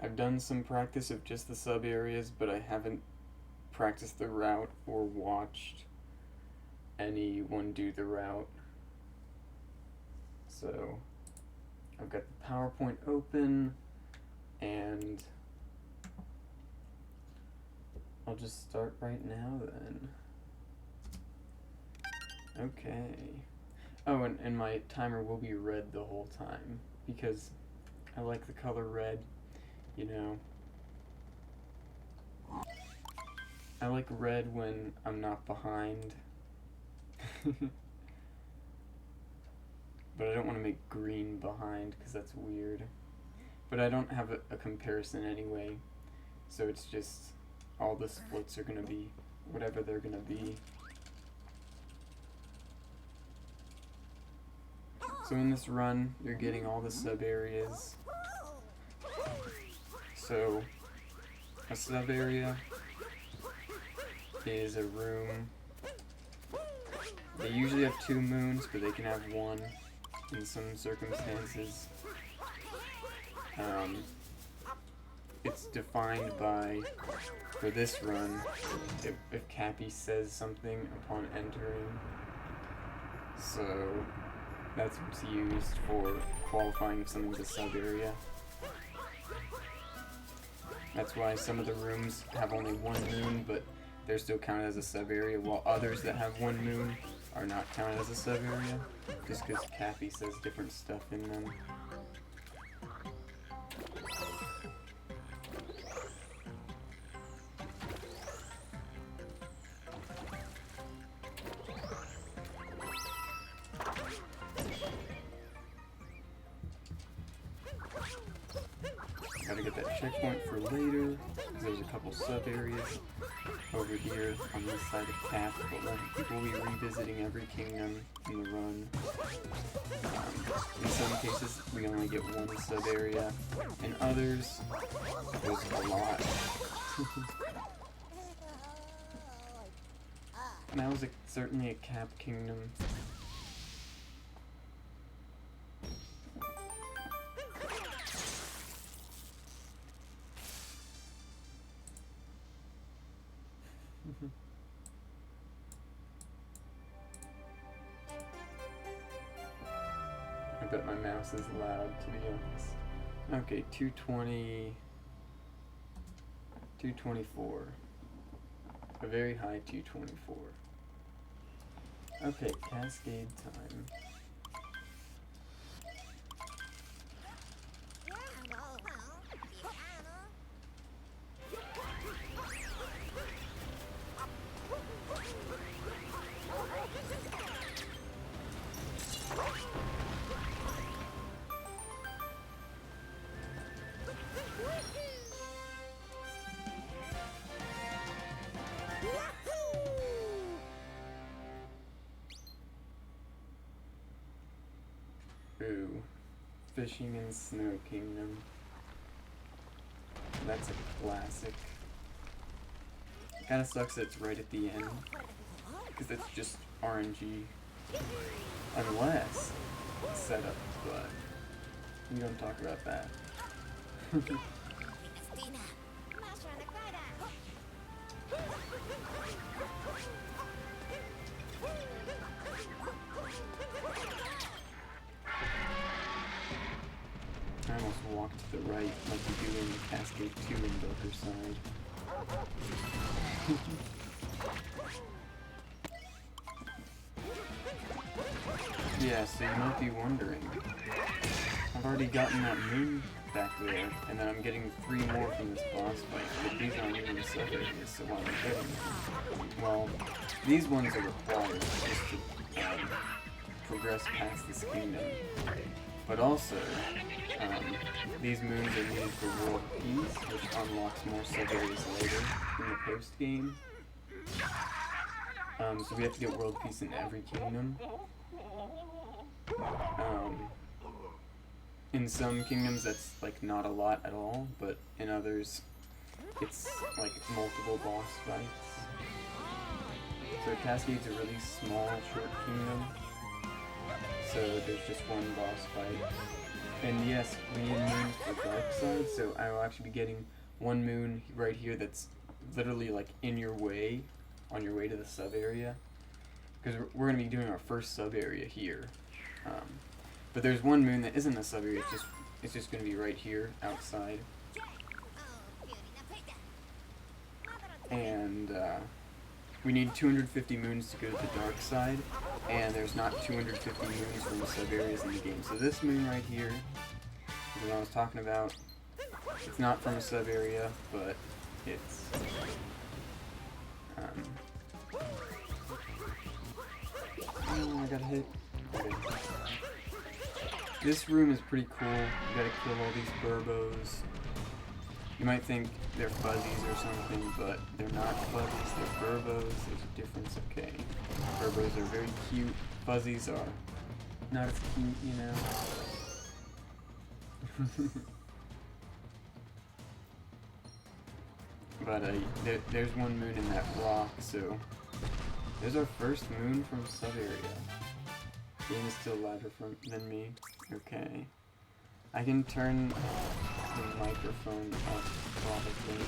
I've done some practice of just the sub areas, but I haven't practiced the route or watched anyone do the route. So I've got the PowerPoint open, and I'll just start right now then. Okay. Oh, and my timer will be red the whole time because I like the color red, you know. I like red when I'm not behind. But I don't want to make green behind because that's weird. But I don't have a comparison anyway, so it's just all the splits are going to be whatever they're going to be. So in this run, you're getting all the sub areas. So a sub area is a room. They usually have 2 moons, but they can have 1 in some circumstances. It's defined by, for this run, if Cappy says something upon entering. So that's what's used for qualifying if something's a sub area. That's why some of the rooms have only 1 moon, but they're still counted as a sub area, while others that have 1 moon are not counted as a sub area, just because Cappy says different stuff in them. Gotta get that checkpoint for later, because there's a couple sub areas over here on this side of Cap, but we'll be revisiting every kingdom in the run. In some cases, we only get 1 sub area, in others, there's a lot. And that was certainly a Cap kingdom. I bet my mouse is loud, to be honest. Okay, 220... 224. A very high 224. Okay, Cascade time. Ooh, Fishing in Snow Kingdom. That's a classic. Kinda sucks that it's right at the end, because it's just RNG. Unless it's set up, but we don't talk about that. I almost walked to the right like you do in Cascade 2 in Joker side. Yeah, so you might be wondering. I've already gotten that moon back there, and then I'm getting 3 more from this boss fight, but these aren't even sub areas, so why am I getting them? Well, these ones are required just to progress past this kingdom. But also, these moons are needed for World Peace, which unlocks more sub areas later in the post game. So we have to get World Peace in every kingdom. In some kingdoms that's like not a lot at all, but in others it's like multiple boss fights. So Cascade's a really small, short kingdom, so there's just 1 boss fight. And yes, we need moons for dark side, so I will actually be getting one moon right here that's literally like in your way, on your way to the sub area. Because we're going to be doing our first sub area here. But there's one moon that isn't a sub area, it's just going to be right here outside. And we need 250 moons to go to the dark side, and there's not 250 moons from the sub areas in the game. So this moon right here is what I was talking about. It's not from a sub area, but it's oh, I got hit. Okay. This room is pretty cool. You gotta kill all these burbos. You might think they're fuzzies or something, but they're not fuzzies, they're burbos. There's a difference, okay. Burbos are very cute. Fuzzies are not as cute, you know. But there's one moon in that rock, so there's our first moon from sub area. Game is still louder than me. Okay. I can turn the microphone up, probably.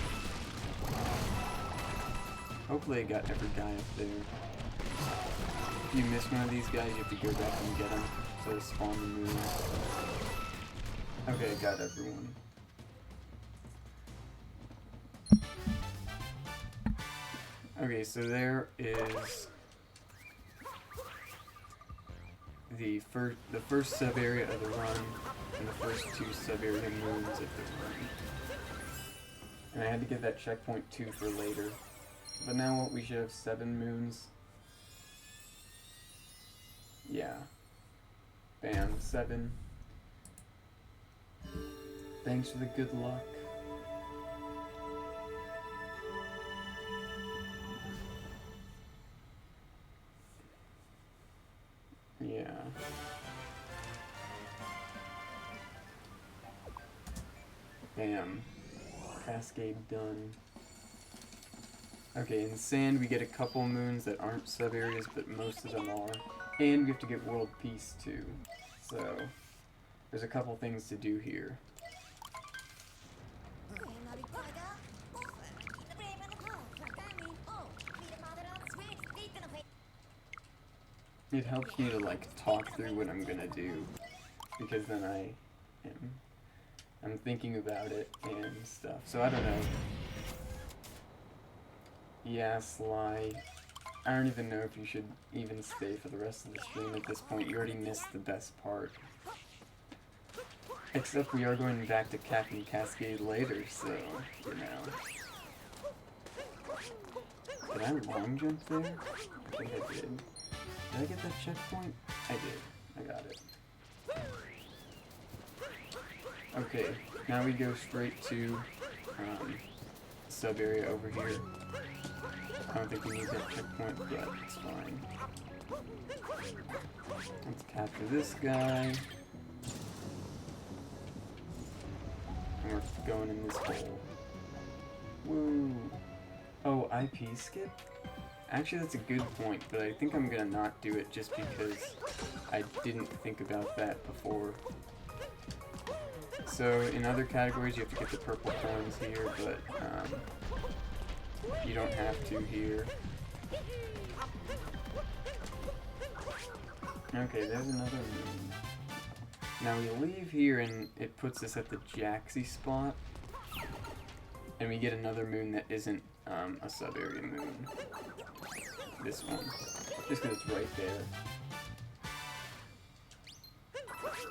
Hopefully I got every guy up there. If you miss one of these guys, you have to go back and get them, so to spawn the moon. Okay, I got everyone. Okay, so there is the first sub area of the run and the first two sub area moons of the run. And I had to get that checkpoint 2 for later. But now we should have 7 moons. Yeah. Bam, 7. Thanks for the good luck. Yeah. Bam. Cascade done. Okay, in sand we get a couple moons that aren't sub-areas, but most of them are. And we have to get world peace too. So, there's a couple things to do here. It helps me to like talk through what I'm gonna do, because then I'm thinking about it and stuff. So I don't know. Yeah, Sly. I don't even know if you should even stay for the rest of the stream at this point. You already missed the best part. Except we are going back to Captain Cascade later, so, you know. Did I long jump there? I think I did. Did I get that checkpoint? I did. I got it. Okay, now we go straight to sub area over here. I don't think we need that checkpoint, but it's fine. Let's capture this guy. And we're going in this hole. Woo! Oh, IP skip? Actually, that's a good point, but I think I'm gonna not do it just because I didn't think about that before. So, in other categories, you have to get the purple coins here, but you don't have to here. Okay, there's another moon. Now we leave here and it puts us at the Jaxi spot. And we get another moon that isn't a sub-area moon. This one. Just because it's right there.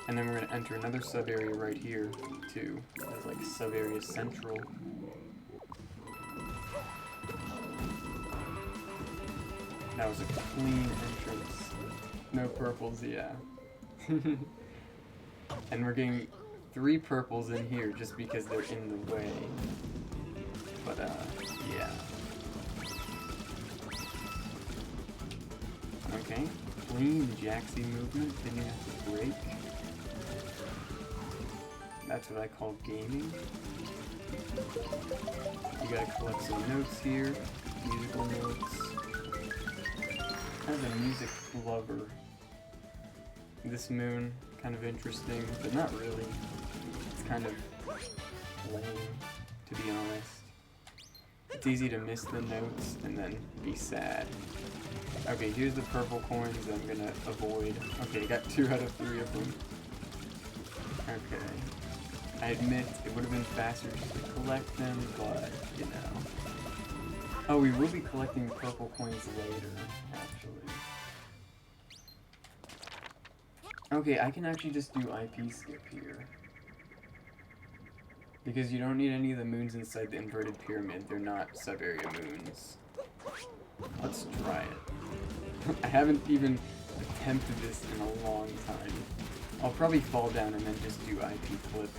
And then we're going to enter another sub-area right here, too. It's like sub-area central. That was a clean entrance. No purples, yeah. And we're getting 3 purples in here just because they're in the way. But, yeah. Okay, clean Jaxi movement, then you have to break. That's what I call gaming. You gotta collect some notes here, musical notes. As a music lover, this moon kind of interesting, but not really. It's kind of lame, to be honest. It's easy to miss the notes and then be sad. Okay, here's the purple coins that I'm gonna avoid. Okay, got 2 out of 3 of them. Okay. I admit it would have been faster just to collect them, but, you know. Oh, we will be collecting purple coins later, actually. Okay, I can actually just do IP skip here. Because you don't need any of the moons inside the inverted pyramid. They're not sub-area moons. Let's try it. I haven't even attempted this in a long time. I'll probably fall down and then just do IP flip.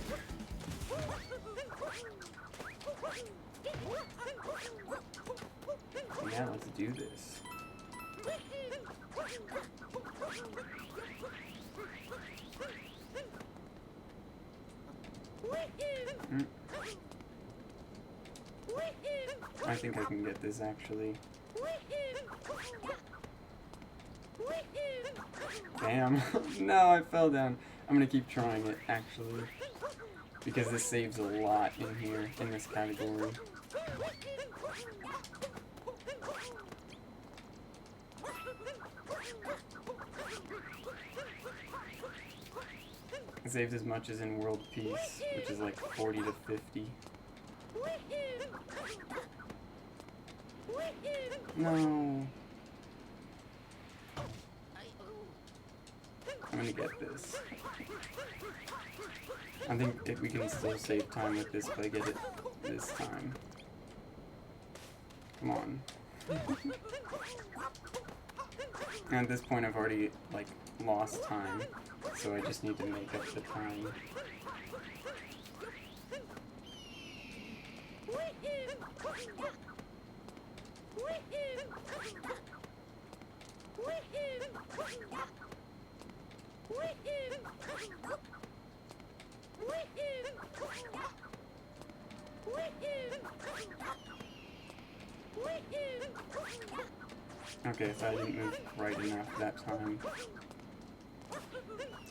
Yeah, let's do this. I think I can get this actually. Damn. No, I fell down. I'm gonna keep trying it actually. Because this saves a lot in here, in this category. It saves as much as in World Peace, which is like 40 to 50. No. I'm gonna get this. I think we can still save time with this if I get it this time. Come on. And at this point I've already, like, lost time, so I just need to make up the time. Okay, so I didn't move right enough that time.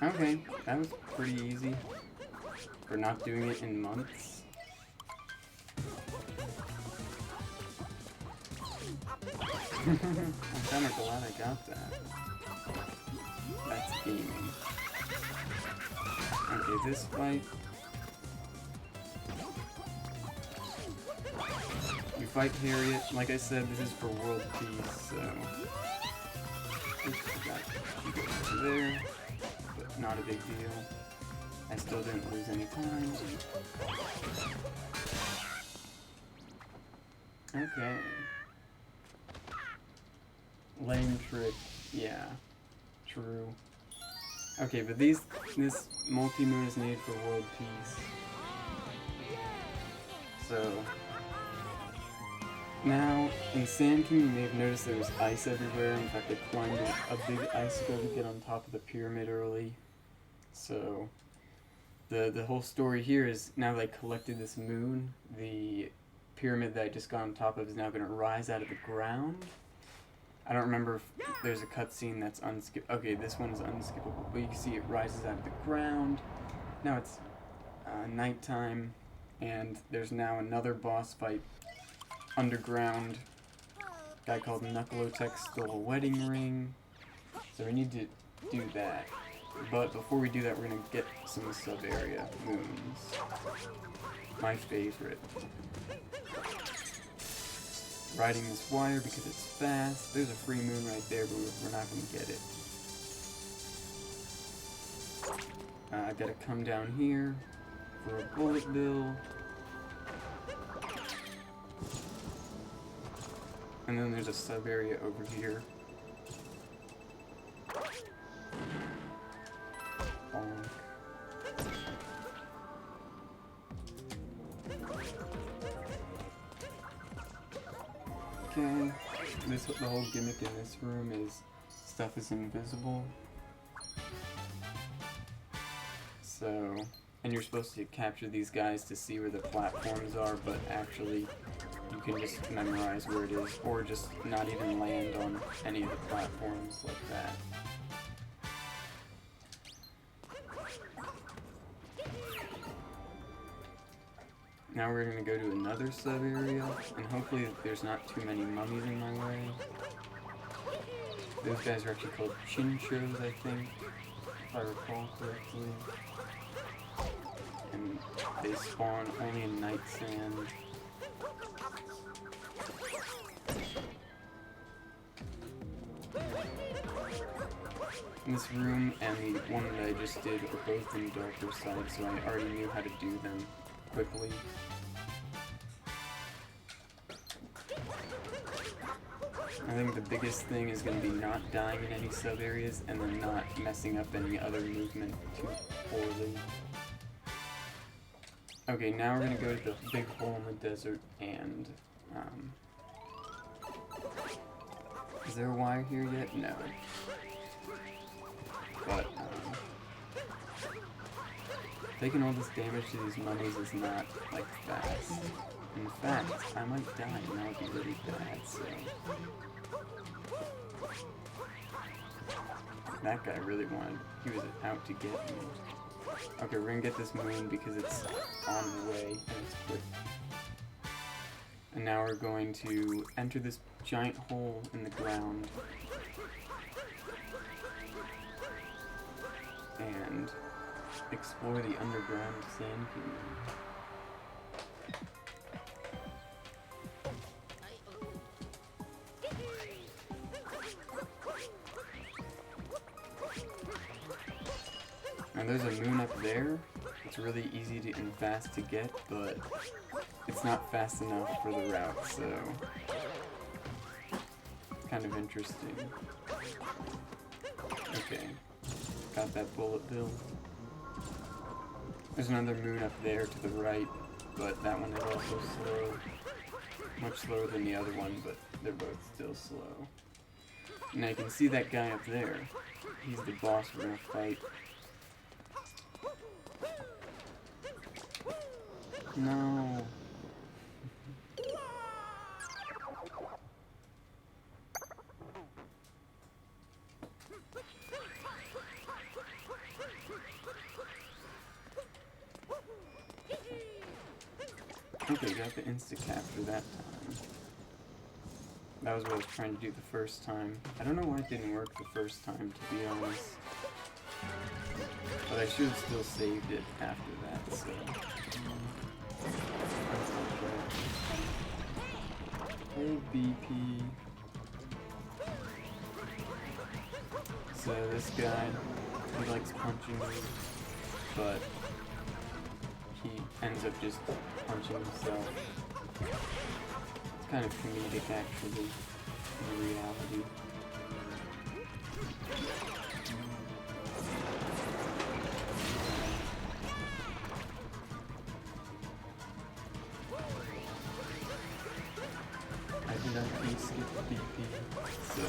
Okay, that was pretty easy for not doing it in months. I'm kind of glad I got that. That's gaming. Okay, this fight. We fight Harriet. Like I said, this is for world peace, so. Oops, got you go over there, but not a big deal. I still didn't lose any time. Okay. Lame trick. Yeah. True. Okay, but this multi-moon is needed for world peace. So now in Sand King, you may have noticed there was ice everywhere. In fact, I climbed a big icicle to get on top of the pyramid early. So the whole story here is now that I collected this moon, the pyramid that I just got on top of is now going to rise out of the ground. I don't remember if there's a cutscene that's unskippable. Okay, this one is unskippable, but you can see it rises out of the ground. Now it's nighttime, and there's now another boss fight underground. A guy called Knuckleotech stole a wedding ring, so we need to do that. But before we do that, we're going to get some sub-area moons. My favorite. Riding this wire because it's fast. There's a free moon right there, but we're not going to get it. I gotta come down here for a bullet bill. And then there's a sub area over here. Bonk. Okay, the whole gimmick in this room is stuff is invisible. So, and you're supposed to capture these guys to see where the platforms are, but actually you can just memorize where it is, or just not even land on any of the platforms like that. Now we're gonna go to another sub-area, and hopefully there's not too many mummies in my way. Those guys are actually called chinchos, I think, if I recall correctly. And they spawn only in night sand. This room and the one that I just did are both in darker side, so I already knew how to do them quickly. I think the biggest thing is going to be not dying in any sub-areas and then not messing up any other movement too poorly. Okay, now we're going to go to the big hole in the desert and... is there a wire here yet? No. But, taking all this damage to these mummies is not, like, fast. In fact, I might die and that would be really bad, so... That guy really wanted... he was out to get me. Okay, we're gonna get this moon because it's on the way and it's quick. And now we're going to enter this giant hole in the ground. And explore the underground sand kingdom. And there's a moon up there. It's really easy to and fast to get, but it's not fast enough for the route, so kind of interesting. Okay. Got that bullet bill. There's another moon up there to the right, but that one is also slow. Much slower than the other one, but they're both still slow. And I can see that guy up there. He's the boss we're gonna fight. No. Okay, got the insta-capture that time. That was what I was trying to do the first time. I don't know why it didn't work the first time, to be honest. But I should have still saved it after that, so... Hey, BP. So this guy, he likes punching me, but he ends up just punching himself. It's kind of comedic, actually, in reality. Skip BP, so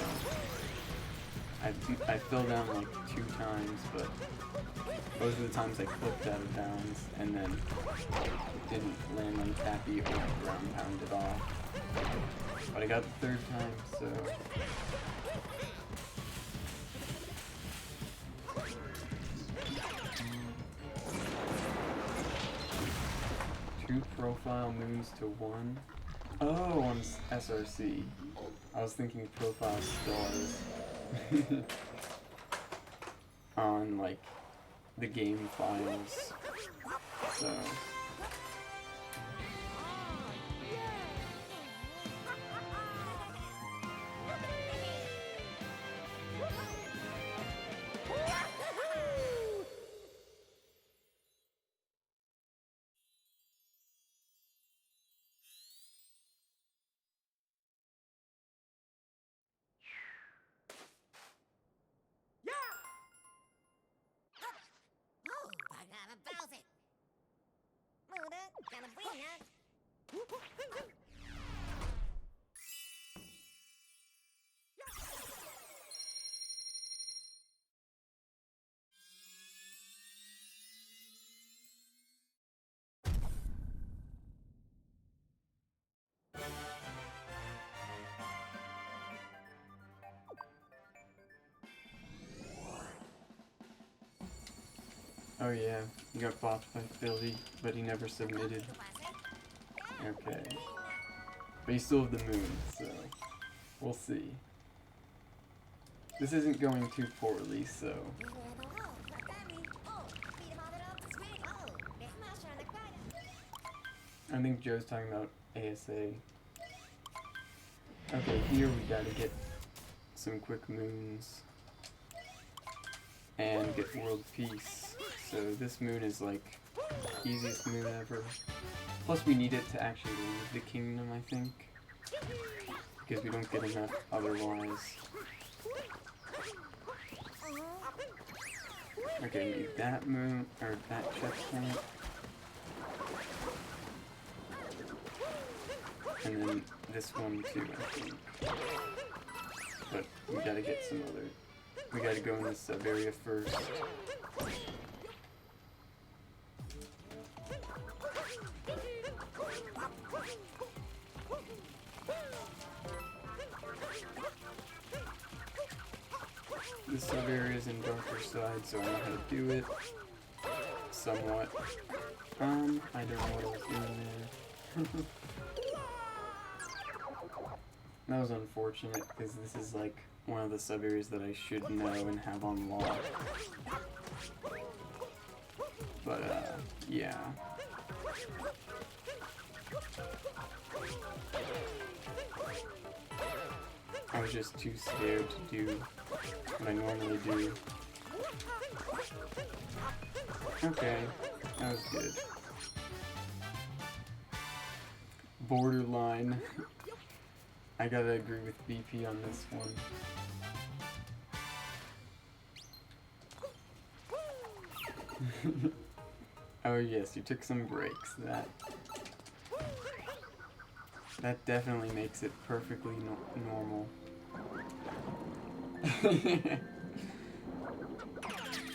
I fell down like 2 times, but those are the times I flipped out of bounds and then didn't land on tappy or ground pounded off. But I got the 3rd time, so two profile moves to 1. Oh, on SRC. I was thinking profile stars. On, like, the game files. So... Oh yeah, he got bopped by Philly, but he never submitted. Okay. But you still have the moon, so we'll see. This isn't going too poorly, so... I think Joe's talking about ASA. Okay, here we gotta get some quick moons. And get world peace. So this moon is like easiest moon ever. Plus we need it to actually leave the kingdom, I think. Because we don't get enough otherwise. Okay, need that moon, or that checkpoint. And then this one too, I think. But we gotta get some other... We gotta go in this sub-area first. This sub-area is in darker side, so I know how to do it. Somewhat. I don't know what I was doing there. That was unfortunate, because this is like one of the sub-areas that I should know and have unlocked. But, yeah. I was just too scared to do what I normally do. Okay, that was good. Borderline. I gotta agree with BP on this one. Oh yes, you took some breaks. That definitely makes it perfectly normal.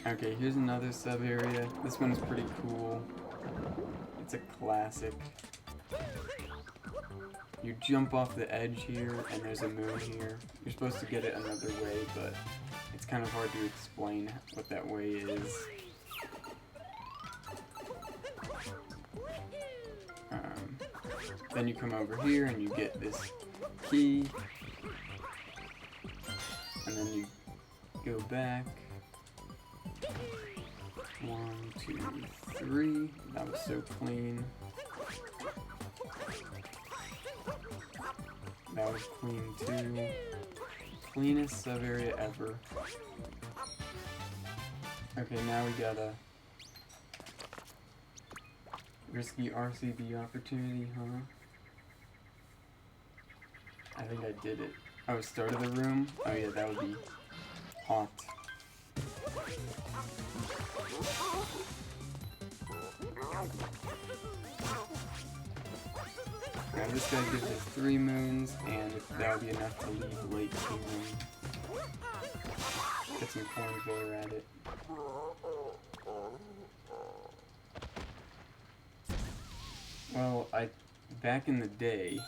Okay, here's another sub-area. This one's pretty cool. It's a classic. You jump off the edge here, and there's a moon here. You're supposed to get it another way, but it's kind of hard to explain what that way is. Then you come over here, and you get this key. And then you go back. 1, 2, 3. That was so clean. That was clean too. Cleanest sub-area ever. Okay, now we got a risky RCB opportunity, huh? I think I did it. Oh, start of the room? Oh yeah, that would be hot. Now this guy gives us 3 moons, and that would be enough to leave Lake Kingdom. Get some coins while we're at it. Well, back in the day,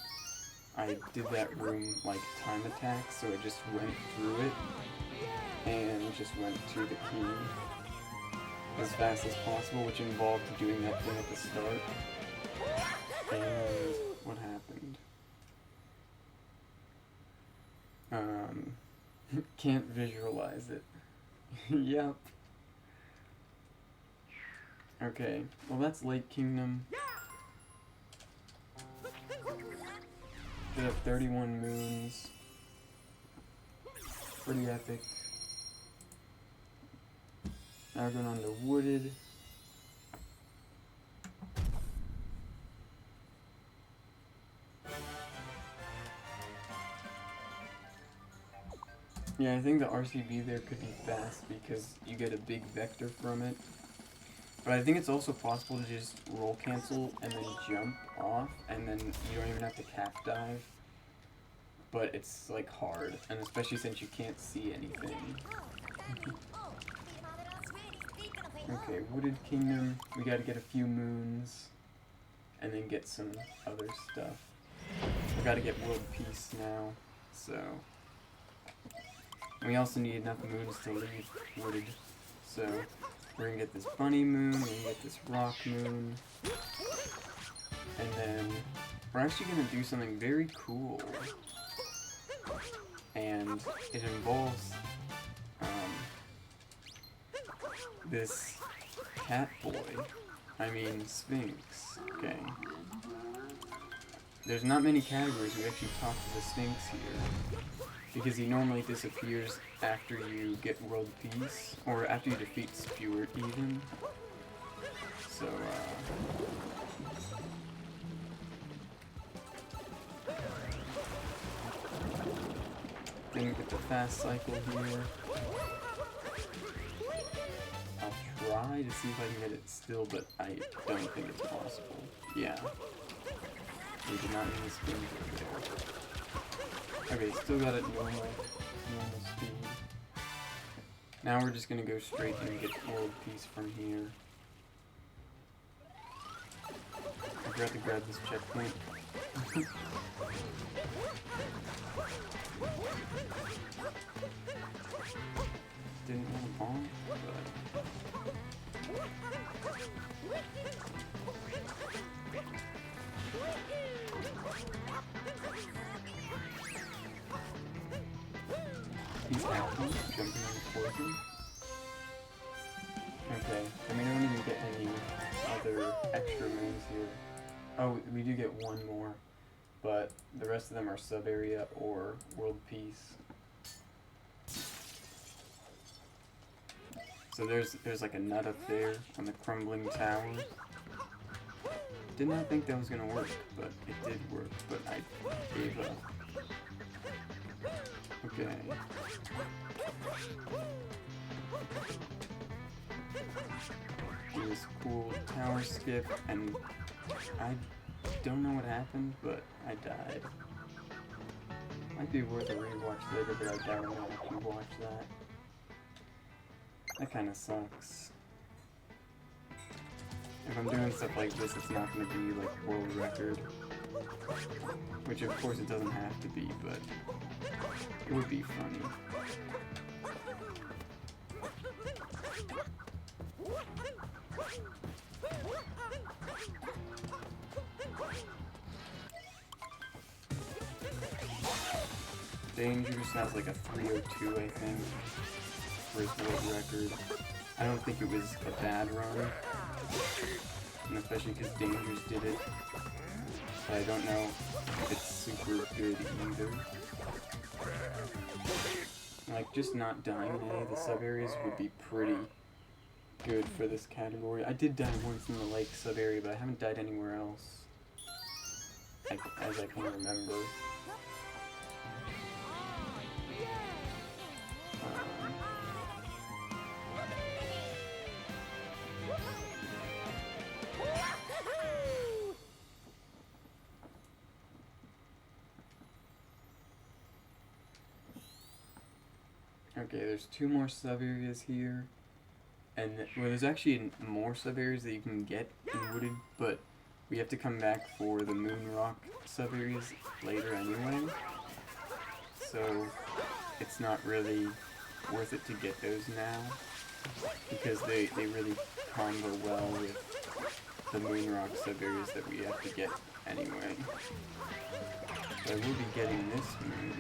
I did that room like time attack, so I just went through it, and just went to the key as fast as possible, which involved doing that thing at the start. And what happened? Can't visualize it. Yep. Okay, well that's Lake Kingdom. Did have 31 moons. Pretty epic. Now we're going on to Wooded. Yeah, I think the RCB there could be fast because you get a big vector from it. But I think it's also possible to just roll cancel and then jump off, and then you don't even have to cap dive. But it's like hard, and especially since you can't see anything. Okay, Wooded Kingdom. We gotta get a few moons, and then get some other stuff. We gotta get world peace now, so... We also need enough moons to leave Wooded, so we're gonna get this bunny moon, we're gonna get this rock moon. And then we're actually going to do something very cool. And it involves this cat boy. I mean Sphinx, okay? There's not many categories we actually talk to the Sphinx here, because he normally disappears after you get world peace, or after you defeat Spewart even. So, didn't get the fast cycle here. I'll try to see if I can get it still, but I don't think it's possible. Yeah. We did not need the spin over there. Okay, still got it normal speed. Now we're just gonna go straight and get world peace from here. I forgot to grab this checkpoint. Didn't want a bomb, but... He's acting, jumping in the poison. Okay, and we don't even get any other extra moves here. Oh, we do get one more, but the rest of them are sub-area or world peace. So there's like a nut up there on the crumbling tower. Did not think that was gonna work, but it did work, but I gave up. Okay. Do this cool tower skip, and I don't know what happened, but I died. Might be worth a rewatch later, but I doubt I'm gonna actually watch that. That kinda sucks. If I'm doing stuff like this, it's not gonna be like world record. Which of course it doesn't have to be, but it would be funny. Dangerous has like a 302, I think, for his world record. I don't think it was a bad run, and especially because Dangerous did it. But I don't know if it's super good either. Like, just not dying in any of the sub-areas would be pretty good for this category. I did die once in the lake sub-area, but I haven't died anywhere else, as I can remember. Okay, there's 2 more sub-areas here, and well, there's actually more sub-areas that you can get in Wooded, but we have to come back for the Moon Rock sub-areas later anyway, so it's not really worth it to get those now, because they really combo well with the Moon Rock sub-areas that we have to get anyway. So I will be getting this moon.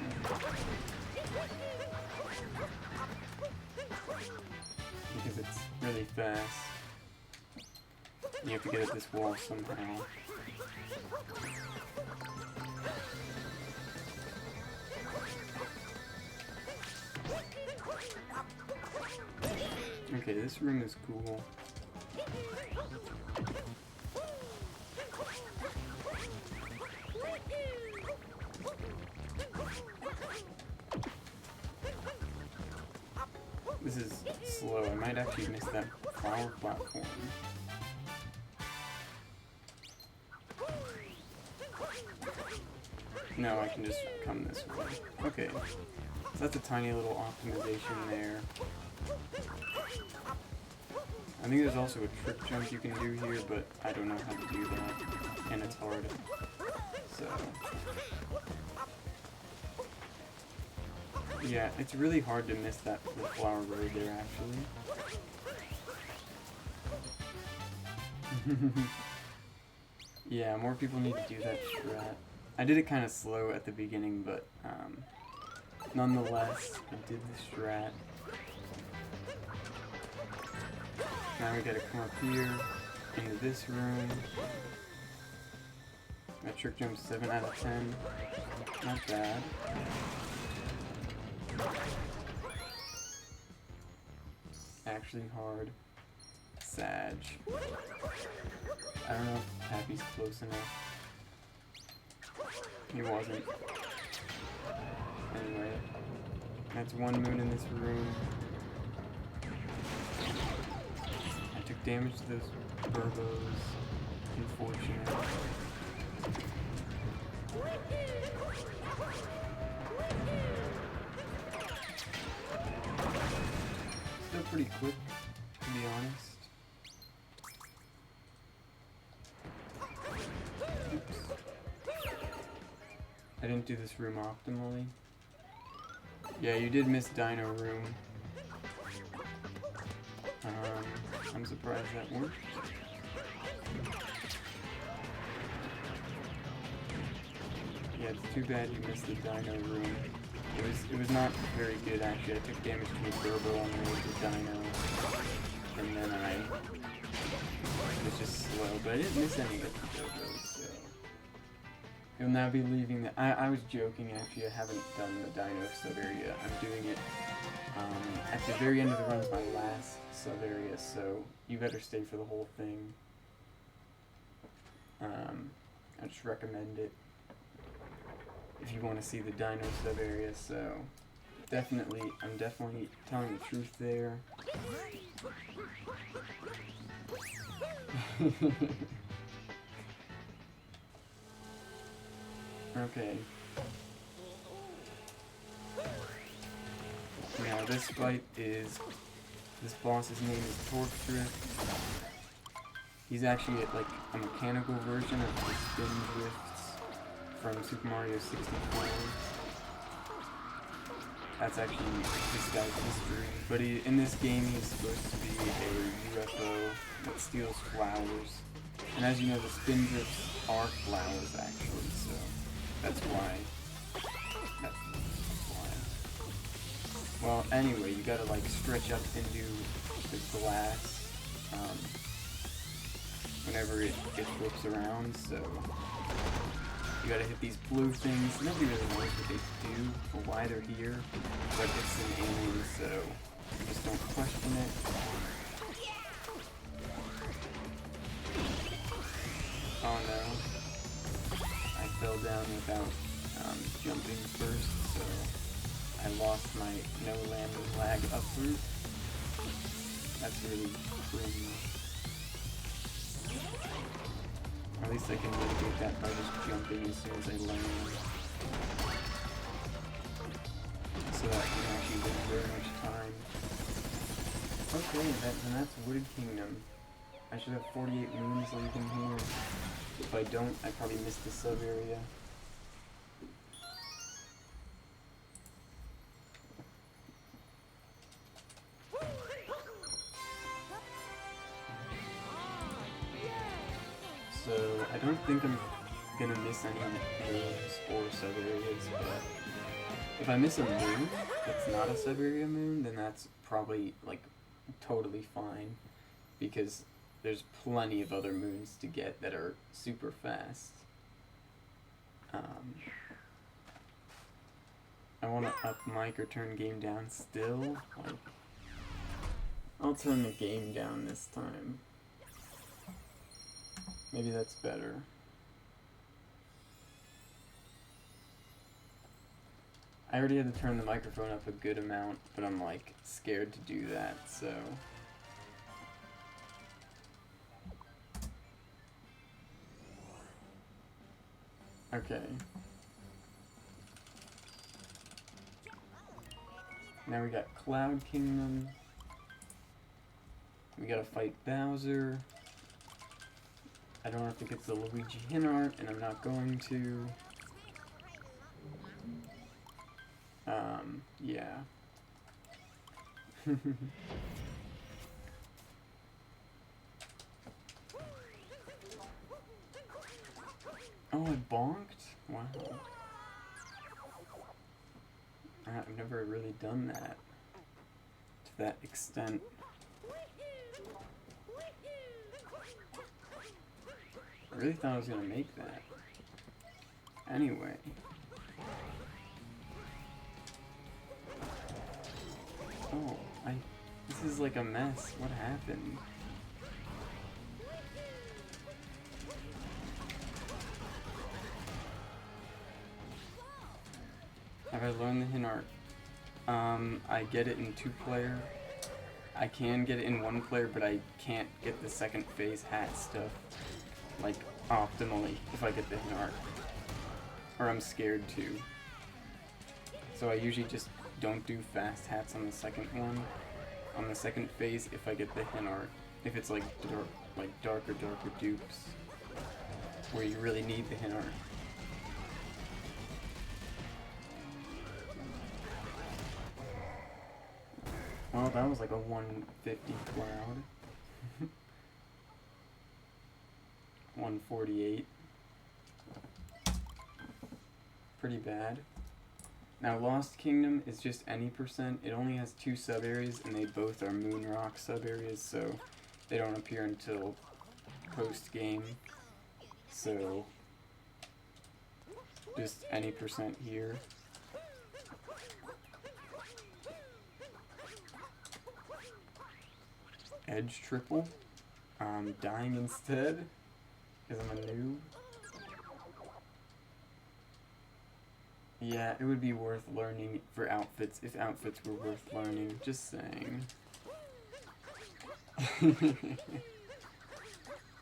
Because it's really fast. You have to get at this wall somehow. Okay, this room is cool. This is slow. I might actually miss that flower platform. No, I can just come this way. Okay. So that's a tiny little optimization there. I think there's also a trick jump you can do here, but I don't know how to do that. And it's hard. So... yeah, it's really hard to miss that the flower road there, actually. Yeah, more people need to do that strat. I did it kind of slow at the beginning, but nonetheless, I did the strat. Now we gotta come up here, into this room. My trick jump 7 out of 10. Not bad. Actually hard. Sag. I don't know if Happy's close enough. He wasn't. Anyway, that's one moon in this room. I took damage to those Burbos. Unfortunate. Still pretty quick, to be honest. Oops. I didn't do this room optimally. Yeah, you did miss Dino Room. I'm surprised that worked. Yeah, it's too bad you missed the Dino Room. It was not very good actually. I took damage to a Burbo on the way to Dino, and then I was just slow. But I didn't miss any of the Burbos, so you'll now be leaving the. I was joking actually. I haven't done the Dino sub area. I'm doing it at the very end of the run is my last sub area, so you better stay for the whole thing. I just recommend it if you want to see the Dino sub area. So definitely, I'm definitely telling the truth there. Okay. Now this fight is, this boss's name is Torque Drift. He's actually like a mechanical version of the Spin Drifts from Super Mario 64. That's actually this guy's history. But in this game he's supposed to be a UFO that steals flowers. And as you know, the Spin Drifts are flowers actually, so that's why. That's why. Well, anyway, you gotta like stretch up into the glass whenever it flips around, so you gotta hit these blue things. Nobody really knows what they do or why they're here, but it's an alien, so just don't question it. Oh no. I fell down without jumping first, so I lost my no landing lag up route. That's really crazy. Or at least I can mitigate that by just jumping as soon as I land. So that can actually take very much time. Okay, and that's Wooded Kingdom. I should have 48 moons leaving here. If I don't, I probably missed the sub area. So I don't think I'm gonna miss any moons or sub areas, but if I miss a moon that's not a sub area moon, then that's probably like totally fine, because there's plenty of other moons to get that are super fast. I want to up mic or turn game down still. Like, I'll turn the game down this time. Maybe that's better. I already had to turn the microphone up a good amount, but I'm like scared to do that, so. Okay. Now we got Cloud Kingdom. We gotta fight Bowser. I don't have to get the Luigi Hin art, and I'm not going to. Yeah. Oh, I bonked? Wow. I've never really done that to that extent. I really thought I was gonna make that. Anyway. Oh, this is like a mess. What happened? Have I learned the hint art? I get it in 2-player. I can get it in 1-player, but I can't get the second phase hat stuff, like, optimally if I get the hint art. Or I'm scared to. So I usually just don't do fast hats on the second one. On the second phase if I get the hint art. If it's like darker dupes, where you really need the hint art. Well, that was like a 150 cloud. 148. Pretty bad. Now, Lost Kingdom is just any percent. It only has 2 sub-areas, and they both are Moonrock sub-areas, so they don't appear until post-game. So, just any percent here. Edge triple. Dying instead, because I'm a noob. Yeah, it would be worth learning for outfits if outfits were worth learning. Just saying.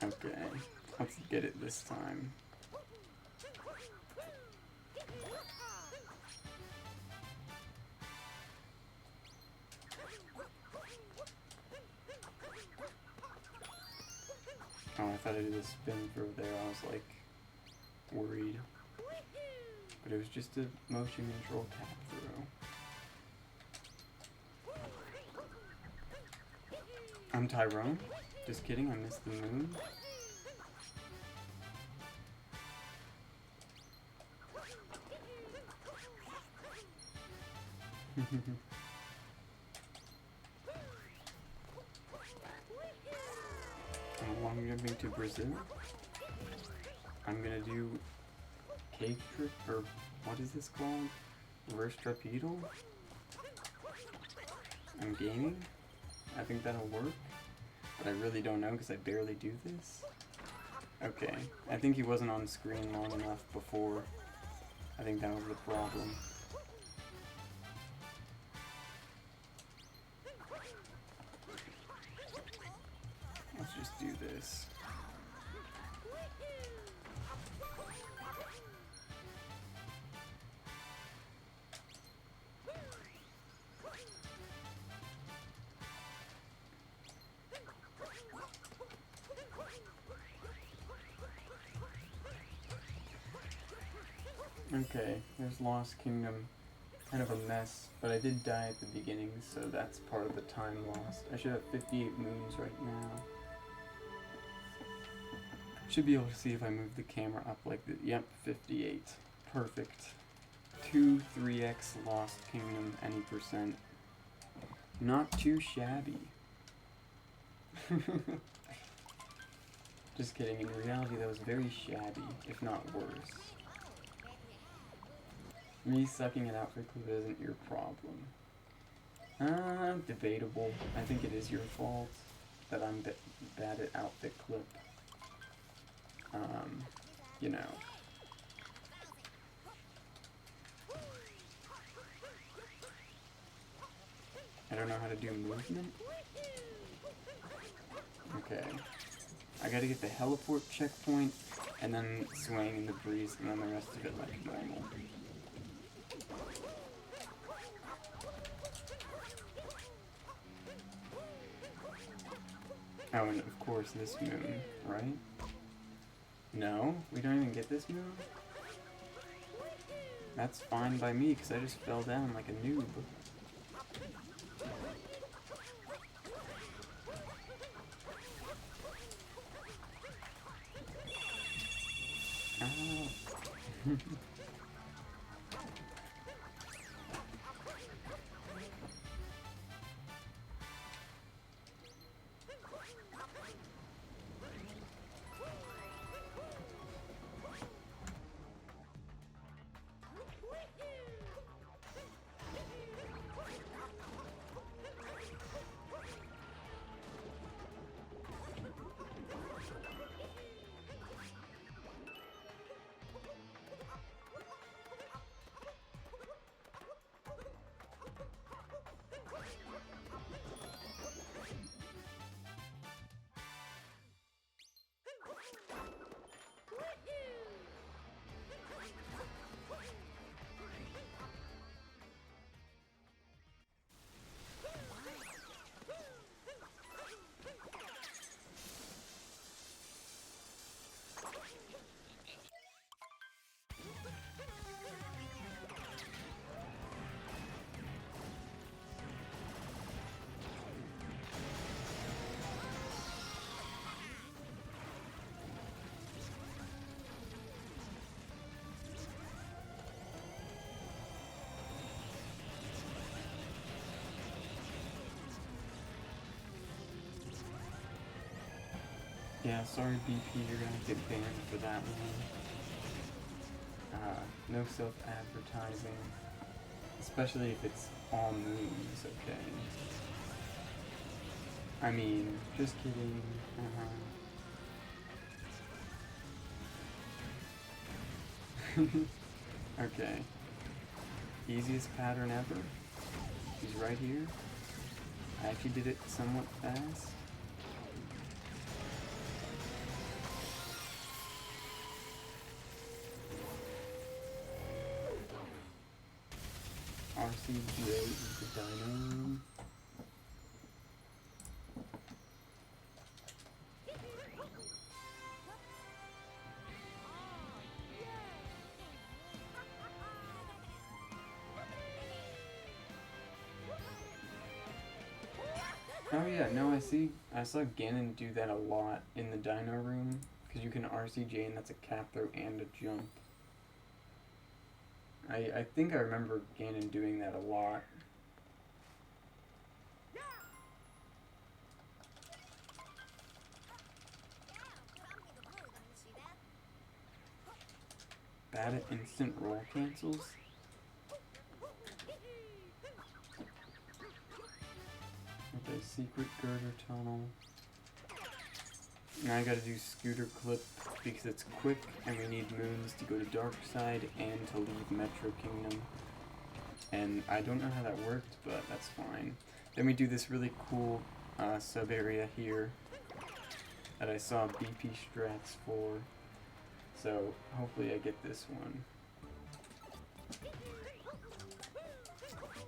Okay, let's get it this time. Oh, I thought I did a spin through there. I was like worried. But it was just a motion control tap through. I'm Tyrone. Just kidding, I missed the moon. I'm long jumping to Brazil. I'm gonna do cake trip, or what is this called? Reverse trapedal? I'm gaming? I think that'll work, but I really don't know because I barely do this. Okay, I think he wasn't on screen long enough before. I think that was the problem. Let's just do this. Okay, there's Lost Kingdom. Kind of a mess, but I did die at the beginning, so that's part of the time lost. I should have 58 moons right now. Should be able to see if I move the camera up like this. Yep, 58. Perfect. 2 3x Lost Kingdom, any percent. Not too shabby. Just kidding, in reality that was very shabby, if not worse. Me sucking at outfit clip isn't your problem. Debatable. I think it is your fault that I'm bad at outfit clip. You know. I don't know how to do movement. Okay. I gotta get the heliport checkpoint, and then swaying in the breeze, and then the rest of it like normal. Oh, and of course this moon, right? No? We don't even get this moon? That's fine by me, because I just fell down like a noob. Oh. Yeah, sorry BP, you're gonna get banned for that one. No self-advertising. Especially if it's all moons, okay? I mean, just kidding. Okay. Easiest pattern ever. He's right here. I actually did it somewhat fast. RCJ is the dino. Oh yeah, no, I saw Ganon do that a lot in the dino room, because you can RCJ and that's a cap throw and a jump. I think I remember Ganon doing that a lot. Bad at instant roll cancels? Okay, secret girder tunnel. Now I gotta do scooter clip because it's quick and we need moons to go to Dark Side and to leave Metro Kingdom. And I don't know how that worked, but that's fine. Then we do this really cool sub area here that I saw BP strats for. So hopefully I get this one.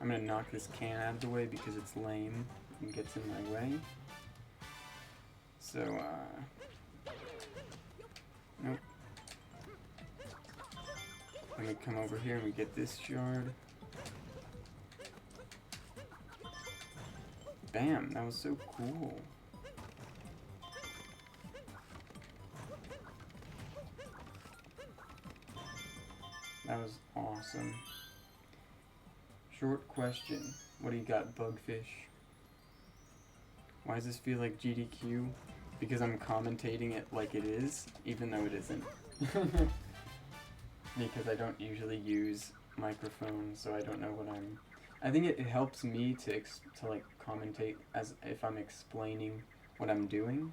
I'm gonna knock this can out of the way because it's lame and gets in my way. So, nope. Let me come over here and we get this shard. Bam, that was so cool. That was awesome. Short question. What do you got, Bugfish? Why does this feel like GDQ? Because I'm commentating it like it is, even though it isn't. Because I don't usually use microphones, so I don't know what I'm... I think it helps me to like commentate as if I'm explaining what I'm doing.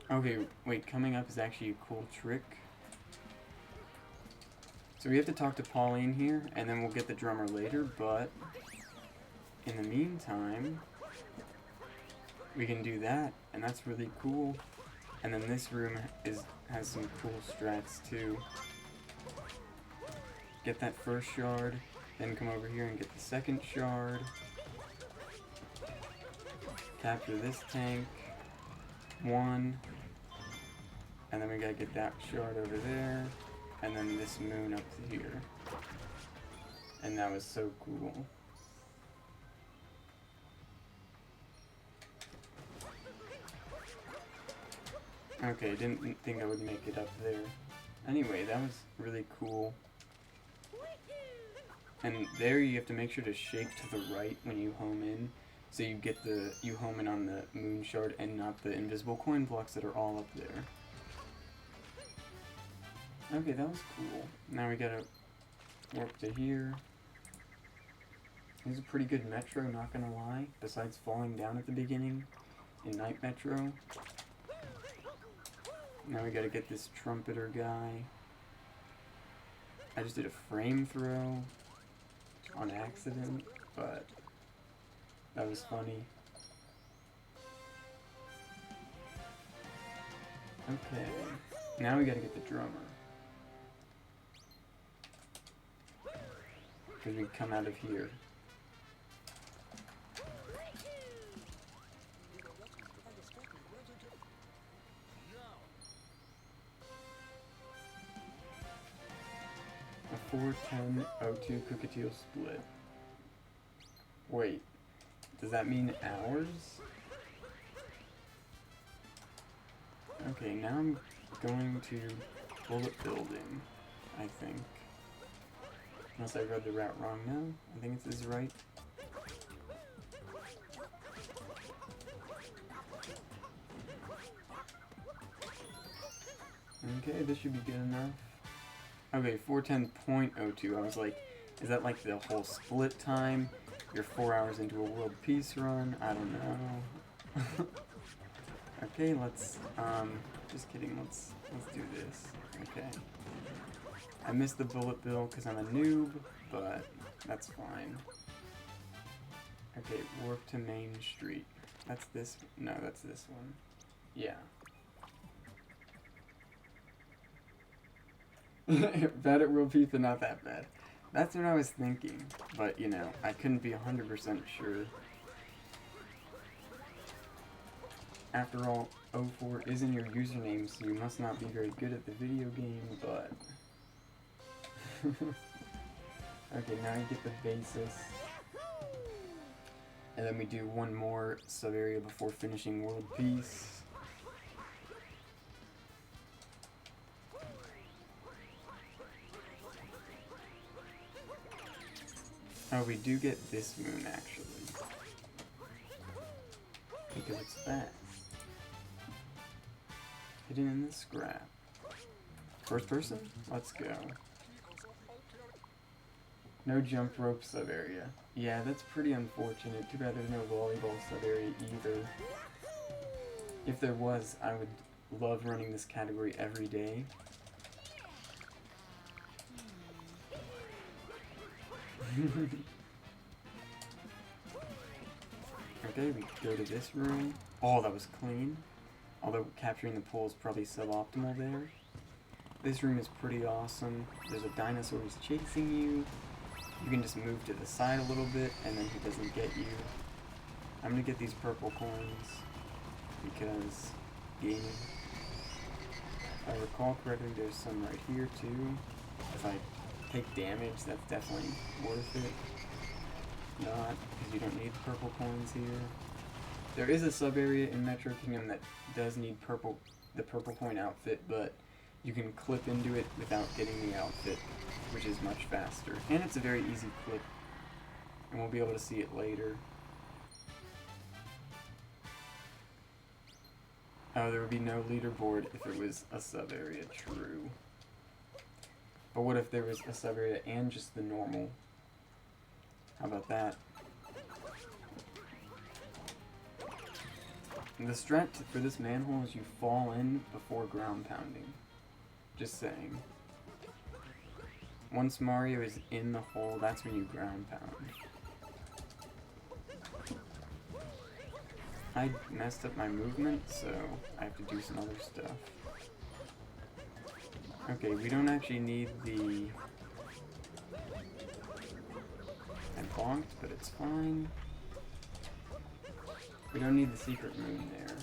Okay, wait, coming up is actually a cool trick. So we have to talk to Pauline here, and then we'll get the drummer later, but in the meantime, we can do that, and that's really cool. And then this room has some cool strats too. Get that first shard, then come over here and get the second shard. Capture this tank. One. And then we gotta get that shard over there. And then this moon up here. And that was so cool. Okay, didn't think I would make it up there. Anyway, that was really cool. And there you have to make sure to shake to the right when you home in, so you home in on the moon shard and not the invisible coin blocks that are all up there. Okay, that was cool. Now we gotta warp to here. This is a pretty good metro, not gonna lie, besides falling down at the beginning in Night Metro. Now we gotta get this trumpeter guy. I just did a frame throw on accident, but that was funny. Okay, now we gotta get the drummer. Because we come out of here. A 4-10-02 Cookatiel split. Wait, does that mean hours? Okay, now I'm going to bullet building, I think. Unless I read the route wrong. No, I think this is right. Okay, this should be good enough. Okay, 410.02. I was like, is that like the whole split time? You're 4 hours into a world peace run? I don't know. Okay, let's, just kidding, let's do this. Okay. I missed the bullet bill because I'm a noob, but that's fine. Okay, warp to Main Street. That's this, no, that's this one. Yeah. Bad at world peace, but not that bad. That's what I was thinking, but you know, I couldn't be 100% sure. After all, 04 is in your username, so you must not be very good at the video game, but... Okay, now you get the basis. And then we do one more sub-area before finishing world peace. Oh, we do get this moon, actually. Because it's fast. Hidden in the scrap. First person? Let's go. No jump rope sub-area. Yeah, that's pretty unfortunate. Too bad there's no volleyball sub-area either. If there was, I would love running this category every day. Okay, we go to this room. Oh, that was clean. Although capturing the pole is probably suboptimal there. This room is pretty awesome. There's a dinosaur who's chasing you. You can just move to the side a little bit and then he doesn't get you. I'm gonna get these purple coins because gaming. If I recall correctly, there's some right here too. If I take damage, that's definitely worth it. Not, because you don't need purple coins here. There is a sub-area in Metro Kingdom that does need the purple coin outfit, but you can clip into it without getting the outfit, which is much faster. And it's a very easy clip, and we'll be able to see it later. Oh, there would be no leaderboard if it was a sub-area, true. But what if there was a sub-area and just the normal? How about that? And the strat for this manhole is you fall in before ground pounding. Just saying. Once Mario is in the hole, that's when you ground pound. I messed up my movement, so I have to do some other stuff. Okay, we don't actually need the... I bonked, but it's fine. We don't need the secret moon there.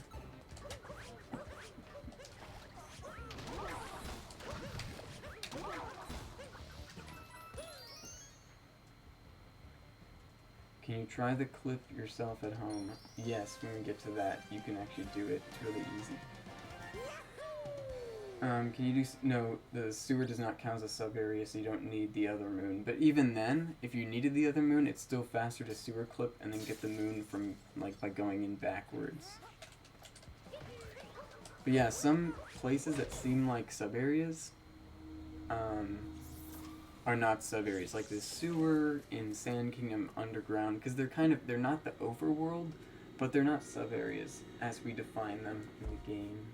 Can you try the clip yourself at home? Yes, when we get to that, you can actually do it. It's really easy. Can you do... No, the sewer does not count as a sub-area, so you don't need the other moon. But even then, if you needed the other moon, it's still faster to sewer clip and then get the moon from, like, by going in backwards. But yeah, some places that seem like sub-areas, are not sub-areas. Like the sewer in Sand Kingdom Underground, because they're not the overworld, but they're not sub-areas as we define them in the game.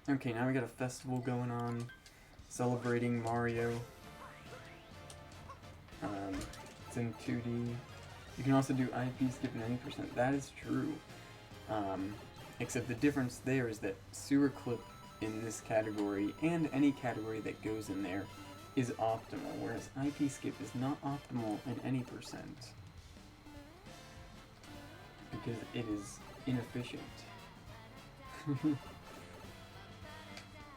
Okay, now we got a festival going on, celebrating Mario. It's in 2D. You can also do IP skip in any %. That is true. Except the difference there is that sewer clip in this category, and any category that goes in there, is optimal, whereas IP skip is not optimal in any %. Because it is inefficient.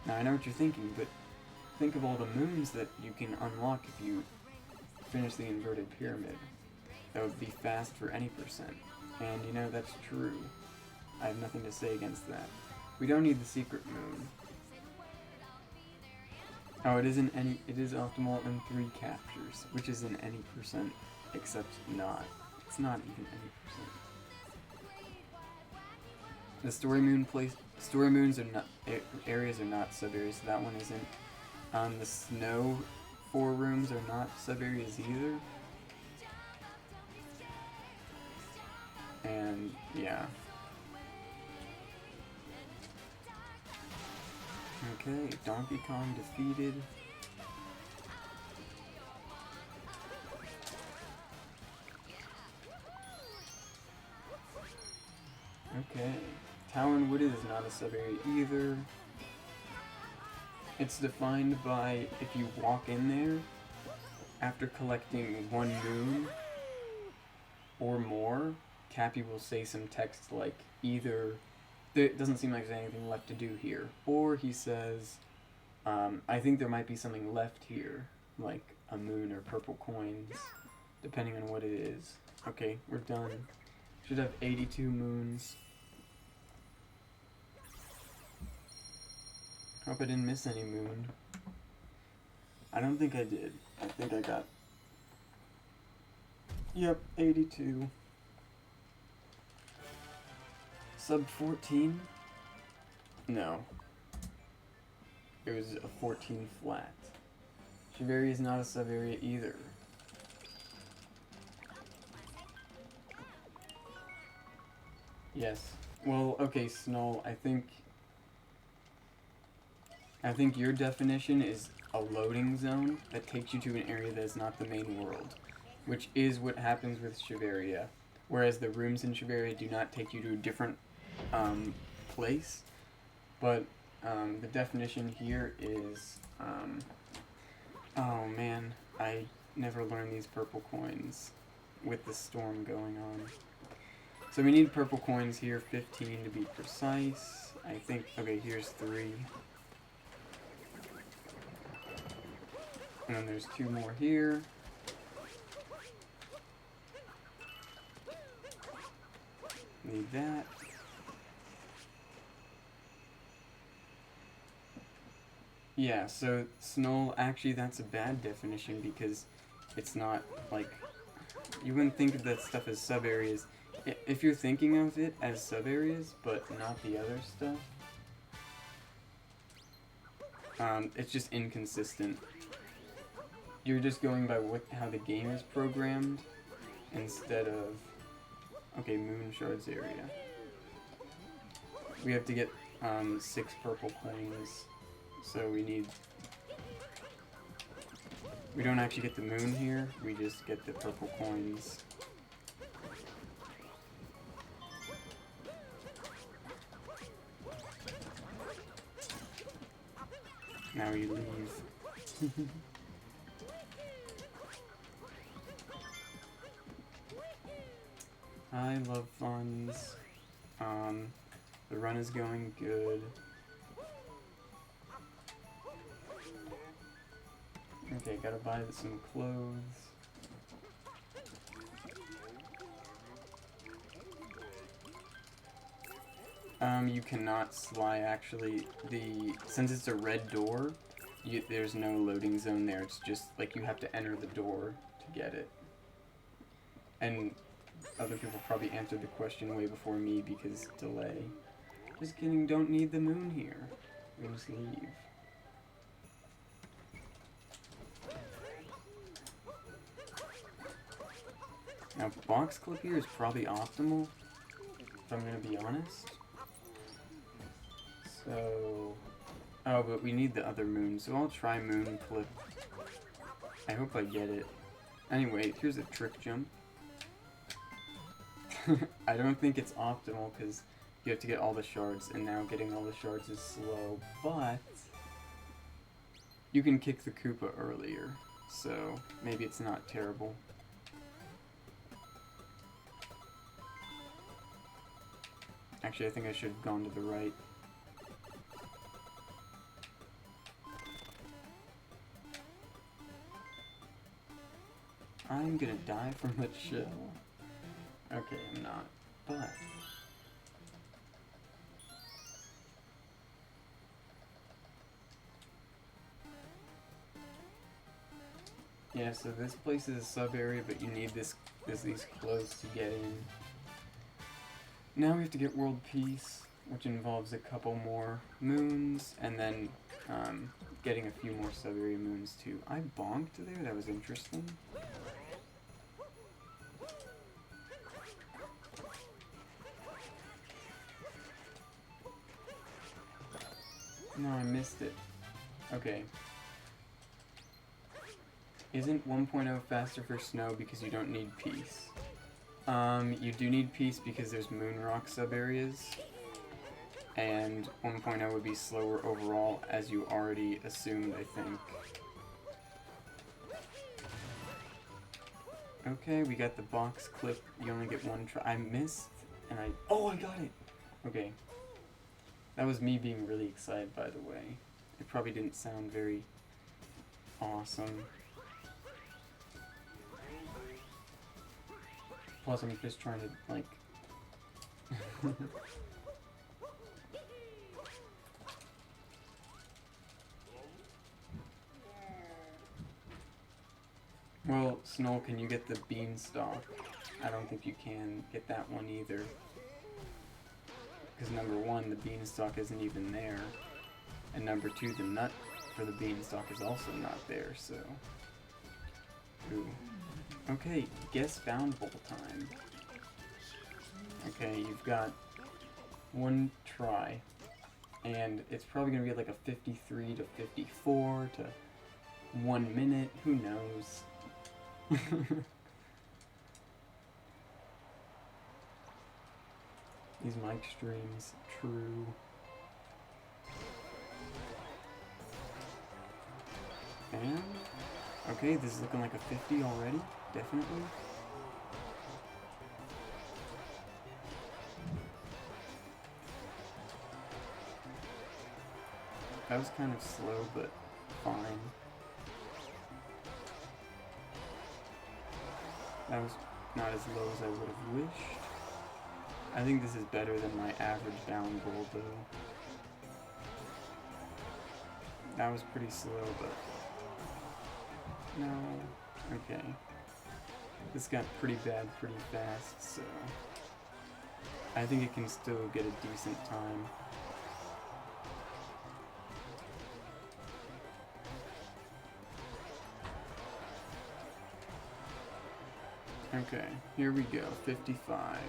Now I know what you're thinking, but think of all the moons that you can unlock if you finish the inverted pyramid. That would be fast for any %. And you know, that's true. I have nothing to say against that. We don't need the secret moon. Oh, it is optimal in 3 captures, which is in any %, except not. It's not even any %. The story moons are not areas are not sub areas, so that one isn't. The snow 4 rooms are not sub areas either. And yeah. Okay, Donkey Kong defeated. Okay. Talon Wooded is not a sub-area either. It's defined by if you walk in there after collecting 1 moon or more, Cappy will say some text like either it doesn't seem like there's anything left to do here, or he says, I think there might be something left here, like a moon or purple coins, depending on what it is. Okay, we're done. Should have 82 moons. Hope I didn't miss any moon. I don't think I did. I think I got... Yep, 82. Sub 14? No. It was a 14 flat. Shiveria is not a sub-area either. Yes. Well, okay, Snow, I think your definition is a loading zone that takes you to an area that is not the main world, which is what happens with Shiveria, whereas the rooms in Shiveria do not take you to a different place, but the definition here is, oh man, I never learned these purple coins with the storm going on. So we need purple coins here, 15 to be precise. I think, okay, here's 3. And then there's 2 more here. Need that. Yeah, so Snow, actually that's a bad definition because it's not, like, you wouldn't think of that stuff as sub-areas. If you're thinking of it as sub-areas, but not the other stuff, it's just inconsistent. You're just going by how the game is programmed instead of... Okay, Moon Shards area. We have to get 6 purple coins, so we don't actually get the moon here, we just get the purple coins. Now you leave. I love funds. The run is going good. Okay, gotta buy some clothes. You cannot sly, actually. Since it's a red door, there's no loading zone there. It's just, like, you have to enter the door to get it. And other people probably answered the question way before me because delay. Just kidding, don't need the moon here. We'll just leave. Now, box clip here is probably optimal, if I'm gonna be honest. So... Oh, but we need the other moon, so I'll try moon clip. I hope I get it. Anyway, here's a trick jump. I don't think it's optimal because you have to get all the shards, and now getting all the shards is slow, but you can kick the Koopa earlier, so maybe it's not terrible. Actually, I think I should have gone to the right. I'm gonna die from the chill. Okay, I'm not, but... Yeah, so this place is a sub-area, but you need these clothes to get in. Now we have to get world peace, which involves a couple more moons, and then getting a few more sub-area moons too. I bonked there, that was interesting. No, I missed it. Okay. Isn't 1.0 faster for snow because you don't need peace? You do need peace because there's moon rock sub-areas, and 1.0 would be slower overall, as you already assumed, I think. Okay, we got the box clip. You only get one try. I missed, and oh, I got it! Okay. That was me being really excited, by the way. It probably didn't sound very awesome. Plus, I'm just trying to, like... Well, Snow, can you get the beanstalk? I don't think you can get that one either. Because number one, the beanstalk isn't even there. And number two, the nut for the beanstalk is also not there, so... Ooh. Okay, guess bound bowl time. Okay, you've got one try. And it's probably going to be like a 53 to 54 to 1 minute, who knows. These mic streams, true. And, okay, this is looking like a 50 already, definitely. That was kind of slow, but fine. That was not as low as I would have wished. I think this is better than my average down bowl, though. That was pretty slow, but... No. Okay. This got pretty bad pretty fast, so... I think it can still get a decent time. Okay, here we go, 55.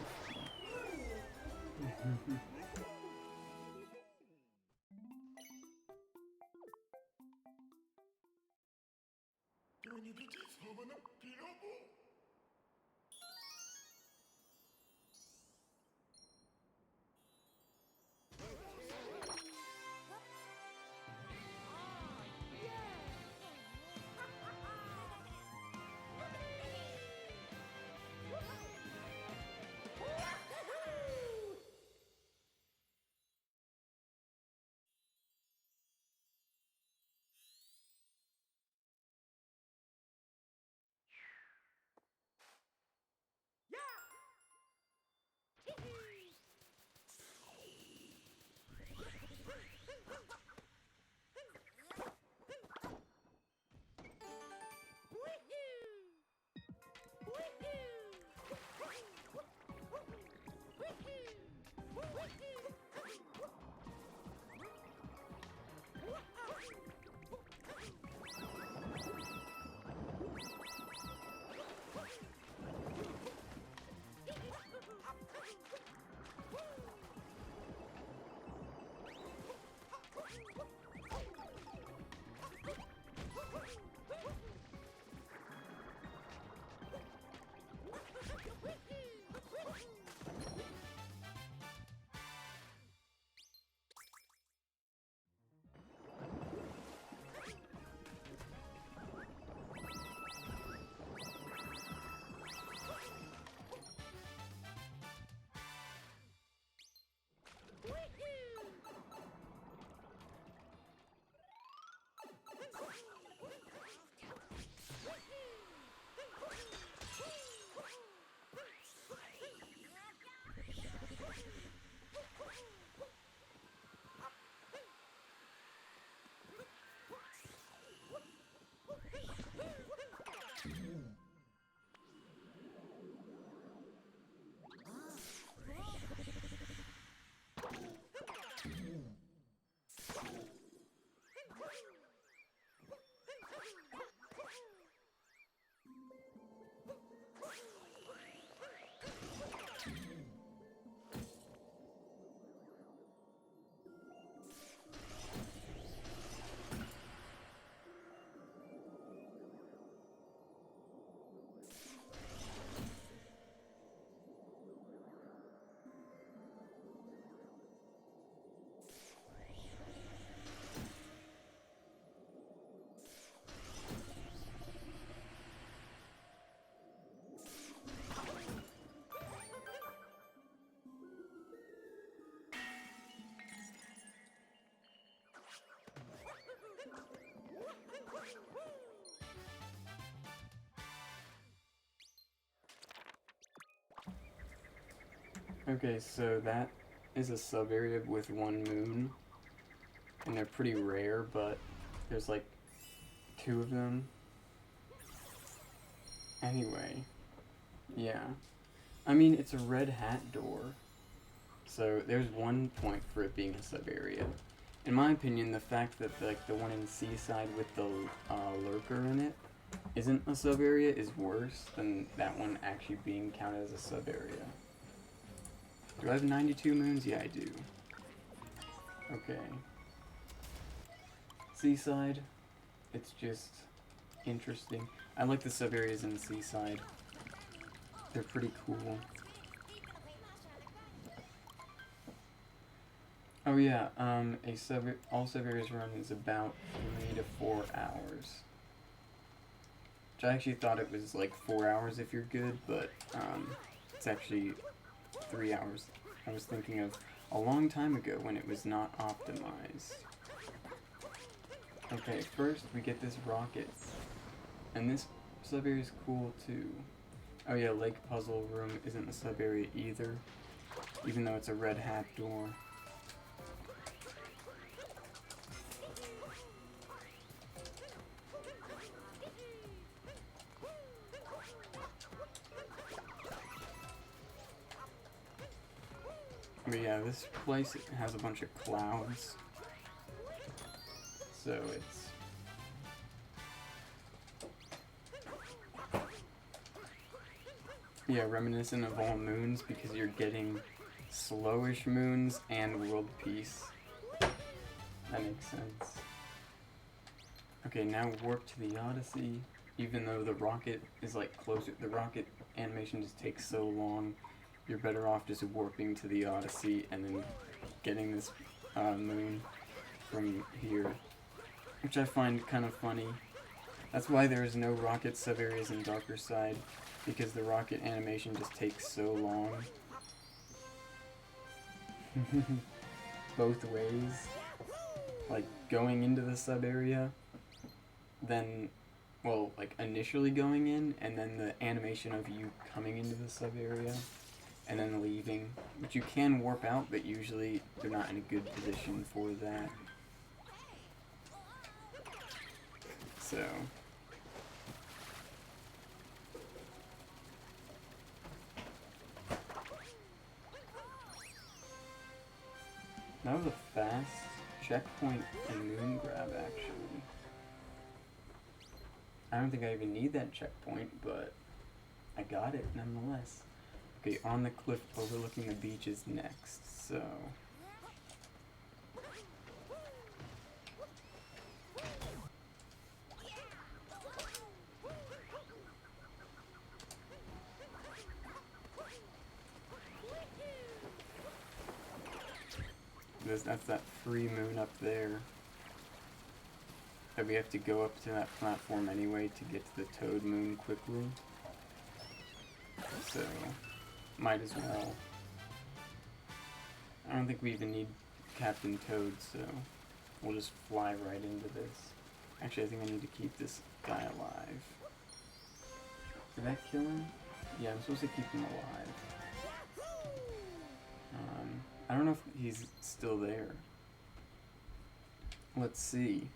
Okay, so that is a sub-area with one moon, and they're pretty rare, but there's like 2 of them. Anyway, yeah. I mean, it's a red hat door, so there's one point for it being a sub-area. In my opinion, the fact that like the one in Seaside with the lurker in it isn't a sub-area is worse than that one actually being counted as a sub-area. Do I have 92 moons? Yeah, I do. Okay. Seaside, it's just interesting. I like the sub-areas in the Seaside. They're pretty cool. Oh yeah, all sub-areas run is about 3 to 4 hours. Which I actually thought it was like 4 hours if you're good, but it's actually 3 hours. I was thinking of a long time ago when it was not optimized. Okay, first we get this rocket. And this sub-area is cool too. Oh yeah, Lake Puzzle Room isn't a sub-area either, even though it's a red hat door. But yeah, this place has a bunch of clouds, so it's reminiscent of all moons because you're getting slowish moons and world peace. That makes sense. Okay, now warp to the Odyssey. Even though the rocket is like closer, the rocket animation just takes so long. You're better off just warping to the Odyssey and then getting this moon from here, which I find kind of funny. That's why there is no rocket sub-areas in Darker Side, because the rocket animation just takes so long. Both ways. Like, going into the sub-area, then, well, like, initially going in, and then the animation of you coming into the sub-area, and then leaving. Which you can warp out, but usually they're not in a good position for that. So... that was a fast checkpoint and moon grab, actually. I don't think I even need that checkpoint, but I got it nonetheless. Okay, on the cliff overlooking the beach is next, so... that's that free moon up there. That we have to go up to that platform anyway to get to the Toad Moon quickly. So, might as well. I don't think we even need Captain Toad, so we'll just fly right into this. Actually, I think I need to keep this guy alive. Did that kill him? Yeah, I'm supposed to keep him alive. I don't know if he's still there. Let's see.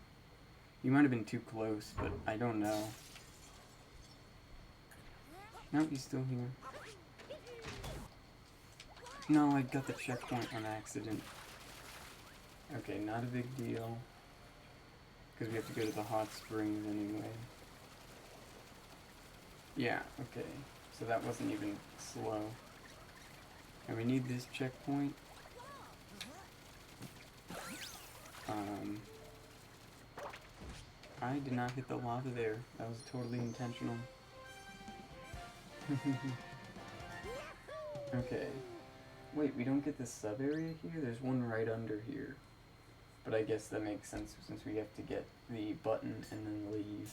He might have been too close, but I don't know. No, he's still here. No, I got the checkpoint on accident. Okay, not a big deal. Because we have to go to the hot springs anyway. Yeah, okay. So that wasn't even slow. And we need this checkpoint. I did not hit the lava there. That was totally intentional. Okay. Wait, we don't get the sub-area here? There's one right under here. But I guess that makes sense since we have to get the button and then leave.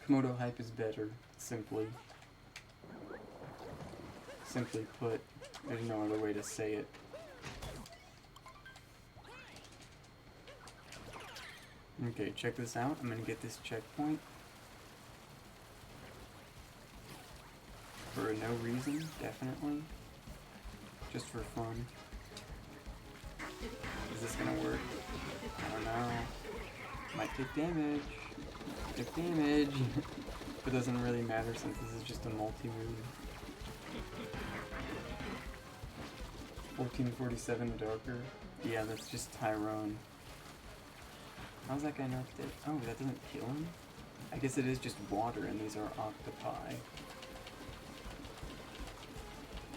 Komodo hype is better, simply. Simply put, there's no other way to say it. Okay, check this out. I'm gonna get this checkpoint. For no reason, definitely. just for fun. Is this gonna work? I don't know. Might take damage. Take damage. It doesn't really matter since this is just a multi-move. 1447 darker. Yeah, that's just Tyrone. How's that guy not dead? Oh, that doesn't kill him? I guess it is just water and these are octopi.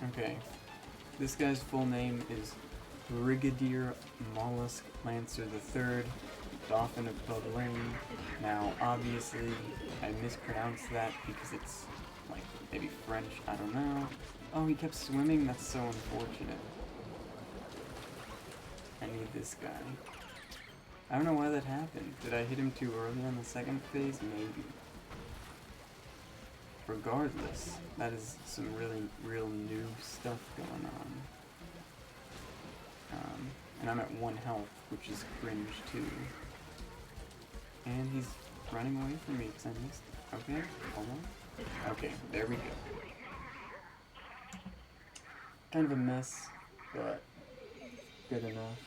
Okay. This guy's full name is Brigadier Mollusk Lancer III, Dauphin of Budlane. Now, obviously, I mispronounced that because it's, like, maybe French, I don't know. Oh, he kept swimming? That's so unfortunate. I need this guy. I don't know why that happened. Did I hit him too early on the second phase? Maybe. Regardless, that is some really real noob stuff going on. And I'm at 1 health, which is cringe too. And he's running away from me because I missed it. Okay, hold on. Okay, there we go. Kind of a mess, but good enough.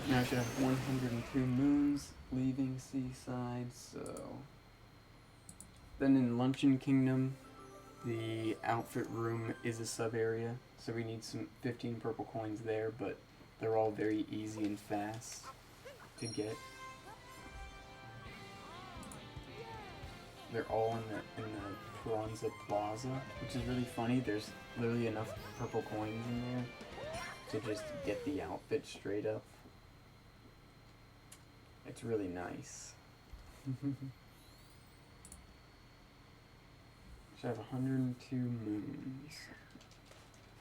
Now I should have 102 moons leaving Seaside, so... Then in Luncheon Kingdom, the outfit room is a sub-area, so we need some 15 purple coins there, but they're all very easy and fast to get. They're all in the Piranza Plaza, which is really funny. There's literally enough purple coins in there to just get the outfit straight up. It's really nice. Should have 102 moons.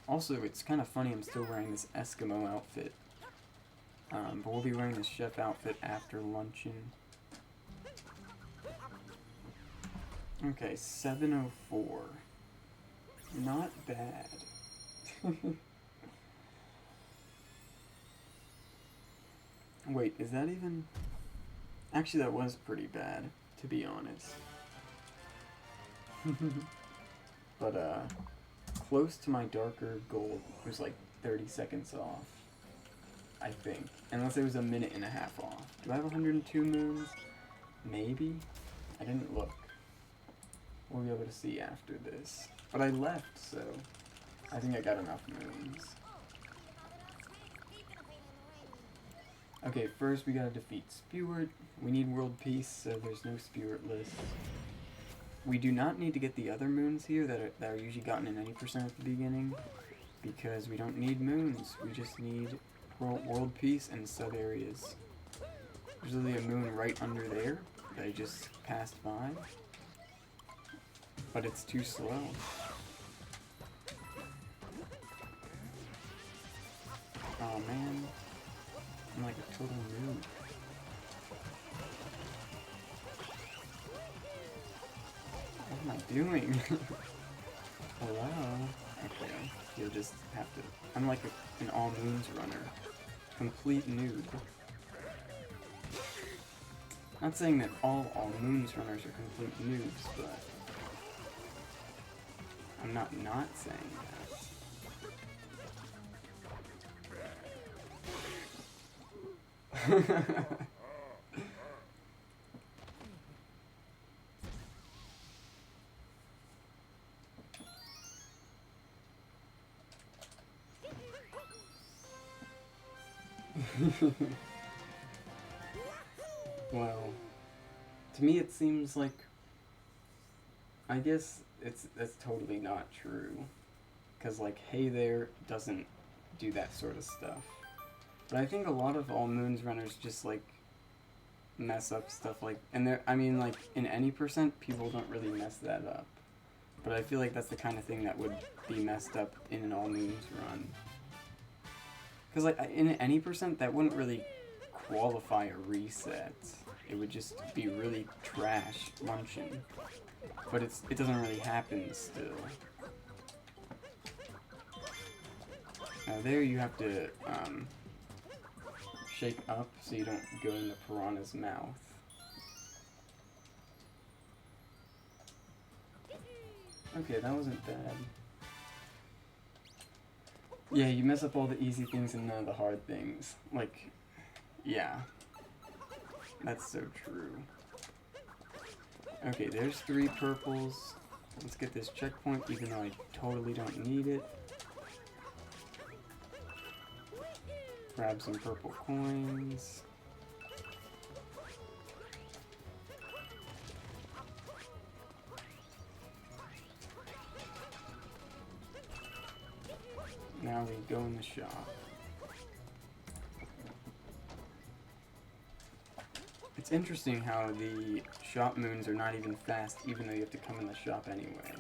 Also, it's kind of funny I'm still wearing this Eskimo outfit. But we'll be wearing this chef outfit after luncheon. Okay, 704. Not bad. Wait, is that even... Actually, that was pretty bad, to be honest. But, close to my darker gold was like 30 seconds off, I think. Unless it was a minute and a half off. Do I have 102 moons? Maybe? I didn't look. We'll be able to see after this. But I left, so I think I got enough moons. Okay, first we gotta defeat Spewart. We need world peace, so there's no Spewart list. We do not need to get the other moons here that are usually gotten in 90% at the beginning, because we don't need moons. We just need world peace and sub areas. There's literally a moon right under there that I just passed by, but it's too slow. Oh man, I'm like a total noob. What am I doing? Hello? Okay, you'll just have to... I'm like an all moons runner. Complete noob. Not saying that all moons runners are complete noobs, but... I'm not saying that. Well, to me it seems like, I guess that's totally not true, because like Hey There doesn't do that sort of stuff. But I think a lot of all moons runners just like mess up stuff like, and I mean like in any percent people don't really mess that up. But I feel like that's the kind of thing that would be messed up in an all moons run. Because like in any percent that wouldn't really qualify a reset. It would just be really trash luncheon. But it doesn't really happen still. Now there you have to shake up so you don't go in the piranha's mouth. Okay, that wasn't bad. Yeah, you mess up all the easy things and none of the hard things. Like, yeah. That's so true. Okay, there's 3 purples. Let's get this checkpoint, even though I totally don't need it. Grab some purple coins. Now we go in the shop. It's interesting how the shop moons are not even fast, even though you have to come in the shop anyway.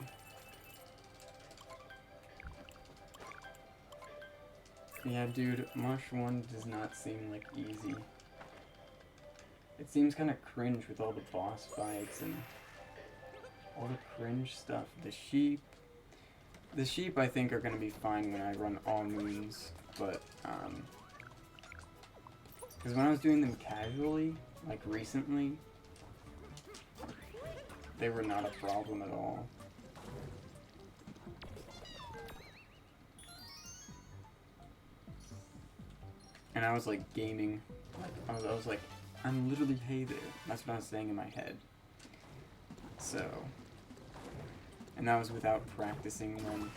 Yeah, dude, Mush 1 does not seem like easy. It seems kind of cringe with all the boss fights and all the cringe stuff. The sheep I think are going to be fine when I run all moons, but, because when I was doing them casually, like recently, they were not a problem at all. And I was like gaming, I was like, I'm literally hey there. That's what I was saying in my head. So, and that was without practicing them.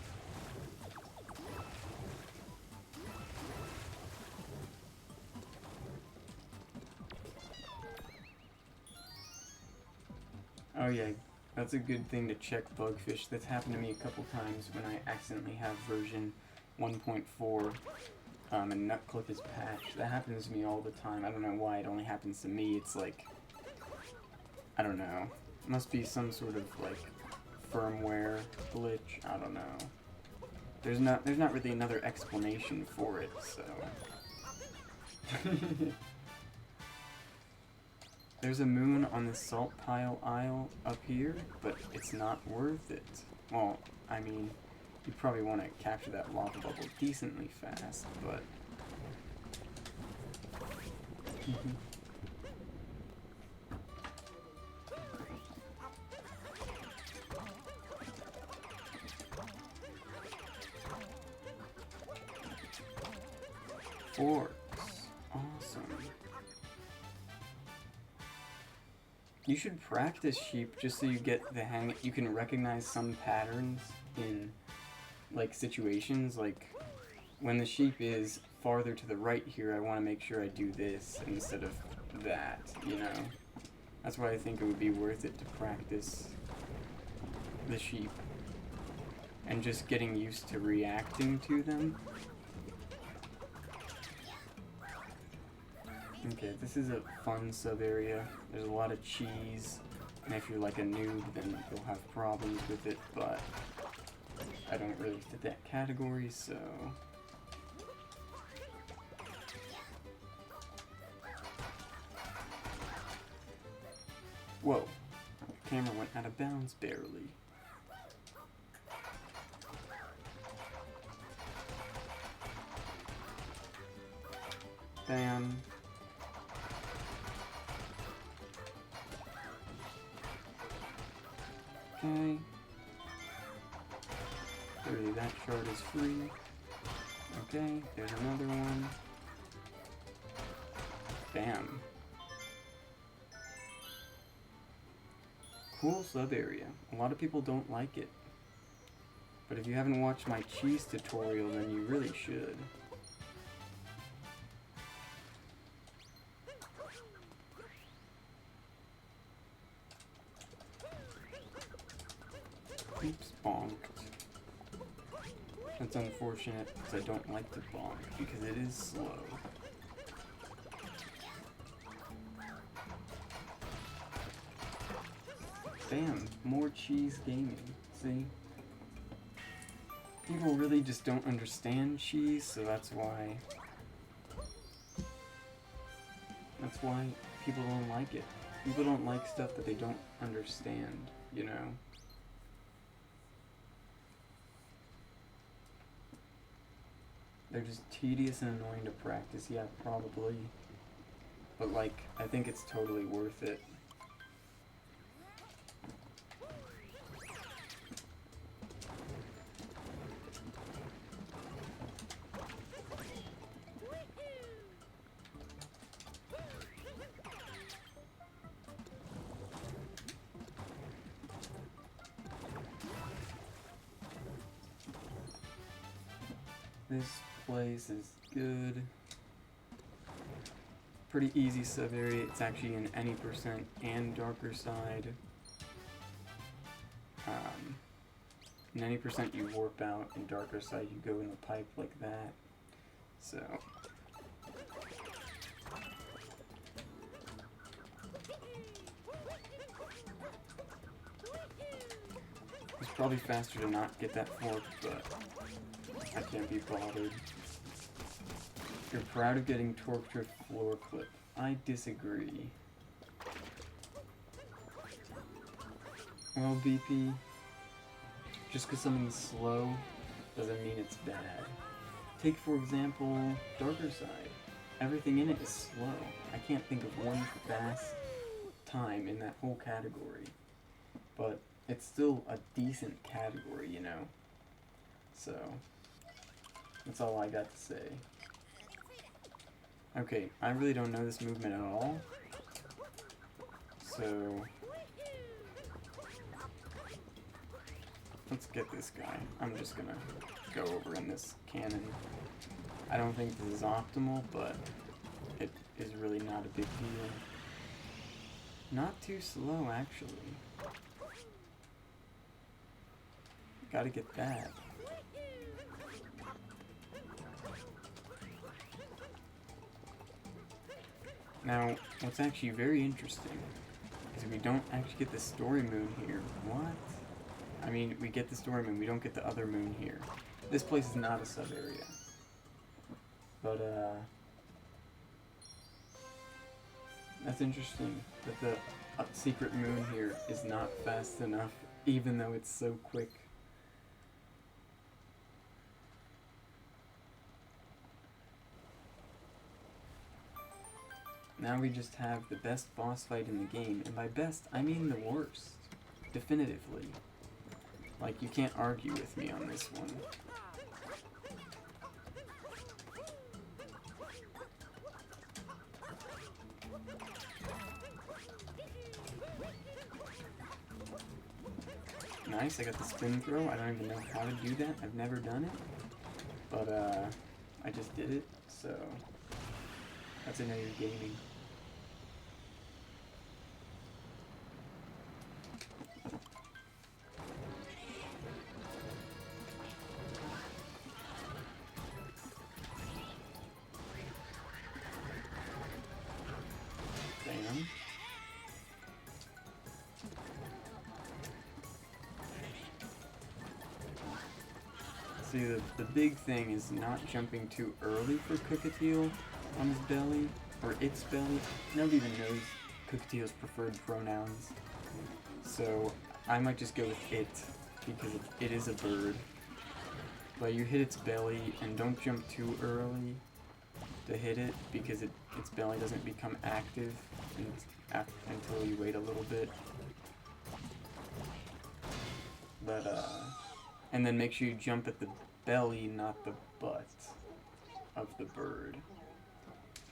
Oh yeah, that's a good thing to check Bugfish. That's happened to me a couple times when I accidentally have version 1.4 and Nutclick is patched. That happens to me all the time. I don't know why it only happens to me. It's like, I don't know. It must be some sort of like firmware glitch. I don't know. There's not really another explanation for it, so. There's a moon on the salt pile aisle up here, but it's not worth it. Well, I mean, you probably want to capture that lava bubble decently fast, but... Forks. Awesome. You should practice sheep just so you get the hang. You can recognize some patterns in like situations, like when the sheep is farther to the right here, I want to make sure I do this instead of that, you know? That's why I think it would be worth it to practice the sheep and just getting used to reacting to them. Okay, this is a fun sub-area. There's a lot of cheese, and if you're like a noob, then you'll have problems with it, but I don't really fit that category, so... Whoa, the camera went out of bounds barely. Bam. Okay. Clearly that shard is free. Okay, there's another one. Bam. Cool sub area. A lot of people don't like it. But if you haven't watched my cheese tutorial, then you really should. Oops, bonked. That's unfortunate because I don't like to bonk because it is slow. Bam, more cheese gaming. See? People really just don't understand cheese, so that's why people don't like it. People don't like stuff that they don't understand, you know? They're just tedious and annoying to practice, yeah, probably. But like, I think it's totally worth it. This place is good. Pretty easy sub area. It's actually in any percent and darker side. In any percent you warp out, in darker side you go in the pipe like that. So it's probably faster to not get that fork, but I can't be bothered. You're proud of getting Torque Drift floor clip. I disagree. Well, BP, just because something's slow doesn't mean it's bad. Take, for example, Darker Side. Everything in it is slow. I can't think of one fast time in that whole category. But it's still a decent category, you know? So, that's all I got to say. Okay, I really don't know this movement at all. So let's get this guy. I'm just gonna go over in this cannon. I don't think this is optimal, but it is really not a big deal. Not too slow, actually. Gotta get that. Now, what's actually very interesting is we don't actually get the story moon here. What? I mean, we get the story moon, we don't get the other moon here. This place is not a sub-area. But, that's interesting that the secret moon here is not fast enough, even though it's so quick. Now we just have the best boss fight in the game, and by best, I mean the worst. Definitively. Like, you can't argue with me on this one. Nice, I got the spin throw. I don't even know how to do that. I've never done it. But, I just did it, so that's a know you're gaming. Damn. See, the big thing is not jumping too early for Cookatiel on his belly, or its belly. Nobody even knows Cookatiel's preferred pronouns. So I might just go with it, because it is a bird. But you hit its belly, and don't jump too early to hit it, because its belly doesn't become active until you wait a little bit. But, and then make sure you jump at the belly, not the butt of the bird.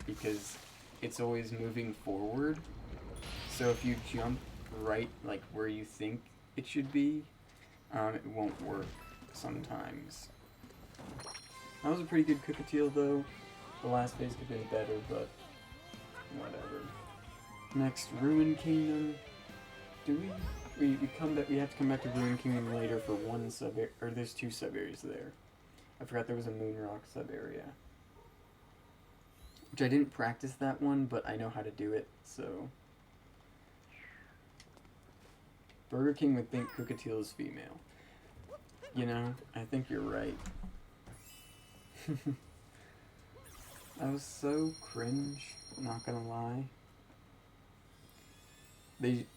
Because it's always moving forward. So if you jump right, like where you think it should be, it won't work sometimes. That was a pretty good Cookatiel though. The last phase could have been better, but whatever. Next, Ruin Kingdom. Do we come back? We have to come back to Ruin Kingdom later for one sub area, or there's two sub areas there. I forgot there was a Moonrock sub area, which I didn't practice that one, but I know how to do it. So Burger King would think Cookatiel is female. You know, I think you're right. That was so cringe. Not gonna lie.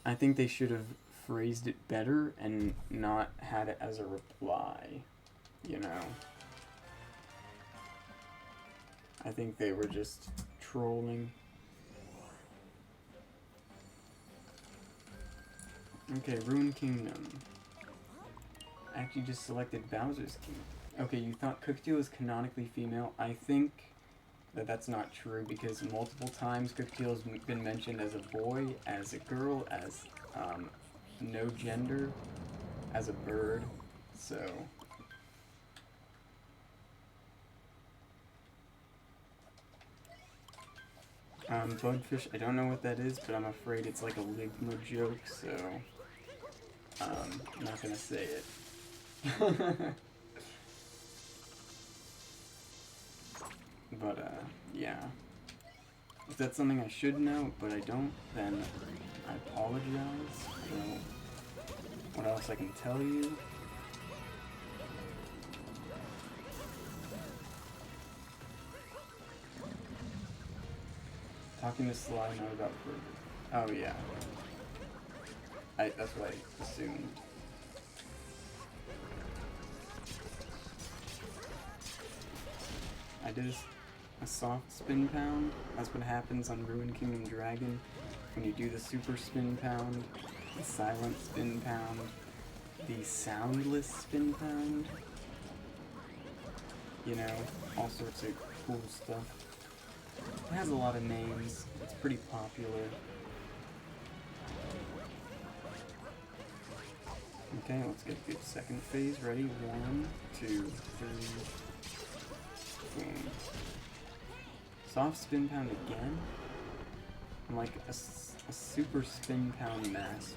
I think they should have phrased it better and not had it as a reply, you know. I think they were just trolling. Okay, Ruin Kingdom. I actually just selected Bowser's Kingdom. Okay, you thought Cookatiel was canonically female. I think that's not true, because multiple times Cookatiel's been mentioned as a boy, as a girl, as no gender, as a bird, so Bugfish, I don't know what that is, but I'm afraid it's like a Ligma joke, so I'm not gonna say it. But, yeah. If that's something I should know, but I don't, then I apologize. I don't know what else I can tell you. Talking to Sly, not about burger. Oh, yeah. That's what I assumed. I did a soft spin pound. That's what happens on Ruined Kingdom Dragon. When you do the super spin pound, the silent spin pound, the soundless spin pound. You know, all sorts of cool stuff. It has a lot of names. It's pretty popular. Okay, let's get the second phase ready. 1, 2, 3. Boom. Soft spin pound again? I'm like a super spin pound master.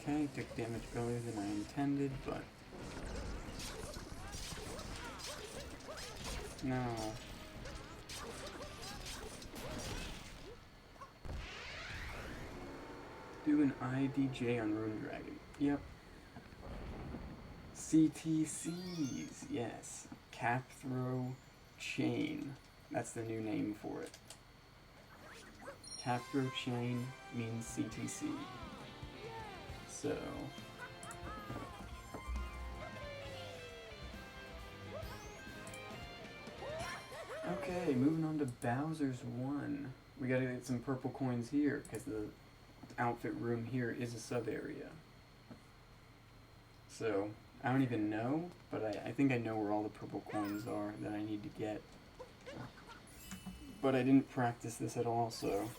Okay, took damage earlier than I intended, but no. Do an IDJ on Rune Dragon. Yep. CTCs, yes. Cap Throw Chain. That's the new name for it. Cap Throw Chain means CTC. So okay, moving on to Bowser's 1. We gotta get some purple coins here, because the outfit room here is a sub-area. So, I don't even know, but I think I know where all the purple coins are that I need to get. But I didn't practice this at all, so...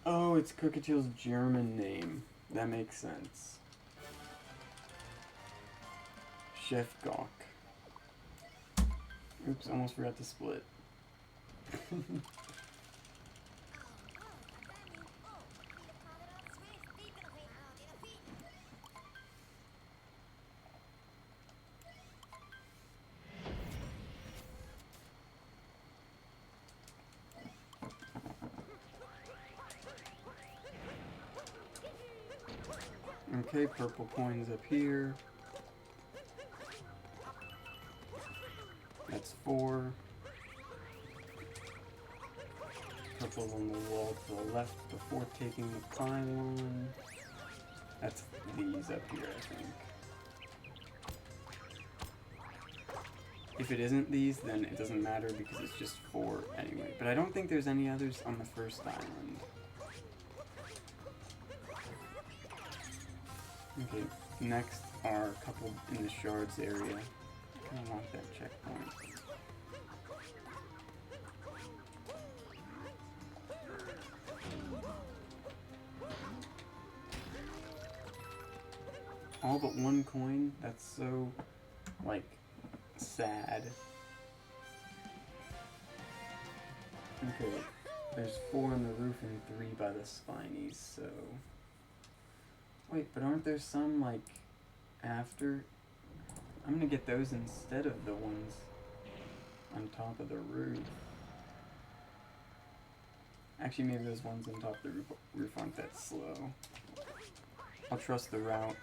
Oh, it's Cookatail's German name. That makes sense. Chef Gawk. Oops, almost forgot to split. Okay, purple coins up here. That's 4. Purple on the wall to the left before taking the pylon. That's these up here, I think. If it isn't these, then it doesn't matter because it's just 4 anyway. But I don't think there's any others on the first island. Okay, next are a couple in the shards area. I kind of want that checkpoint. All but 1 coin? That's so, like, sad. Okay, there's 4 on the roof and 3 by the spinies, so... Wait, but aren't there some, like, after? I'm gonna get those instead of the ones on top of the roof. Actually, maybe those ones on top of the roof aren't that slow. I'll trust the route.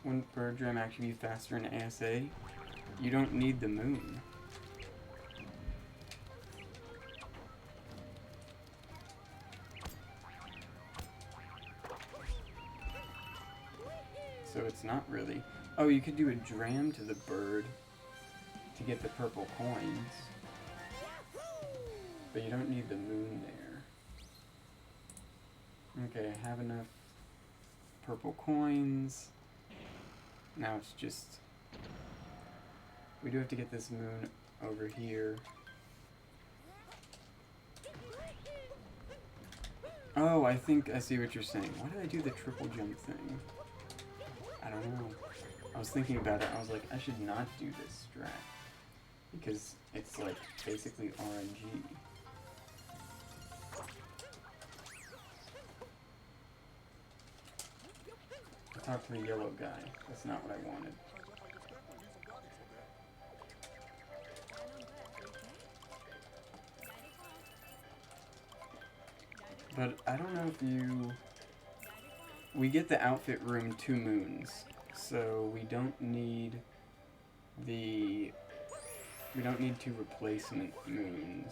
Wouldn't Bird Dram actually be faster in ASA? You don't need the moon. So it's not really... Oh, you could do a dram to the bird to get the purple coins. But you don't need the moon there. Okay, I have enough purple coins. Now it's just... We do have to get this moon over here. Oh, I think I see what you're saying. Why did I do the triple jump thing? I don't know. I was thinking about it. I was like, I should not do this strat. Because it's like basically RNG. Talk to the yellow guy. That's not what I wanted. But I don't know if you... We get the outfit room 2 moons, so we don't need the... We don't need 2 replacement moons.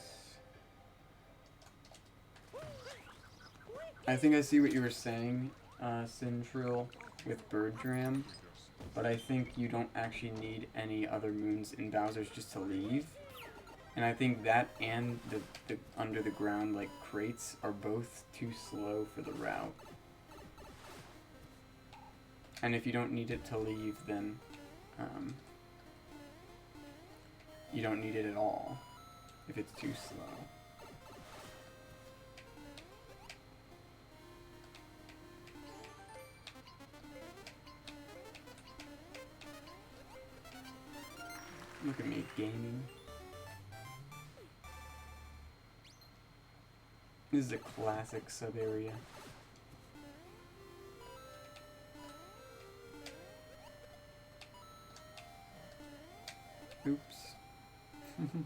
I think I see what you were saying, Sintrill, with Bird Dram, but I think you don't actually need any other moons in Bowser's just to leave. And I think that and the under the ground like crates are both too slow for the route. And if you don't need it to leave, then you don't need it at all if it's too slow. Look at me gaming. This is a classic sub-area. Oops. Can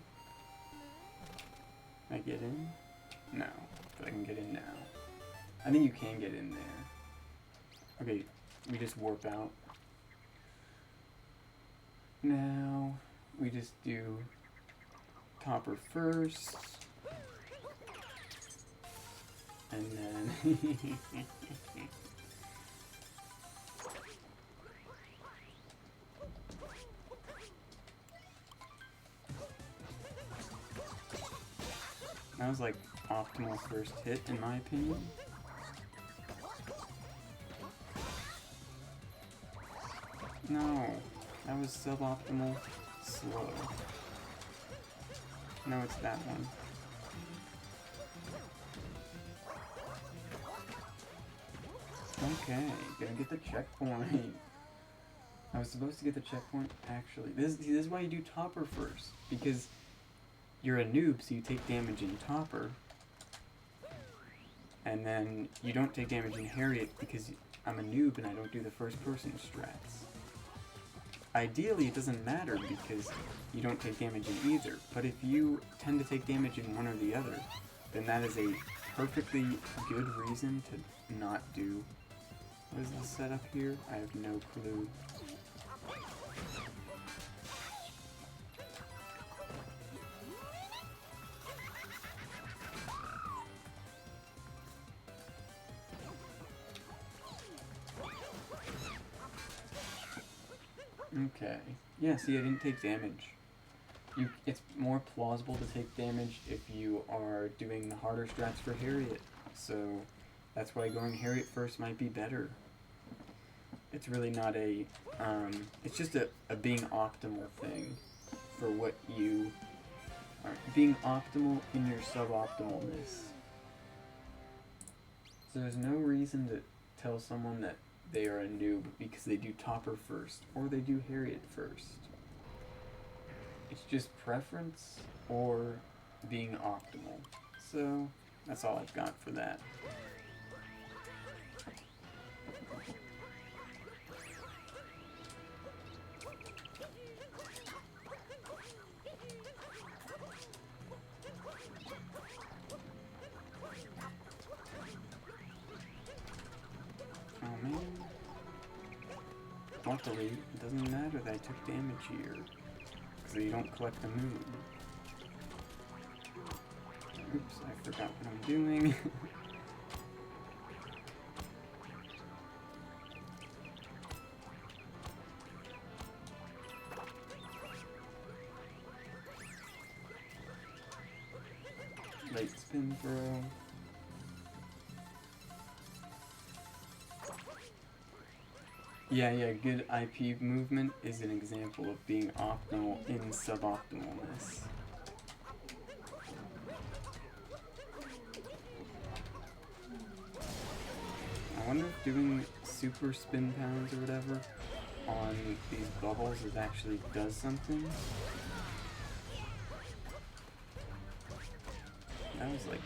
I get in? No, but I can get in now. I think you can get in there. Okay, we just warp out. Now, we just do Topper first. And then... That was like optimal first hit in my opinion. No, that was suboptimal slow. No, it's that one. Okay, gonna get the checkpoint. I was supposed to get the checkpoint actually. This is why you do Topper first, because you're a noob, so you take damage in Topper, and then you don't take damage in Harriet because I'm a noob and I don't do the first person strats. Ideally, it doesn't matter because you don't take damage in either, but if you tend to take damage in one or the other, then that is a perfectly good reason to not do... What is the setup here? I have no clue. Okay. Yeah, see, I didn't take damage. It's more plausible to take damage if you are doing the harder strats for Harriet. So that's why going Harriet first might be better. It's really not a... it's just a being optimal thing for what you... being optimal in your suboptimalness. So there's no reason to tell someone that they are a noob because they do Topper first, or they do Harriet first. It's just preference or being optimal. So, that's all I've got for that. luckily, it doesn't matter that I took damage here, because you don't collect the moon. Oops, I forgot what I'm doing. Late spin throw. Yeah, good IP movement is an example of being optimal in suboptimalness. I wonder if doing super spin pounds or whatever on these bubbles is actually does something. That was like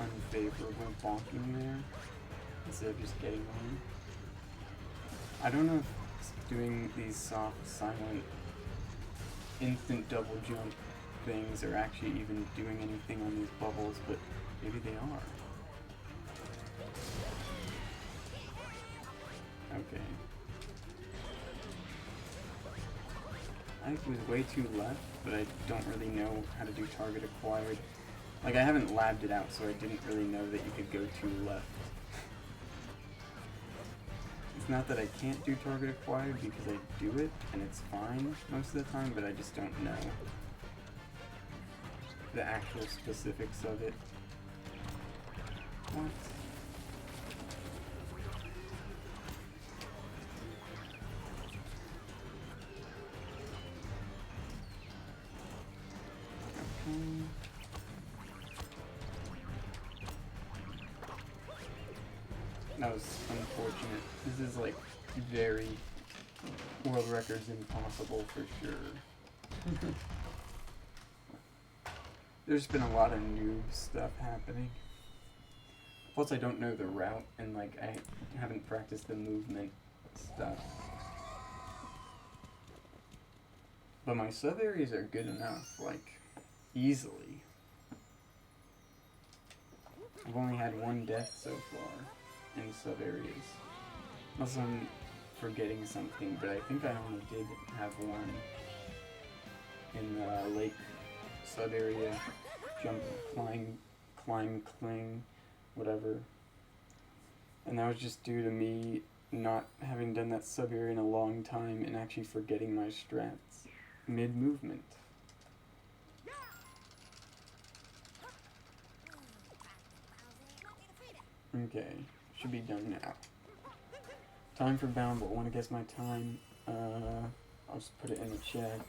unfavorable bonking there instead of just getting one. I don't know if doing these soft, silent, instant double jump things are actually even doing anything on these bubbles, but maybe they are. Okay. I was way too left, but I don't really know how to do target acquired. Like, I haven't labbed it out, so I didn't really know that you could go too left. It's not that I can't do target acquired, because I do it, and it's fine most of the time, but I just don't know the actual specifics of it. What? Okay. That was unfortunate. This is like very world records impossible for sure. There's been a lot of new stuff happening. Plus I don't know the route and like I haven't practiced the movement stuff. But my sub areas are good enough, like easily. I've only had one death so far in sub areas. Unless I'm forgetting something, but I think I only did have one in the lake sub area. Jump, climb, cling, whatever. And that was just due to me not having done that sub area in a long time and actually forgetting my strats mid-movement. Okay, should be done now. Time for Boundable. Want to guess my time? I'll just put it in the chat.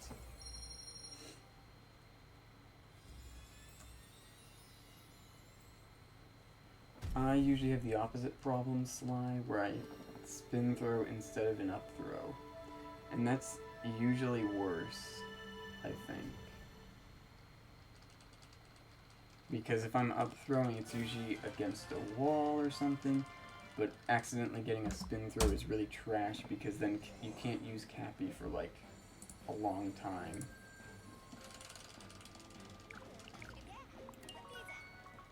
I usually have the opposite problem, Sly, where I spin throw instead of an up throw. And that's usually worse, I think. Because if I'm up throwing, it's usually against a wall or something, but accidentally getting a spin throw is really trash because then you can't use Cappy for like a long time.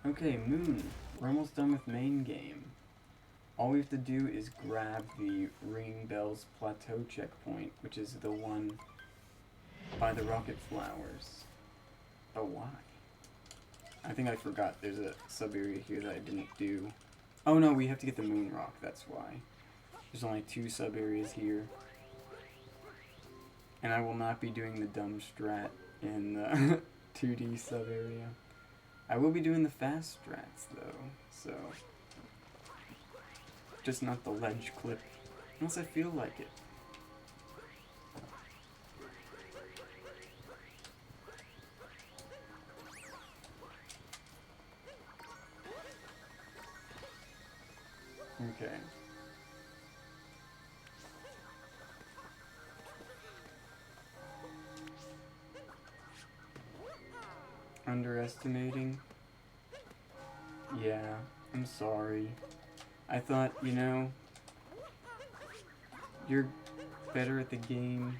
Okay, Moon. We're almost done with main game. All we have to do is grab the Ringing Bells Plateau checkpoint, which is the one by the Rocket Flowers. Oh, why? I think I forgot there's a sub-area here that I didn't do. Oh no, we have to get the Moon Rock, that's why. There's only 2 sub-areas here. And I will not be doing the dumb strat in the 2D sub-area. I will be doing the fast strats though, so just not the ledge clip, unless I feel like it. Okay. Underestimating? Yeah, I'm sorry. I thought, you know, you're better at the game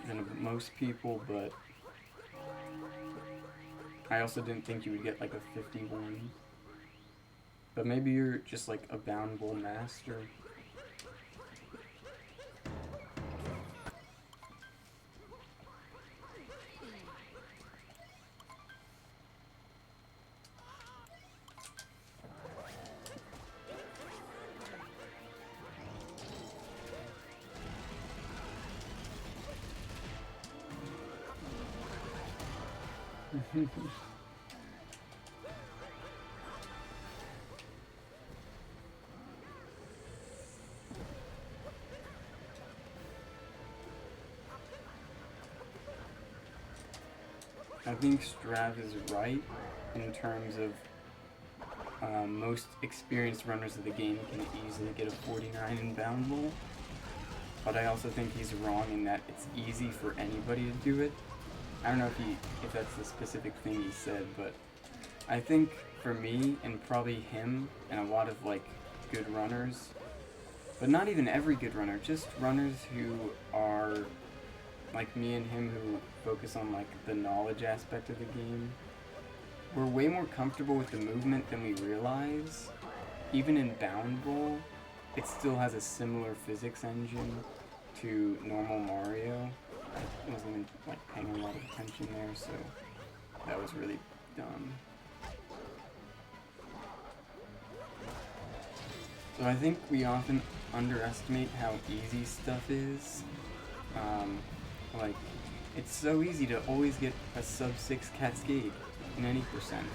than most people, but I also didn't think you would get like a 51. But maybe you're just like a Boundable master. I think Strav is right in terms of most experienced runners of the game can easily get a 49 in Bound Bowl, but I also think he's wrong in that it's easy for anybody to do it. I don't know if that's the specific thing he said, but I think for me and probably him and a lot of like good runners, but not even every good runner, just runners who are like me and him who focus on like the knowledge aspect of the game, we're way more comfortable with the movement than we realize. Even in Bound Bowl, it still has a similar physics engine to normal Mario. I wasn't even like paying a lot of attention there, so that was really dumb. So I think we often underestimate how easy stuff is. Like, it's so easy to always get a sub-6 Cascade in any percent.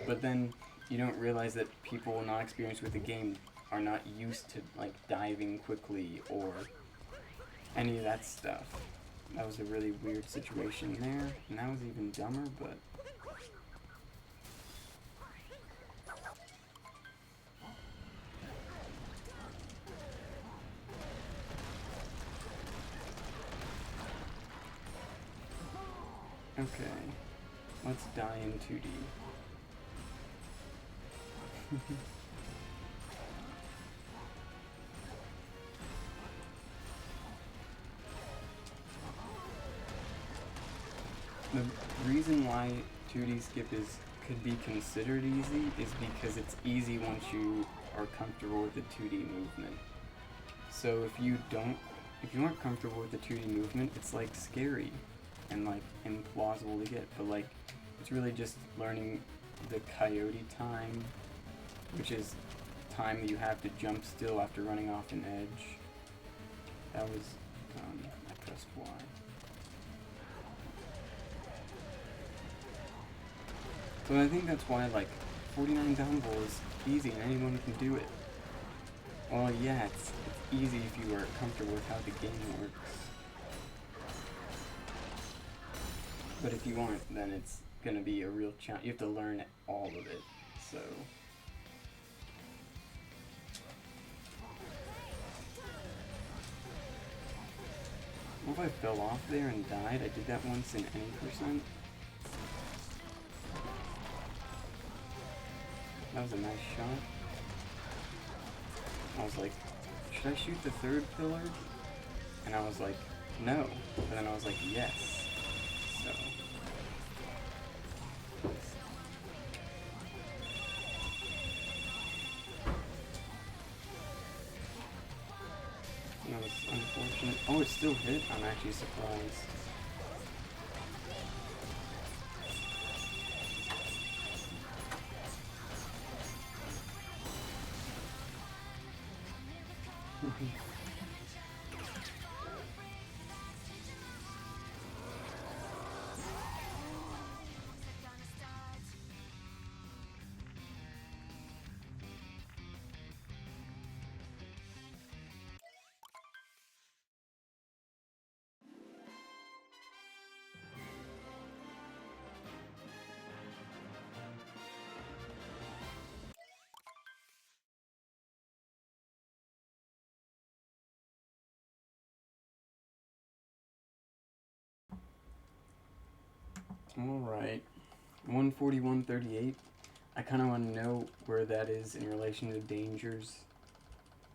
But then you don't realize that people not experienced with the game are not used to, like, diving quickly or any of that stuff. That was a really weird situation there, and that was even dumber, but... Okay, let's die in 2D. The reason why 2D skip could be considered easy is because it's easy once you are comfortable with the 2D movement. So if you aren't comfortable with the 2D movement, it's like scary and like implausible to get, but like it's really just learning the coyote time, which is time that you have to jump still after running off an edge. That was I pressed Y. So I think that's why like 49 Bound Bowl is easy and anyone can do it. Well, yeah, it's easy if you are comfortable with how the game works. But if you aren't, then it's gonna be a real challenge. You have to learn all of it, so... What if I fell off there and died? I did that once in any percent. That was a nice shot. I was like, should I shoot the third pillar? And I was like, no. But then I was like, yes. So. That was unfortunate. Oh, it still hit? I'm actually surprised. Alright, 141.38. I kind of want to know where that is in relation to dangers,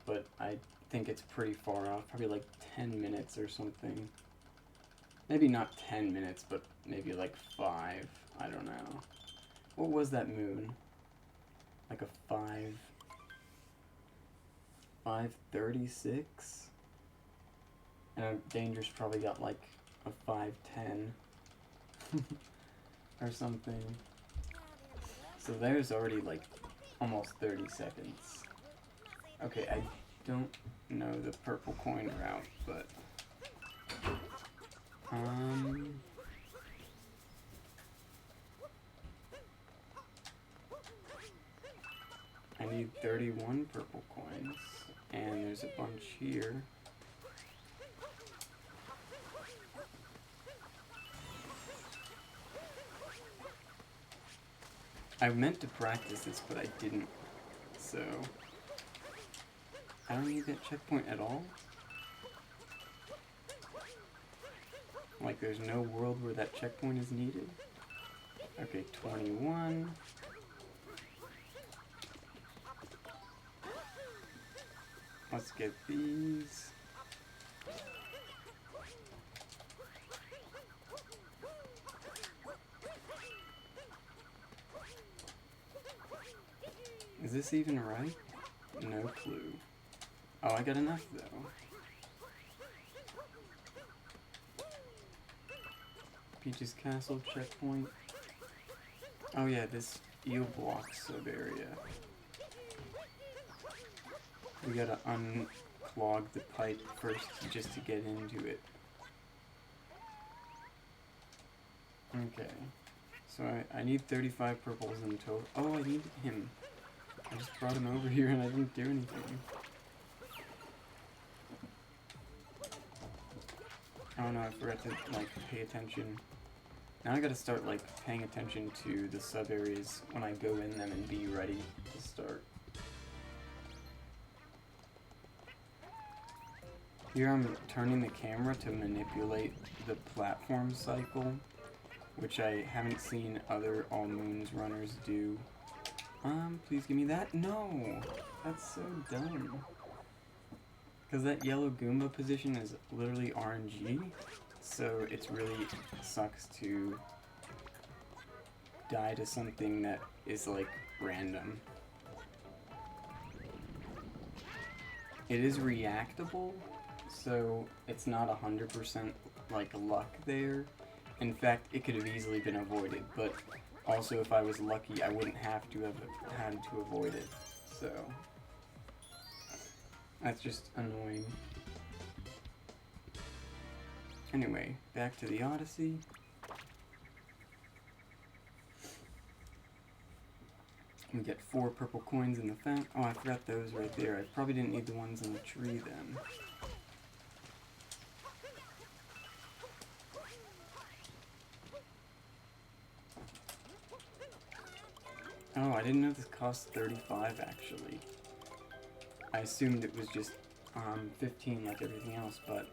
but I think it's pretty far off, probably like 10 minutes or something. Maybe not 10 minutes, but maybe like 5, I don't know. What was that moon? Like a 536? And danger's probably got like a 510. Or something. So there's already like almost 30 seconds. Okay, I don't know the purple coin route, but I need 31 purple coins, and there's a bunch here. I meant to practice this, but I didn't, so I don't need that checkpoint at all? Like, there's no world where that checkpoint is needed? Okay, 21. Let's get these. Is this even right? No clue. Oh, I got enough though. Peach's Castle checkpoint. Oh yeah, this eel block sub area. We gotta unclog the pipe first just to get into it. Okay. So I need 35 purples in total. Oh, I need him. I just brought him over here and I didn't do anything. Oh no, I forgot to, like, pay attention. Now I gotta start, like, paying attention to the sub areas when I go in them and be ready to start. Here I'm turning the camera to manipulate the platform cycle, which I haven't seen other All Moons runners do. Please give me that? No! That's so dumb. Because that yellow Goomba position is literally RNG, so it's really sucks to die to something that is, like, random. It is reactable, so it's not 100% like luck there. In fact, it could have easily been avoided, but also if I was lucky, I wouldn't have to have had to avoid it, so that's just annoying. Anyway, back to the Odyssey. We get 4 purple coins in the fountain. Oh, I forgot those right there. I probably didn't need the ones in the tree then. Oh, I didn't know this cost 35 actually. I assumed it was just 15 like everything else, but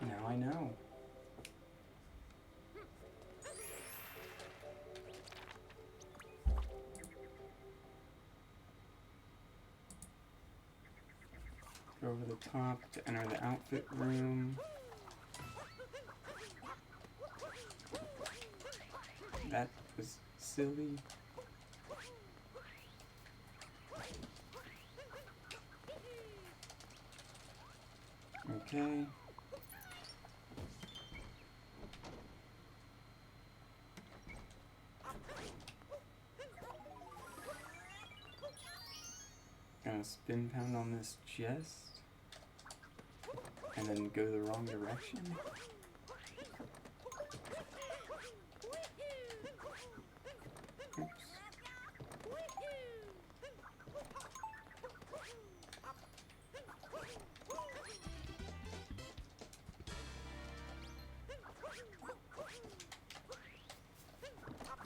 now I know. Go over the top to enter the outfit room. That was silly. Okay. Gonna spin pound on this chest and then go the wrong direction. Oops.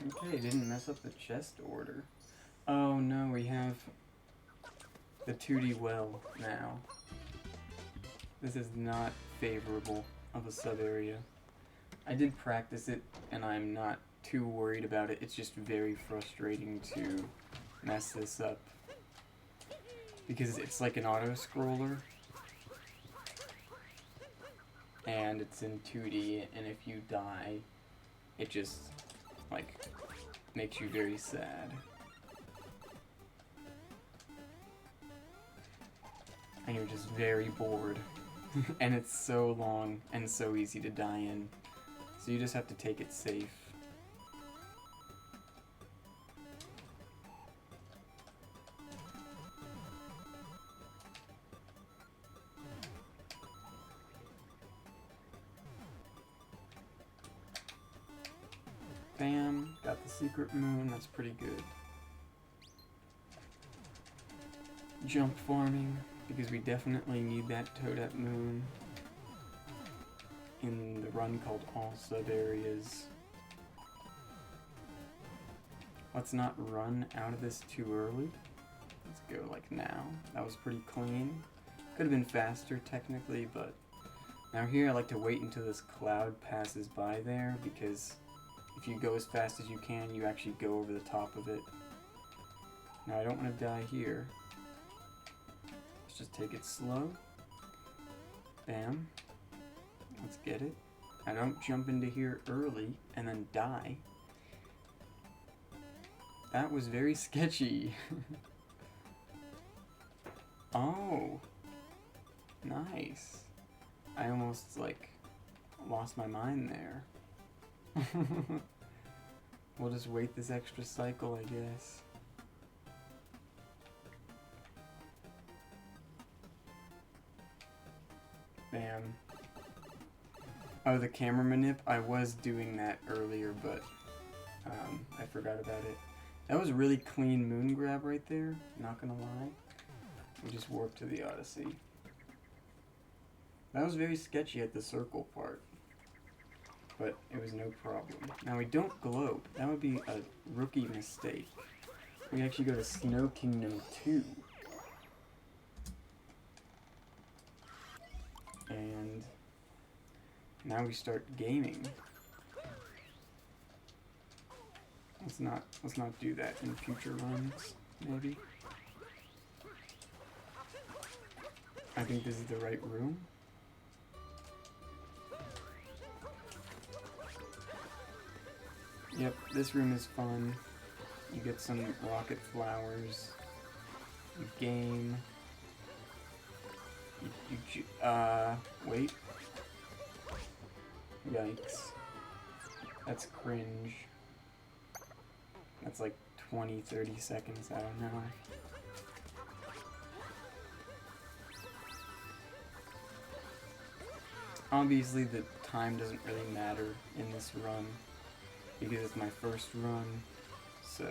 Okay, didn't mess up the chest order. Oh no, we have the 2D well now. This is not favorable of a sub area. I did practice it and I'm not too worried about it. It's just very frustrating to mess this up because it's like an auto scroller and it's in 2D, and if you die it just like makes you very sad. And you're just very bored. And it's so long and so easy to die in. So you just have to take it safe. Bam, got the secret moon, that's pretty good. jump farming, because we definitely need that Toadette Moon in the run called All Sub Areas. Let's not run out of this too early. Let's go like now. That was pretty clean. Could have been faster technically, but now here I like to wait until this cloud passes by there, because if you go as fast as you can, you actually go over the top of it. Now I don't want to die here. Let's just take it slow. Bam. Let's get it. I don't jump into here early and then die. That was very sketchy. Oh. Nice. I almost, like, lost my mind there. We'll just wait this extra cycle, I guess. Bam. Oh, the camera manip? I was doing that earlier, but I forgot about it. That was a really clean moon grab right there, not gonna lie. We just warped to the Odyssey. That was very sketchy at the circle part, but it was no problem. Now we don't globe. That would be a rookie mistake. We actually go to Snow Kingdom 2. And now we start gaming. Let's not do that in future runs, maybe. I think this is the right room. Yep, this room is fun. You get some rocket flowers. You game. Wait. Yikes. That's cringe. That's like 20-30 seconds, I don't know. Obviously the time doesn't really matter in this run, because it's my first run, so...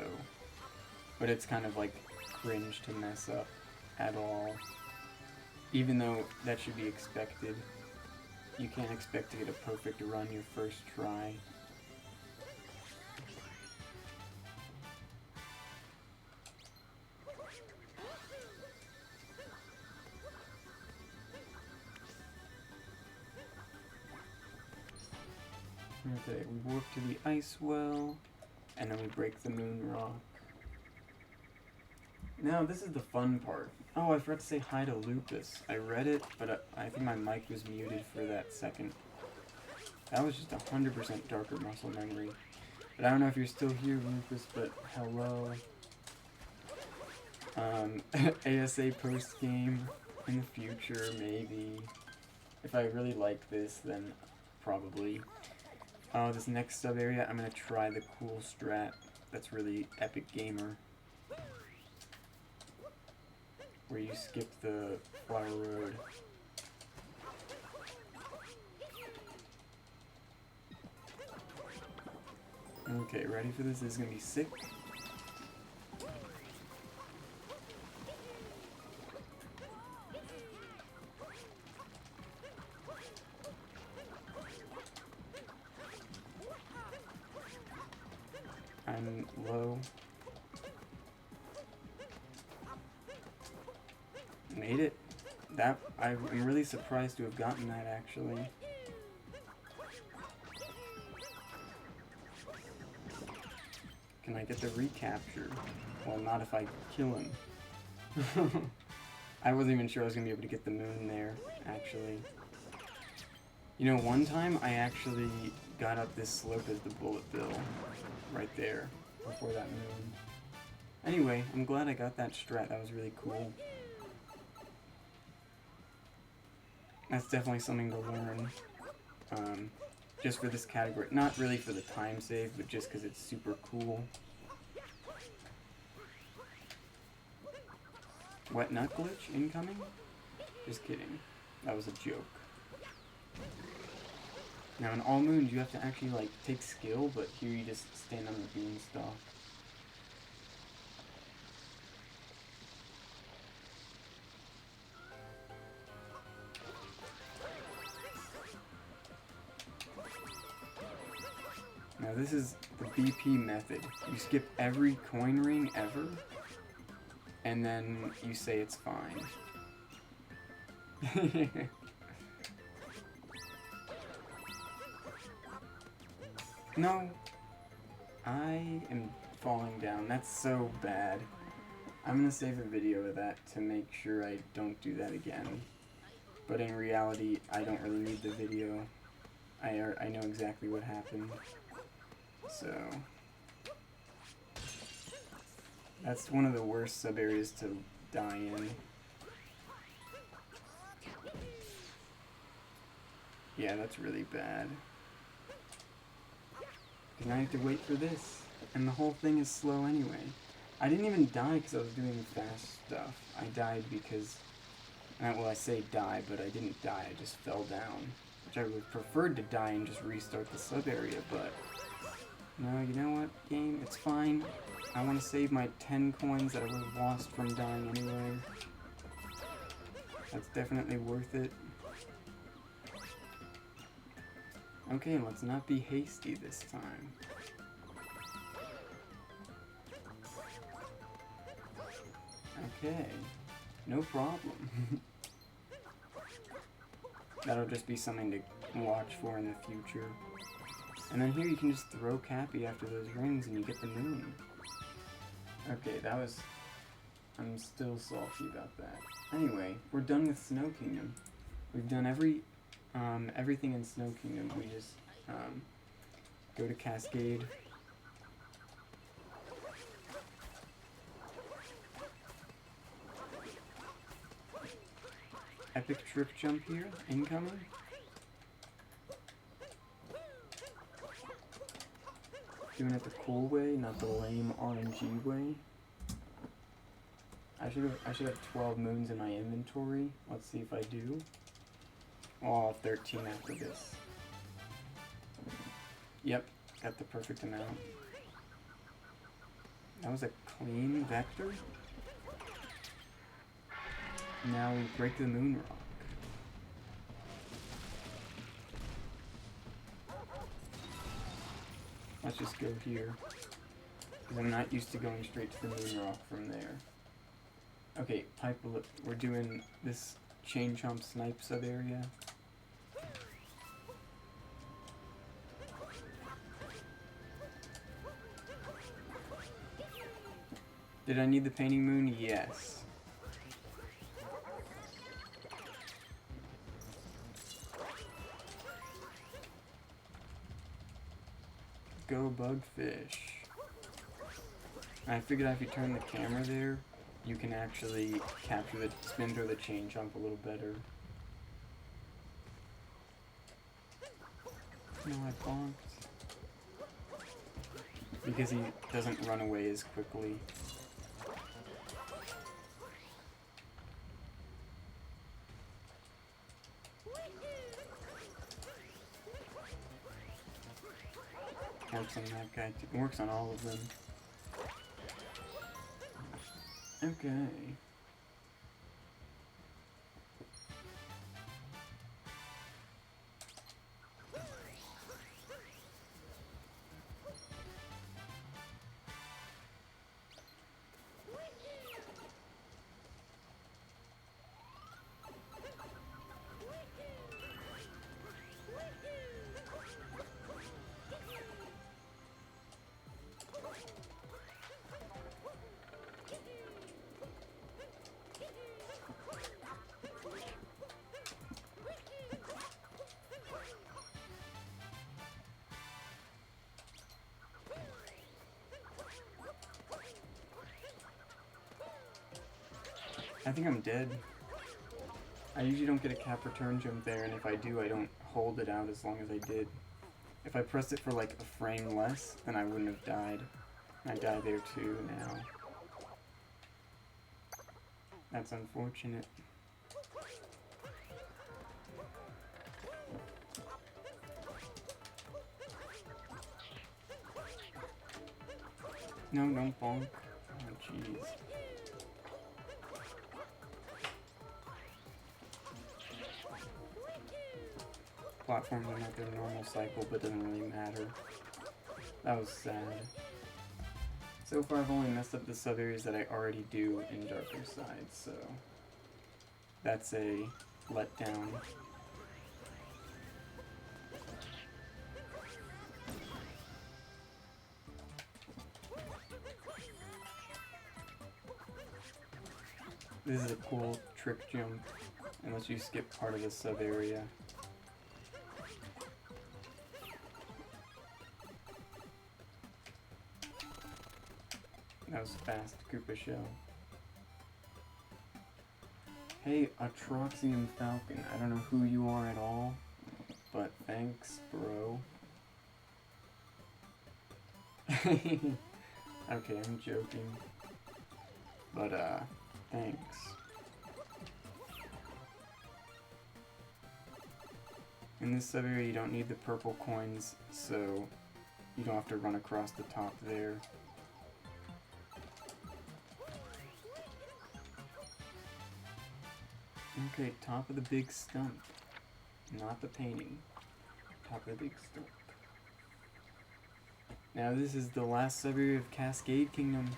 But it's kind of like cringe to mess up at all. Even though that should be expected. You can't expect to get a perfect run your first try. Okay, we warp to the ice well, and then we break the moon rock. Now, this is the fun part. Oh, I forgot to say hi to Lupus. I read it, but I think my mic was muted for that second. That was just 100% Darker Muscle memory. But I don't know if you're still here, Lupus, but hello. ASA post-game in the future, maybe. If I really like this, then probably. Oh, this next sub-area, I'm going to try the cool strat that's really Epic Gamer. Where you skip the Flower Road. Okay, ready for this? This is going to be sick. I'm low. Made it. I'm really surprised to have gotten that, actually. Can I get the recapture? Well, not if I kill him. I wasn't even sure I was going to be able to get the moon there, actually. You know, one time I actually got up this slope as the Bullet Bill. Right there. Before that moon. Anyway, I'm glad I got that strat. That was really cool. That's definitely something to learn. Just for this category. Not really for the time save, but just because it's super cool. Wet nut glitch incoming? Just kidding. That was a joke. Now in all moons you have to actually like take skill, but here you just stand on the beanstalk. Now this is the BP method. You skip every coin ring ever, and then you say it's fine. No, I am falling down. That's so bad. I'm gonna save a video of that to make sure I don't do that again. But in reality, I don't really need the video. I know exactly what happened. So that's one of the worst sub areas to die in. Yeah, that's really bad. And I have to wait for this, and the whole thing is slow anyway. I didn't even die because I was doing fast stuff. I died because, well, I say die, but I didn't die, I just fell down. Which I would have preferred to die and just restart the sub area, but no, you know what, game, it's fine. I want to save my 10 coins that I would have lost from dying anyway. That's definitely worth it. Okay, let's not be hasty this time. Okay, no problem. That'll just be something to watch for in the future. And then here you can just throw Cappy after those rings and you get the moon. Okay, that was... I'm still salty about that. Anyway, we're done with Snow Kingdom. We've done everything in Snow Kingdom. We just go to Cascade. Epic trick jump here, incoming. Doing it the cool way, not the lame RNG way. I should have 12 moons in my inventory. Let's see if I do. Oh, I'll have 13 after this. Yep, got the perfect amount. That was a clean vector. Now we break the moon rock. Let's just go here, because I'm not used to going straight to the moon rock from there. Okay, we're doing this chain chomp snipe sub area. Did I need the painting moon? Yes. Go Bugfish. I figured if you turn the camera there, you can actually capture the spin through the chain jump a little better. No, I bonked. Because he doesn't run away as quickly. Works on that guy too. Works on all of them. Okay. I think I'm dead. I usually don't get a cap return jump there, and if I do, I don't hold it out as long as I did. If I pressed it for like a frame less, then I wouldn't have died. I die there too now. That's unfortunate. No, don't bonk. Oh, jeez. Platforms are not their normal cycle, but it doesn't really matter. That was sad. So far I've only messed up the sub-areas that I already do in Darker Side, so that's a letdown. This is a cool trick jump, unless you skip part of the sub-area. That was fast, Koopa Shell. Hey, Atroxium Falcon. I don't know who you are at all, but thanks, bro. Okay, I'm joking. But, thanks. In this sub-area, you don't need the purple coins, so you don't have to run across the top there. Okay, top of the big stump. Not the painting. Top of the big stump. Now this is the last sub-area of Cascade Kingdom.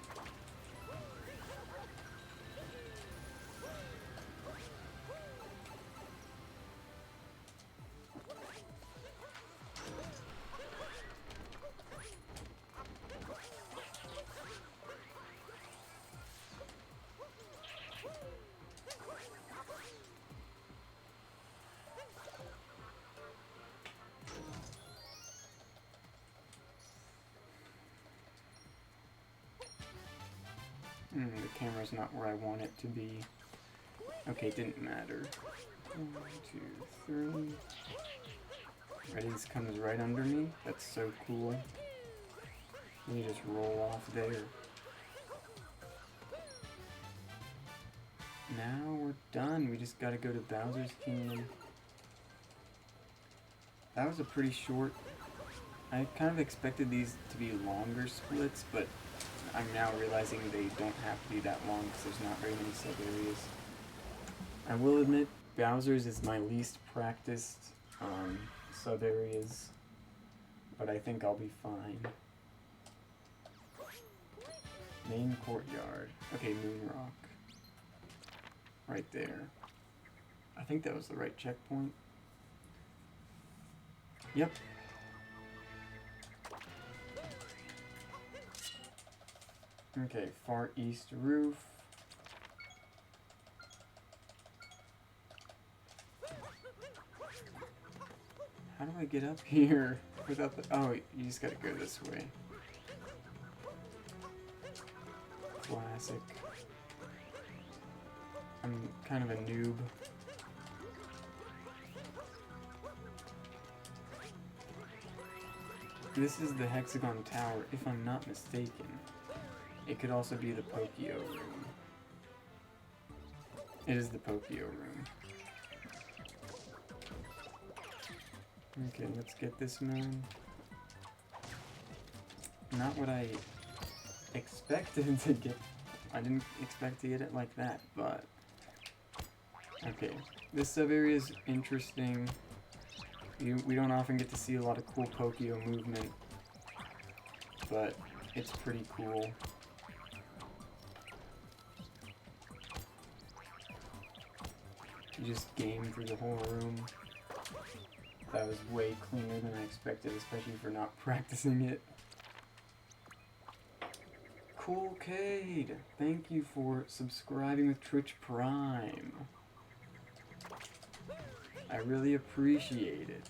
The camera's not where I want it to be. Okay, it didn't matter. 1, 2, 3. Ready, this comes right under me. That's so cool. And you just roll off there. Now we're done. We just gotta go to Bowser's Kingdom. That was a pretty short... I kind of expected these to be longer splits, but I'm now realizing they don't have to be that long because there's not very many sub-areas. I will admit, Bowser's is my least practiced sub-areas, but I think I'll be fine. Main courtyard. Okay, Moon Rock. Right there. I think that was the right checkpoint. Yep. Okay, Far East Roof. How do I get up here without the... Oh, you just gotta go this way. Classic. I'm kind of a noob. This is the Hexagon Tower, if I'm not mistaken. It could also be the Pokio Room. It is the Pokio Room. Okay, let's get this moon. Not what I expected to get. I didn't expect to get it like that, but... Okay, this sub-area is interesting. We don't often get to see a lot of cool Pokio movement, but it's pretty cool. You just game through the whole room. That was way cleaner than I expected, especially for not practicing it. Coolcade! Thank you for subscribing with Twitch Prime. I really appreciate it.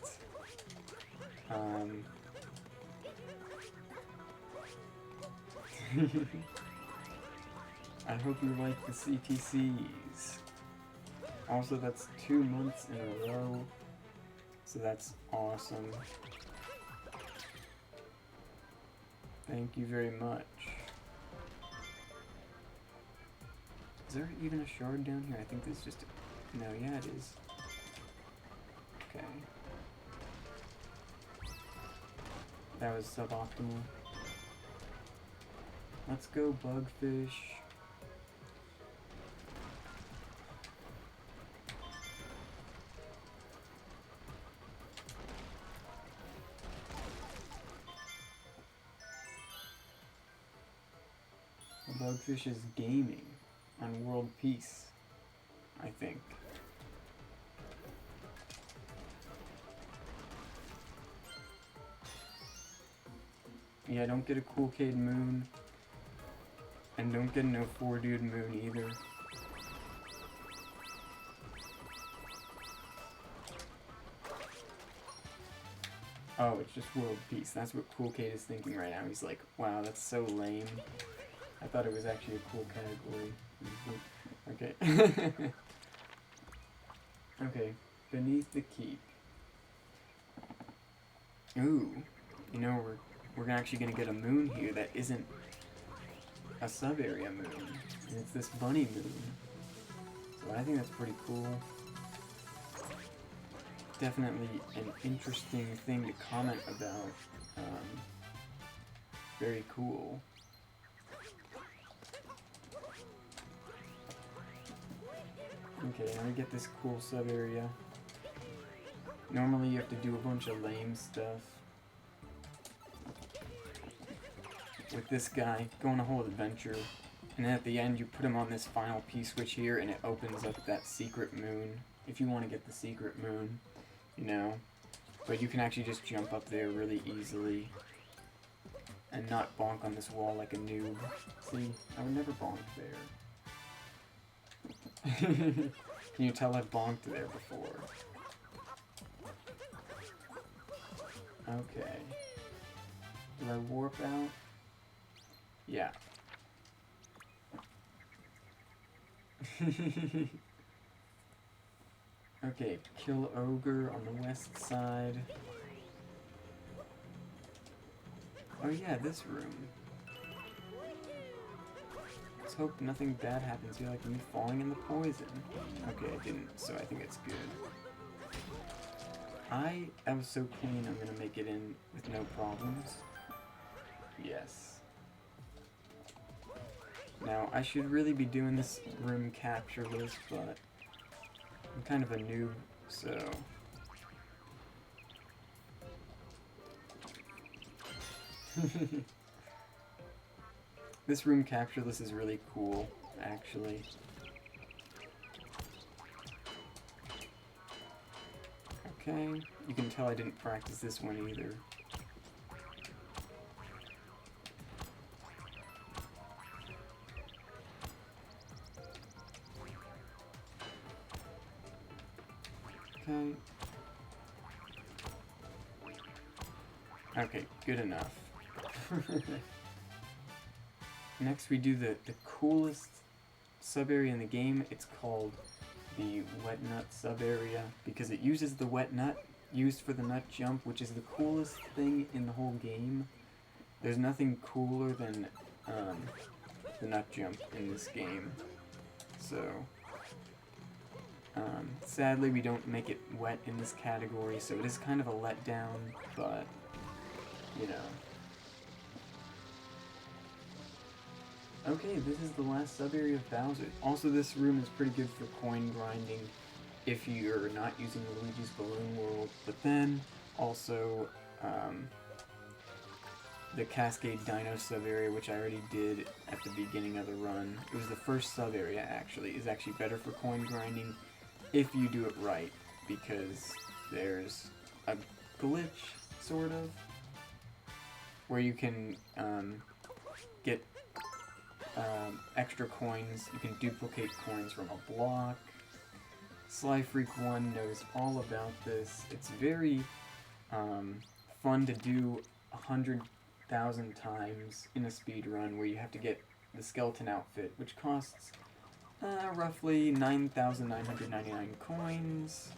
I hope you like the CTCs. Also, that's 2 months in a row, so that's awesome. Thank you very much. Is there even a shard down here? I think there's just a... No, yeah it is. Okay. That was suboptimal. Let's go, Bugfish. Slugfish is gaming on World Peace, I think. Yeah, don't get a Cool Cade Moon. And don't get no 4-dude Moon either. Oh, it's just World Peace. That's what Cool Cade is thinking right now. He's like, wow, that's so lame. I thought it was actually a cool category. Okay. Okay, Beneath the Keep. Ooh, you know, we're actually gonna get a moon here that isn't a sub-area moon. And it's this bunny moon. So I think that's pretty cool. Definitely an interesting thing to comment about. Very cool. Okay, now we get this cool sub-area. Normally you have to do a bunch of lame stuff. With this guy, go on a whole adventure. And then at the end you put him on this final P-switch here and it opens up that secret moon. If you want to get the secret moon, you know. But you can actually just jump up there really easily. And not bonk on this wall like a noob. See, I would never bonk there. Can you tell I've bonked there before? Okay. Do I warp out? Yeah. Okay, kill Ogre on the west side. Oh yeah, this room. Let's hope nothing bad happens here, like me falling in the poison. Okay, I didn't, so I think it's good. I am so clean, I'm gonna make it in with no problems. Yes. Now, I should really be doing this room capture list, but I'm kind of a noob, so... This room capture list is really cool, actually. Okay, you can tell I didn't practice this one either. Okay. Okay, good enough. Next we do the coolest sub-area in the game. It's called the Wet Nut sub-area because it uses the wet nut used for the nut jump, which is the coolest thing in the whole game. There's nothing cooler than the nut jump in this game. So, sadly we don't make it wet in this category, so it is kind of a letdown, but, you know. Okay, this is the last sub-area of Bowser. Also, this room is pretty good for coin grinding if you're not using Luigi's Balloon World, but then also the Cascade Dino sub-area, which I already did at the beginning of the run. It was the first sub-area, actually. Is actually better for coin grinding if you do it right, because there's a glitch, sort of, where you can get extra coins. You can duplicate coins from a block. Sly Freak 1 knows all about this. It's very fun to do 100,000 times in a speed run where you have to get the skeleton outfit, which costs roughly 9,999 coins.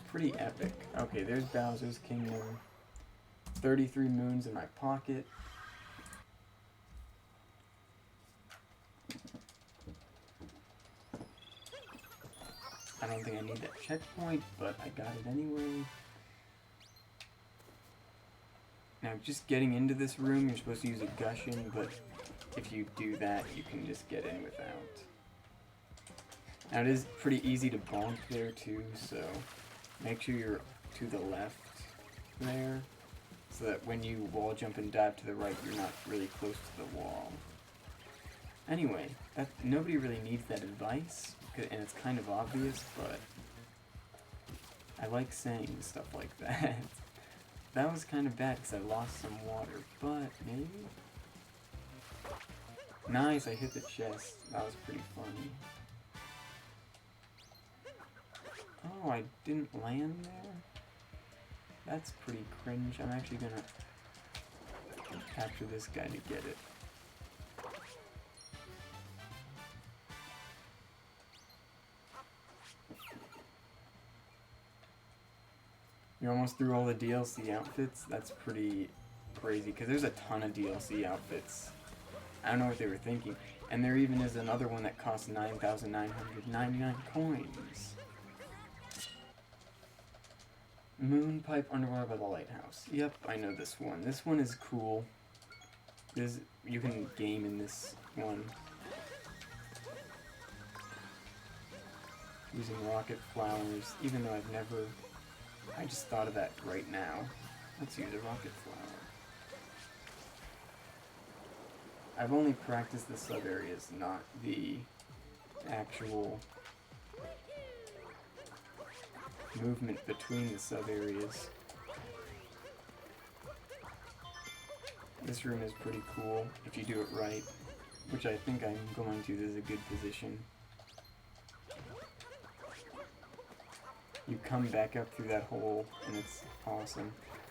Pretty epic. Okay, there's Bowser's Kingdom. 33 moons in my pocket. I don't think I need that checkpoint, but I got it anyway. Now, just getting into this room, you're supposed to use a Gushing, but if you do that, you can just get in without. Now, it is pretty easy to bonk there, too, so make sure you're to the left there, so that when you wall jump and dive to the right, you're not really close to the wall. Anyway, nobody really needs that advice, and it's kind of obvious, but I like saying stuff like that. That was kind of bad because I lost some water, but maybe? Nice, I hit the chest. That was pretty funny. Oh, I didn't land there? That's pretty cringe. I'm actually gonna capture this guy to get it. You're almost through all the DLC outfits? That's pretty crazy, because there's a ton of DLC outfits. I don't know what they were thinking. And there even is another one that costs 9,999 coins. Moon Pipe Underwater by the Lighthouse. Yep, I know this one. This one is cool. You can game in this one. Using rocket flowers, even though I've never... I just thought of that right now. Let's use a rocket flower. I've only practiced the sub-areas, not the actual movement between the sub-areas. This room is pretty cool if you do it right, which I think I'm going to. This is a good position. You come back up through that hole, and it's awesome.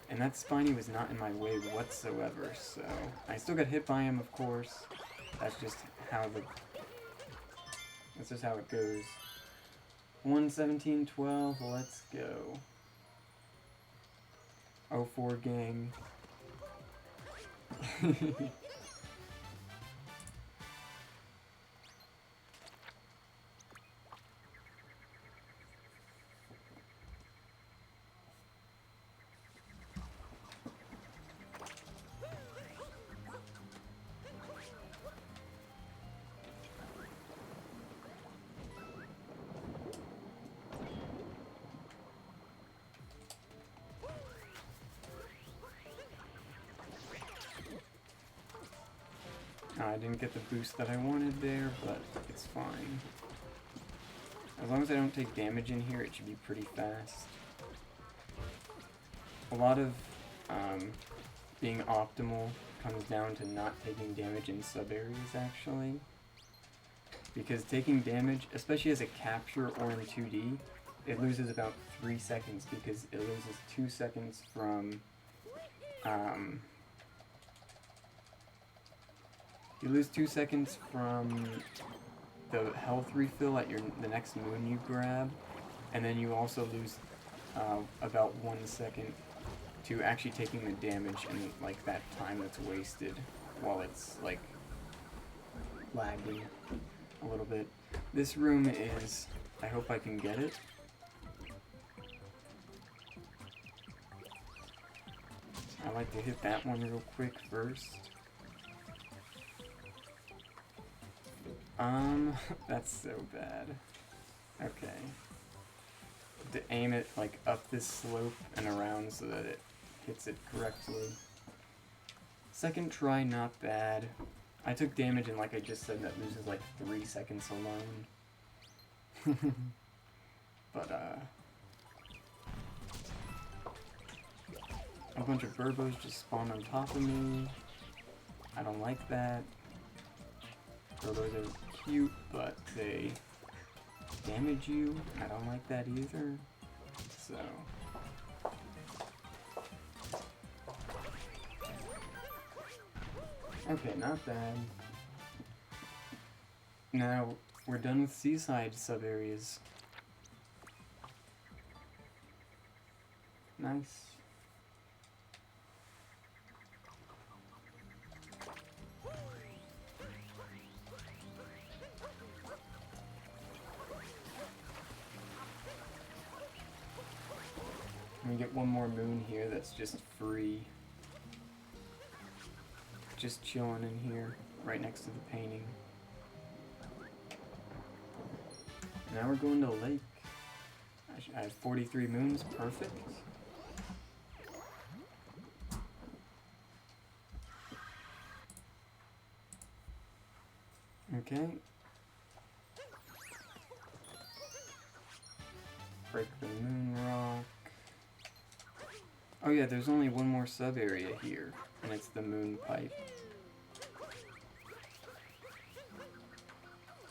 And that Spiny was not in my way whatsoever, so... I still got hit by him, of course. That's just how it goes. 1:17:12, let's go. 04 gang. I didn't get the boost that I wanted there, but it's fine. As long as I don't take damage in here, it should be pretty fast. A lot of being optimal comes down to not taking damage in sub-areas, actually. Because taking damage, especially as a capture or in 2D, it loses about 3 seconds, because it loses 2 seconds from... you lose 2 seconds from the health refill at the next moon you grab, and then you also lose about 1 second to actually taking the damage and like that time that's wasted while it's like lagging a little bit. This room is, I hope I can get it. I like to hit that one real quick first. That's so bad. Okay. To aim it like up this slope and around so that it hits it correctly. Second try, not bad. I took damage, and like I just said, that loses like 3 seconds alone. But a bunch of Burbos just spawned on top of me. I don't like that. Burbos are cute, but they damage you. I don't like that either. So... okay, not bad. Now, we're done with seaside sub-areas. Nice. We get one more moon here that's just free. Just chilling in here, right next to the painting. Now we're going to a lake. I have 43 moons, perfect. Okay. Break the moon rock. Oh yeah, there's only one more sub area here, and it's the moon pipe.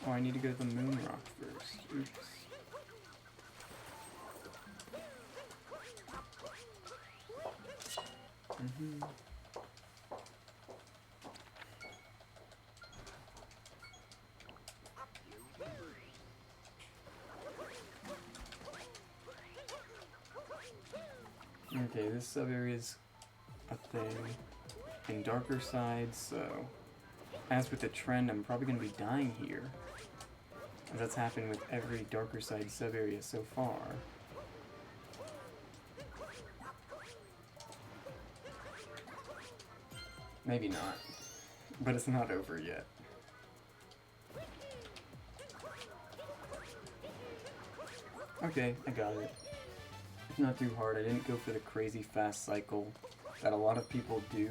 Oh, I need to go to the moon rock first. Oops. Okay, this sub-area is a thing in darker sides, so as with the trend, I'm probably going to be dying here. As that's happened with every darker side sub-area so far. Maybe not, but it's not over yet. Okay, I got it. It's not too hard. I didn't go for the crazy fast cycle that a lot of people do,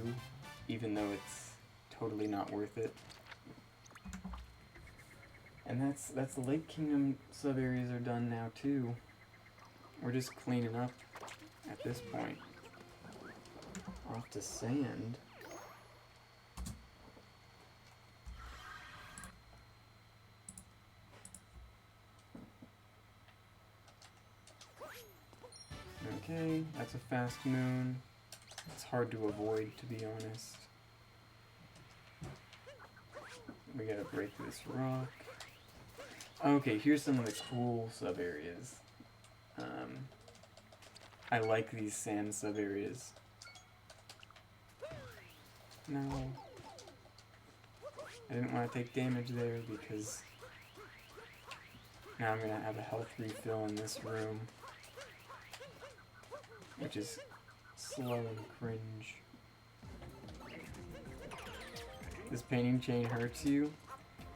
even though it's totally not worth it. And that's the Lake Kingdom sub-areas are done now too. We're just cleaning up at this point. Off to sand. Okay, that's a fast moon. It's hard to avoid, to be honest. We gotta break this rock. Okay, here's some of the cool sub-areas. I like these sand sub-areas. No. I didn't want to take damage there because now I'm gonna have a health refill in this room, which is slow and cringe. This painting chain hurts you?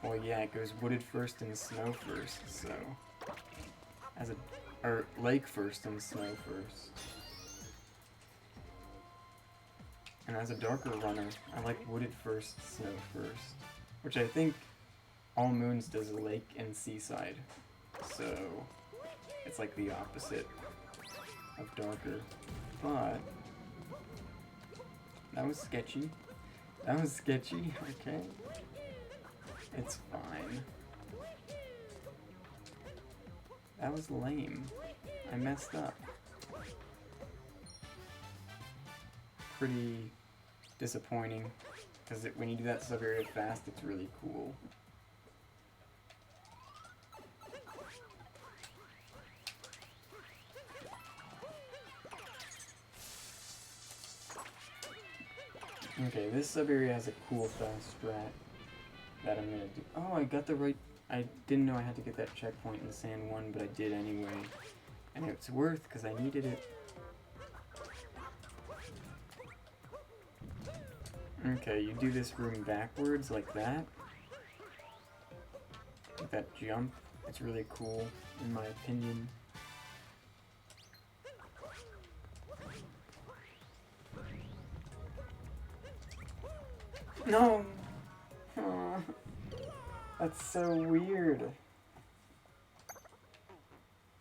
Well, yeah, it goes wooded first and snow first, so... or lake first and snow first. And as a darker runner, I like wooded first, snow first. Which I think All Moons does lake and seaside. So, it's like the opposite of darker. But, that was sketchy. That was sketchy, okay. It's fine. That was lame. I messed up. Pretty disappointing, because when you do that stuff very fast, it's really cool. Okay, this sub-area has a cool fast strat that I'm gonna do. Oh, I got the right... I didn't know I had to get that checkpoint in Sand 1, but I did anyway. And it's worth, because I needed it. Okay, you do this room backwards, like that. Like that jump. It's really cool, in my opinion. No! Aww. That's so weird.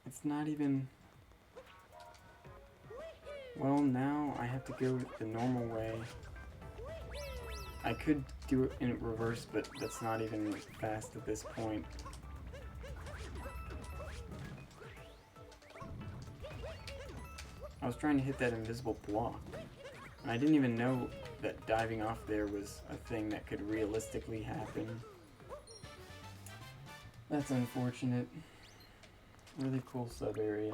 It's not even... Well, now I have to go the normal way. I could do it in reverse, but that's not even fast at this point. I was trying to hit that invisible block, and I didn't even know that diving off there was a thing that could realistically happen. That's unfortunate. Really cool sub-area.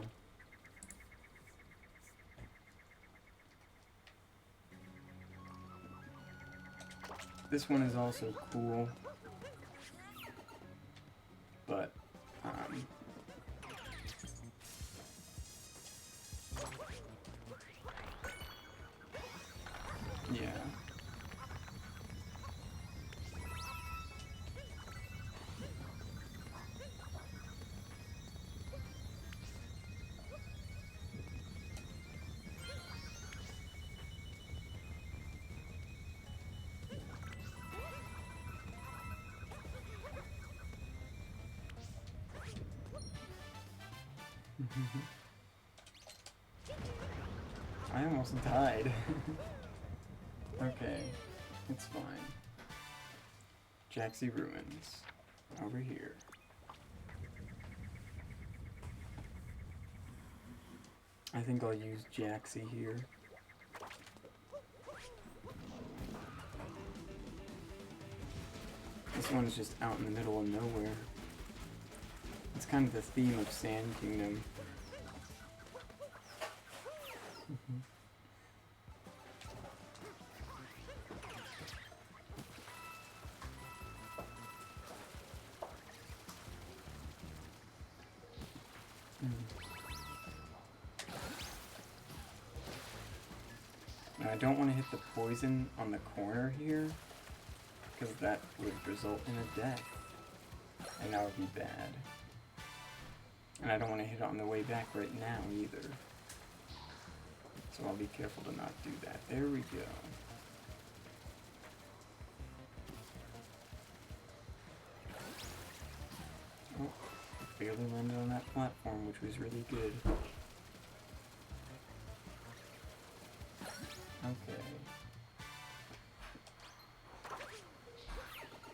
This one is also cool, but, yeah. I almost died. Okay, it's fine. Jaxi Ruins. Over here. I think I'll use Jaxi here. This one is just out in the middle of nowhere. It's kind of the theme of Sand Kingdom. Now I don't want to hit the poison on the corner here, because that would result in a death, and that would be bad. And I don't want to hit it on the way back right now either. So I'll be careful to not do that. There we go. Oh, barely landed on that platform, which was really good. Okay.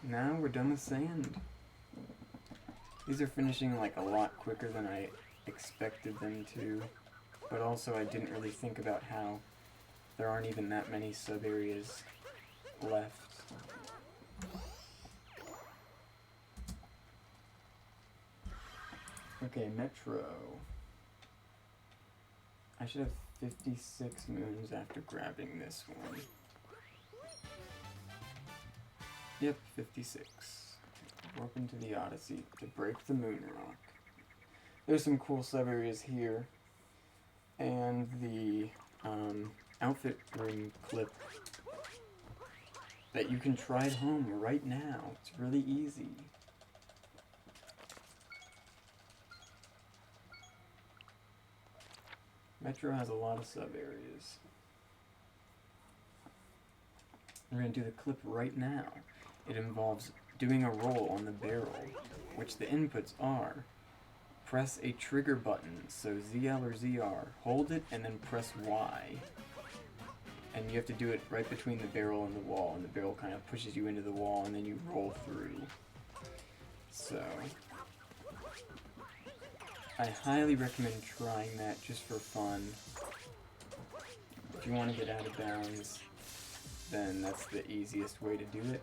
Now we're done with sand. These are finishing like a lot quicker than I expected them to, but also I didn't really think about how there aren't even that many sub-areas left. Okay, Metro. I should have 56 moons after grabbing this one. Yep, 56. Warp into the Odyssey to break the moon rock. There's some cool sub-areas here, and the outfit room clip that you can try at home right now. It's really easy. Metro has a lot of sub-areas. We're going to do the clip right now. It involves doing a roll on the barrel, which the inputs are: press a trigger button, so ZL or ZR, hold it, and then press Y. And you have to do it right between the barrel and the wall, and the barrel kind of pushes you into the wall, and then you roll through. So I highly recommend trying that just for fun. If you want to get out of bounds, then that's the easiest way to do it.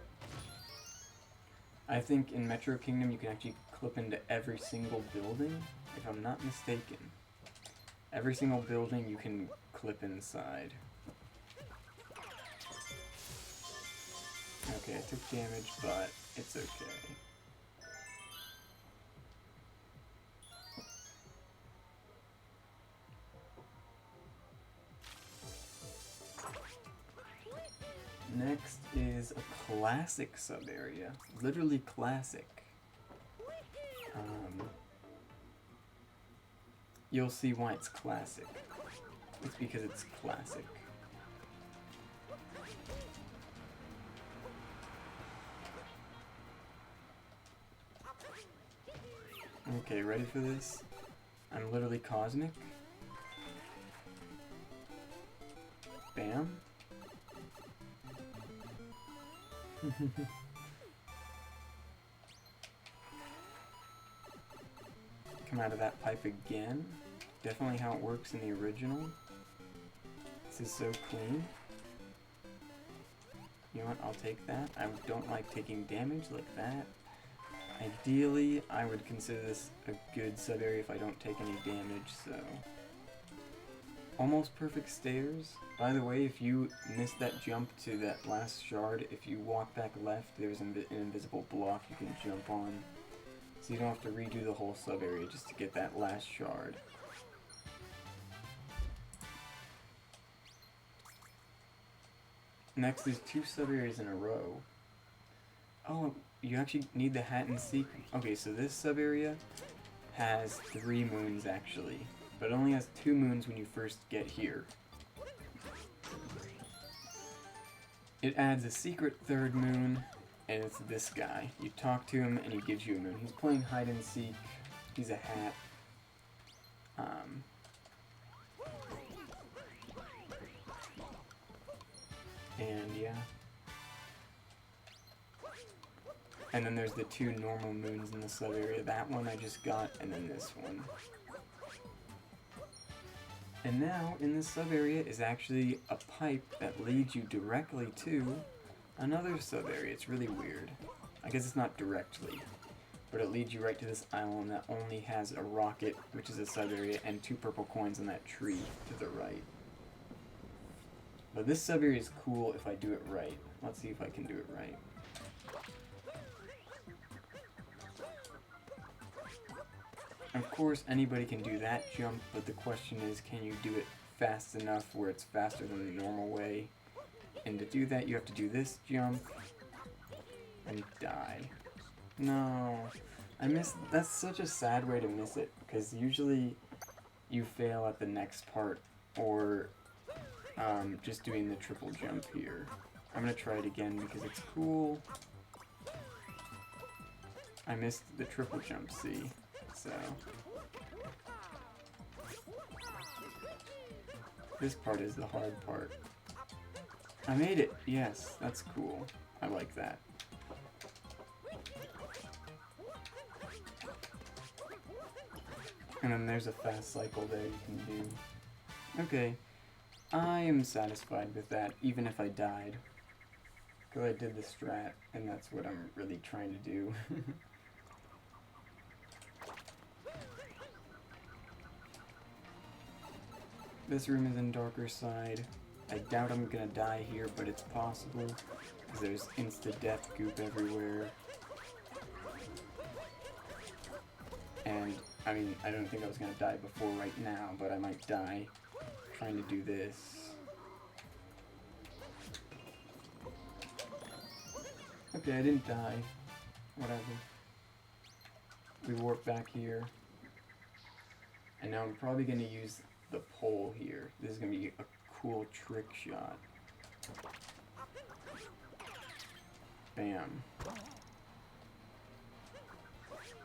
I think in Metro Kingdom you can actually clip into every single building, if I'm not mistaken. Every single building you can clip inside. Okay, I took damage, but it's okay. Next is a classic sub-area. Literally classic. You'll see why it's classic. It's because it's classic. Okay, ready for this? I'm literally cosmic. Bam. Come out of that pipe again. Definitely how it works in the original. This is so clean. You know what, I'll take that. I don't like taking damage like that. Ideally, I would consider this a good sub-area if I don't take any damage, so... Almost perfect stairs. By the way, if you missed that jump to that last shard, if you walk back left, there's an invisible block you can jump on. So you don't have to redo the whole sub-area just to get that last shard. Next, there's 2 sub-areas in a row. Oh, you actually need the hat and seek. Okay, so this sub-area has 3 moons actually, but it only has 2 moons when you first get here. It adds a secret 3rd moon, and it's this guy. You talk to him and he gives you a moon. He's playing hide and seek. He's a hat. Um, and yeah. And then there's the 2 normal moons in the sub area. That one I just got, and then this one. And now, in this sub area is actually a pipe that leads you directly to another sub area. It's really weird. I guess it's not directly, but it leads you right to this island that only has a rocket, which is a sub area, and 2 purple coins on that tree to the right. But this sub area is cool if I do it right. Let's see if I can do it right. Of course, anybody can do that jump, but the question is, can you do it fast enough where it's faster than the normal way? And to do that, you have to do this jump and die. No, I missed. That's such a sad way to miss it, because usually you fail at the next part, or just doing the triple jump here. I'm gonna try it again because it's cool. I missed the triple jump, see? So this part is the hard part. I made it! Yes, that's cool. I like that. And then there's a fast cycle there you can do. Okay, I am satisfied with that, even if I died. Because I did the strat, and that's what I'm really trying to do. This room is in darker side. I doubt I'm gonna die here, but it's possible. Because there's insta-death goop everywhere. And, I mean, I don't think I was gonna die before right now, but I might die trying to do this. Okay, I didn't die. Whatever. We warp back here. And now I'm probably gonna use the pole here. This is gonna be a cool trick shot. Bam.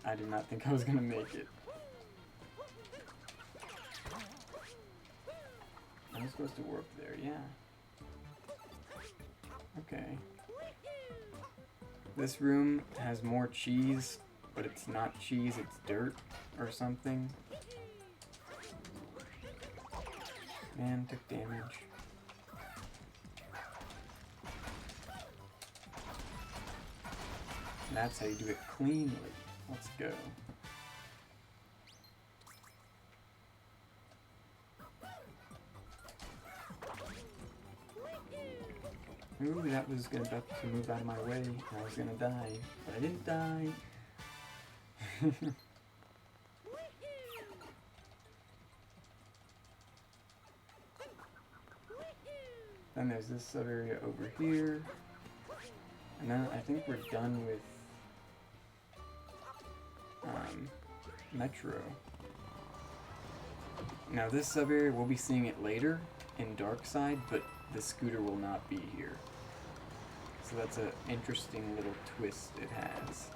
I did not think I was gonna make it. I'm supposed to warp there, yeah. Okay. This room has more cheese, but it's not cheese, it's dirt or something. Man, took damage. That's how you do it cleanly. Let's go. Ooh, that was about to move out of my way. I was gonna die, but I didn't die. Then there's this sub area over here. And then I think we're done with Metro. Now this sub area, we'll be seeing it later in Dark Side, but the scooter will not be here. So that's an interesting little twist it has.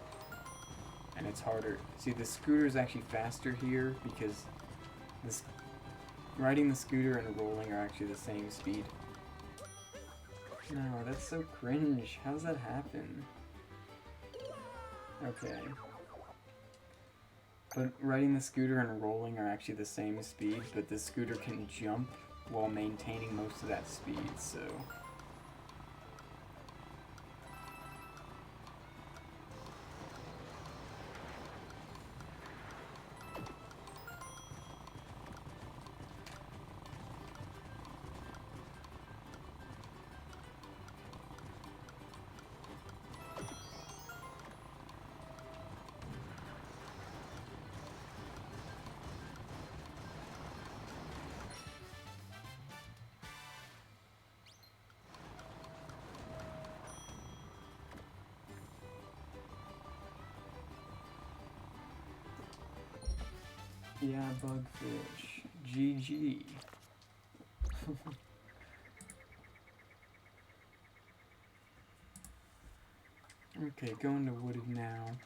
And it's harder. See, the scooter is actually faster here because this riding the scooter and rolling are actually the same speed. No, that's so cringe. How does that happen? Okay. But riding the scooter and rolling are actually the same speed, but the scooter can jump while maintaining most of that speed, so... Yeah, Bugfish. GG. Okay, going to Wooded now.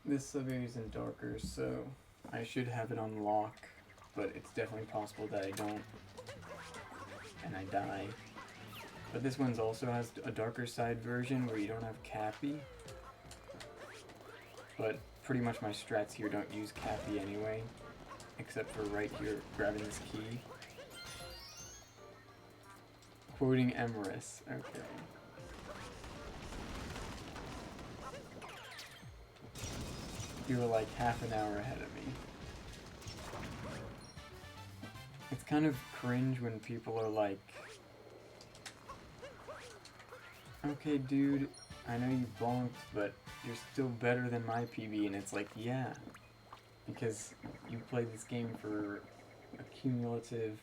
This sub-area isn't darker, so I should have it on lock, but it's definitely possible that I don't, and I die. But this one's also has a darker side version where you don't have Cappy. But pretty much my strats here don't use Cappy anyway, except for right here, grabbing this key. Quoting Emerus, okay. You were like half an hour ahead of me. It's kind of cringe when people are like, okay dude, I know you bonked, but you're still better than my PB, and it's like, yeah, because you played this game for a cumulative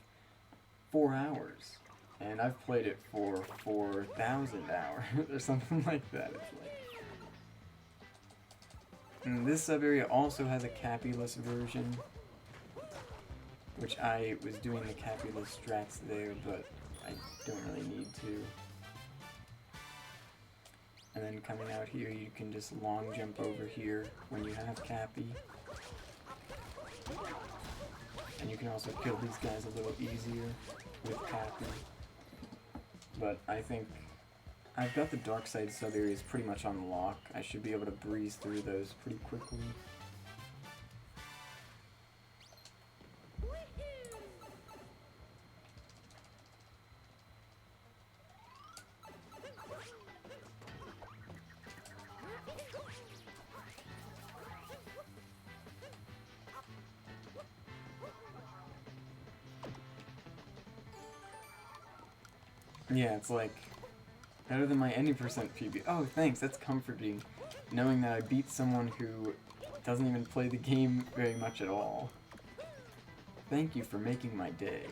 4 hours, and I've played it for 4,000 hours, or something like that, it's like. And this sub-area also has a Cappy-less version, which I was doing the Cappy-less strats there, but I don't really need to. And then coming out here, you can just long jump over here when you have Cappy. And you can also kill these guys a little easier with Cappy. But I think I've got the dark side sub-areas pretty much on lock. I should be able to breeze through those pretty quickly. Yeah, it's like better than my any percent PB. Oh, thanks, that's comforting. Knowing that I beat someone who doesn't even play the game very much at all. Thank you for making my day.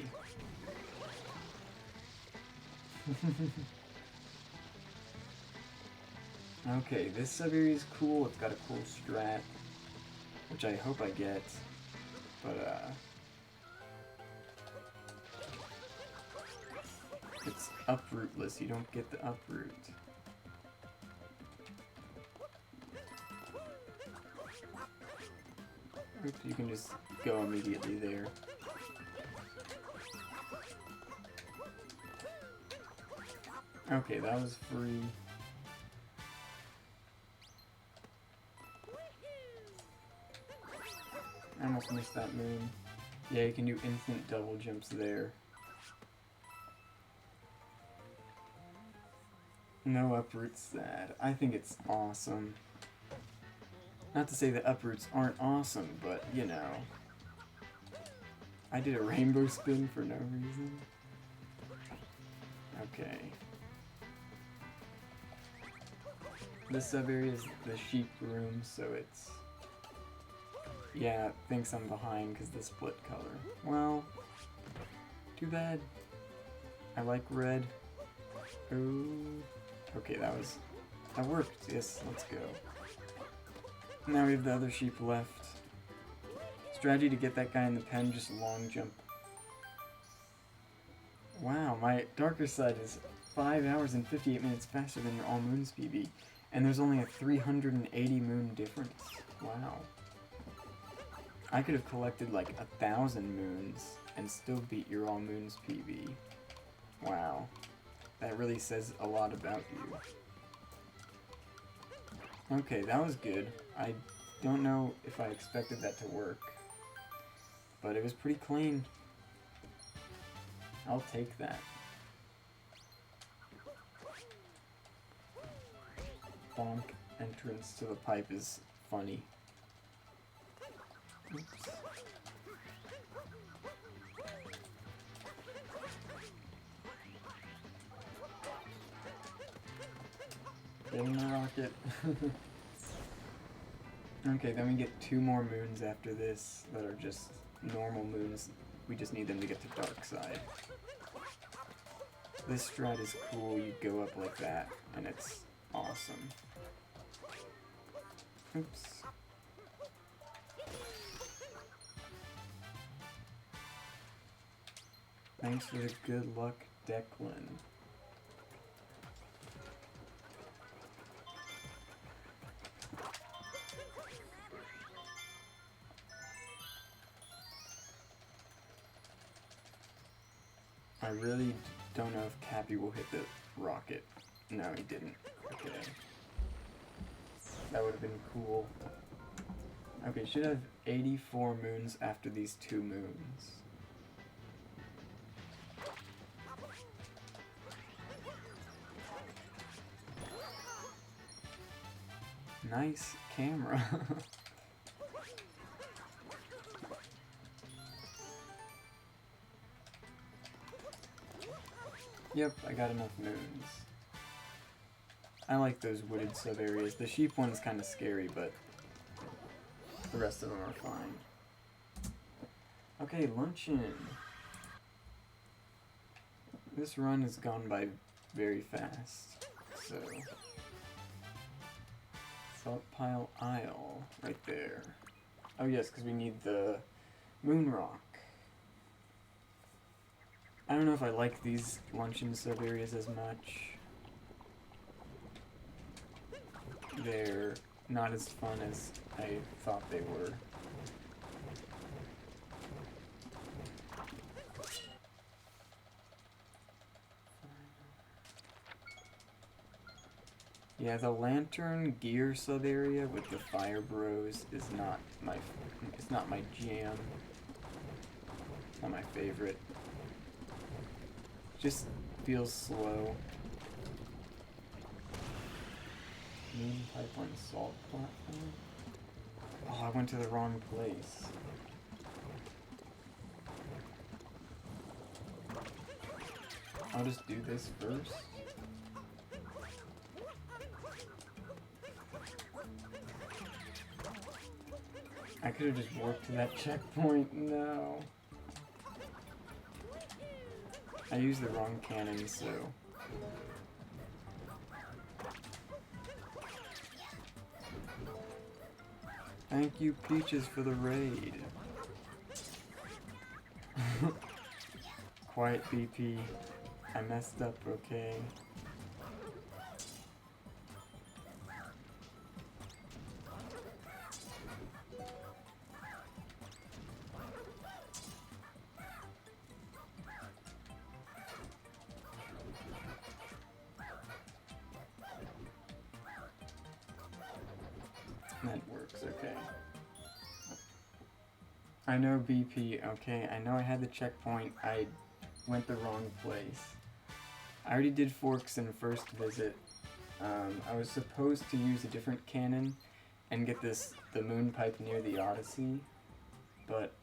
Okay, this sub-area is cool. It's got a cool strat, which I hope I get. But, it's uprootless, you don't get the uproot. Oops, you can just go immediately there. Okay, that was free. I almost missed that moon. Yeah, you can do instant double jumps there. No uproots sad. I think it's awesome. Not to say that uproots aren't awesome, but you know. I did a rainbow spin for no reason. Okay. This sub-area is the sheep room, so it's... Yeah, it thinks I'm behind because the split color. Well, too bad. I like red. Ooh. Okay, that worked. Yes, let's go. Now we have the other sheep left. Strategy to get that guy in the pen, just long jump. Wow, my darker side is 5 hours and 58 minutes faster than your all moons PB. And there's only a 380 moon difference. Wow. I could have collected like 1,000 moons and still beat your all moons PB. Wow. That really says a lot about you. Okay, that was good. I don't know if I expected that to work, but it was pretty clean. I'll take that. Bonk entrance to the pipe is funny. Oops. Getting the rocket. Okay, then we get 2 more moons after this that are just normal moons. We just need them to get to dark side. This strat is cool. You go up like that, and it's awesome. Oops. Thanks for the good luck, Declan. really don't know if Cappy will hit the rocket. No, he didn't. Okay. That would have been cool. Okay, should have 84 moons after these 2 moons. Nice camera. Yep, I got enough moons. I like those wooded sub-areas. The sheep one's kind of scary, but the rest of them are fine. Okay, luncheon. This run has gone by very fast, so... Salt Pile Isle, right there. Oh yes, because we need the moon rock. I don't know if I like these luncheon sub-areas as much. They're not as fun as I thought they were. Yeah, the lantern gear sub area with the fire bros is not my jam. It's not my favorite. Just feels slow. Moon pipeline salt platform. Oh, I went to the wrong place. I'll just do this first. I could have just warped to that checkpoint. No. I used the wrong cannon, so... Thank you, Peaches, for the raid. Quiet BP. I messed up, okay? That works, okay. I know BP, okay, I know I had the checkpoint, I went the wrong place. I already did Forks in the first visit. I was supposed to use a different cannon and get the moon pipe near the Odyssey, but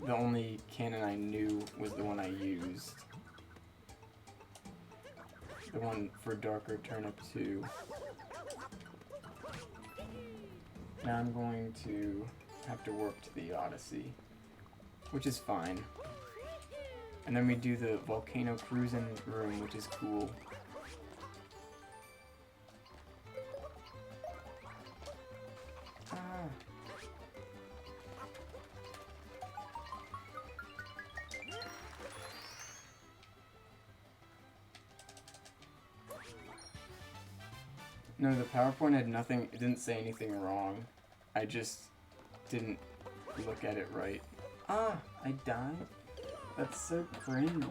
the only cannon I knew was the one I used. The one for Darker Turnip 2. Now I'm going to have to work to the Odyssey, which is fine. And then we do the Volcano Cruising room, which is cool. Ah. No, the PowerPoint had nothing, it didn't say anything wrong. I just didn't look at it right. Ah, I died? That's so cringe.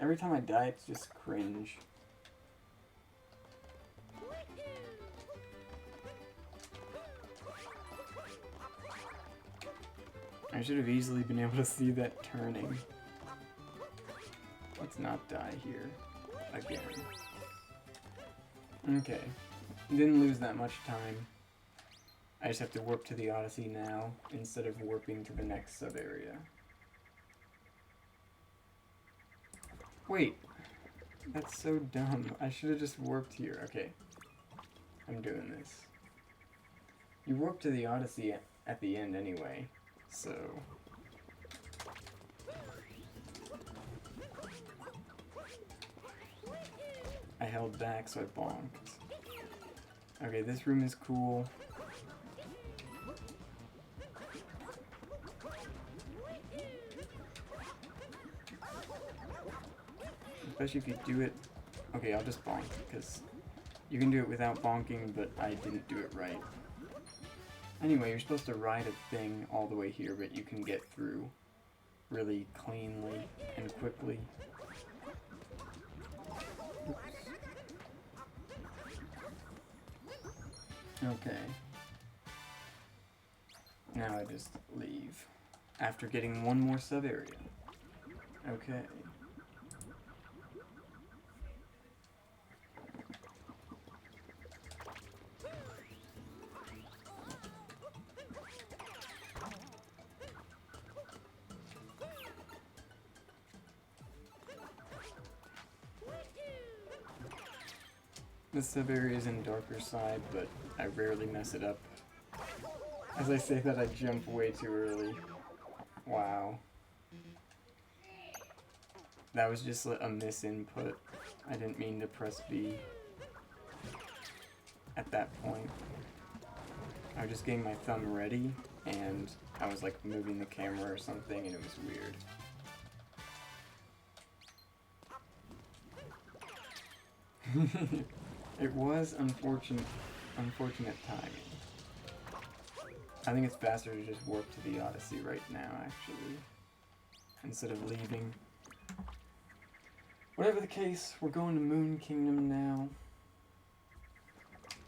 Every time I die, it's just cringe. I should have easily been able to see that turning. Let's not die here. Again. Okay. Didn't lose that much time. I just have to warp to the Odyssey now, instead of warping to the next sub-area. Wait. That's so dumb. I should have just warped here. Okay. I'm doing this. You warp to the Odyssey at the end anyway, so... I held back, so I bonked. Okay, this room is cool. Especially if you do it... Okay, I'll just bonk, because you can do it without bonking, but I didn't do it right. Anyway, you're supposed to ride a thing all the way here, but you can get through really cleanly and quickly. Oops. Okay. Now I just leave. After getting one more sub-area. Okay. This sub-area is in darker side, but I rarely mess it up. As I say that, I jump way too early. Wow. That was just a misinput. I didn't mean to press B at that point. I was just getting my thumb ready, and I was like moving the camera or something, and it was weird. It was unfortunate timing. I think it's faster to just warp to the Odyssey right now, actually, instead of leaving. Whatever the case, we're going to Moon Kingdom now.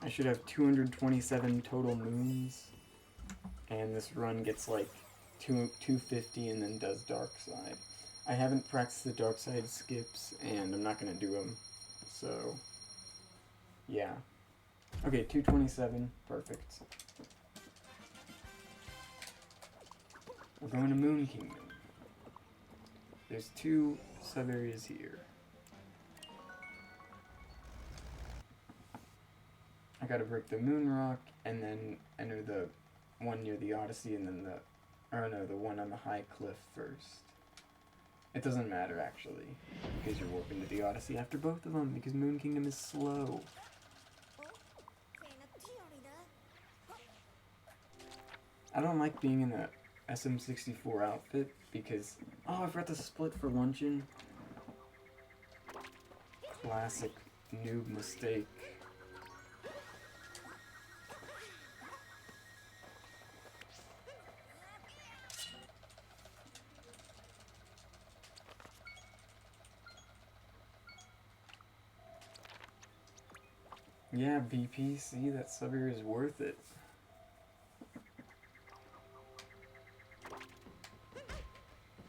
I should have 227 total moons, and this run gets like 250 and then does Dark Side. I haven't practiced the Dark Side skips, and I'm not going to do them, so yeah. Okay, 227, perfect. We're going to Moon Kingdom. There's 2 sub-areas here. I gotta break the Moon Rock, and then enter the one near the Odyssey, and then the one on the high cliff first. It doesn't matter, actually, because you're warping to the Odyssey after both of them, because Moon Kingdom is slow. I don't like being in a SM64 outfit, because... Oh, I forgot to split for luncheon. Classic noob mistake. Yeah, BP, see, that sub-area is worth it.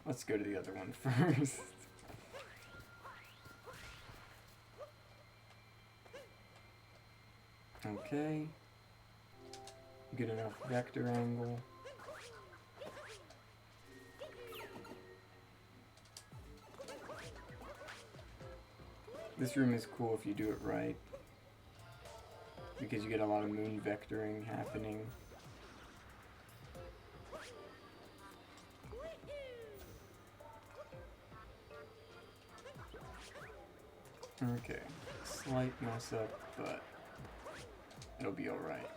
Let's go to the other one first. Okay. Good enough vector angle. This room is cool if you do it right, because you get a lot of moon vectoring happening. Okay, slight mess up, but it'll be alright.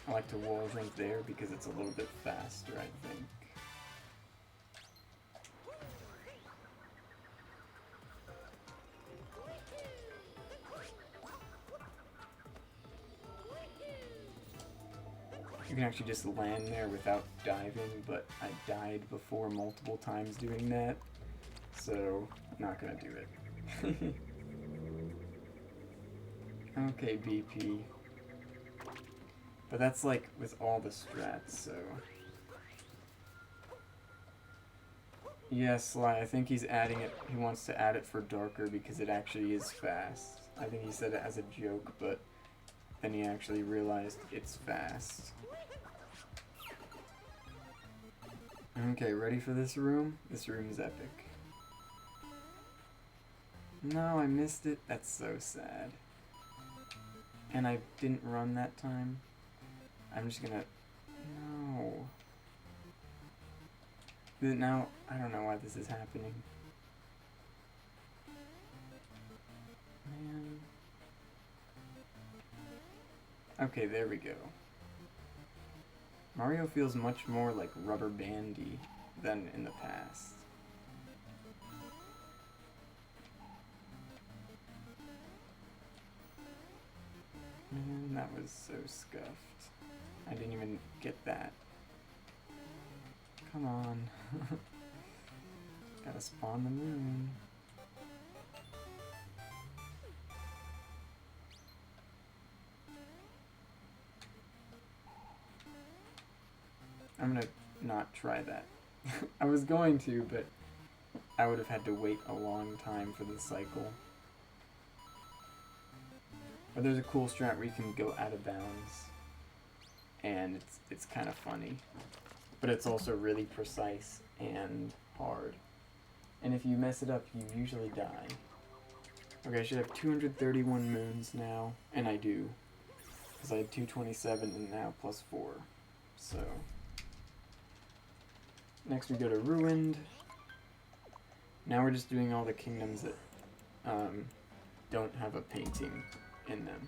I like to wall jump there because it's a little bit faster, I think. You can actually just land there without diving, but I died before multiple times doing that, so not gonna do it. Okay, BP. But that's like with all the strats, so... Yeah, Sly, I think he's adding it, he wants to add it for darker because it actually is fast. I think he said it as a joke, but then he actually realized it's fast. Okay, ready for this room? This room is epic. No, I missed it. That's so sad. And I didn't run that time. I'm just gonna... No. Now, I don't know why this is happening. Man. Okay, there we go. Mario feels much more like rubber bandy than in the past. Man, That was so scuffed. I didn't even get that. Come on. Gotta spawn the moon. I'm gonna not try that. I was going to, but I would have had to wait a long time for the cycle. But there's a cool strat where you can go out of bounds, and it's kind of funny. But it's also really precise and hard. And if you mess it up, you usually die. Okay, I should have 231 moons now, and I do. Because I had 227 and now plus 4. So... next we go to Ruined. Now we're just doing all the kingdoms that don't have a painting in them.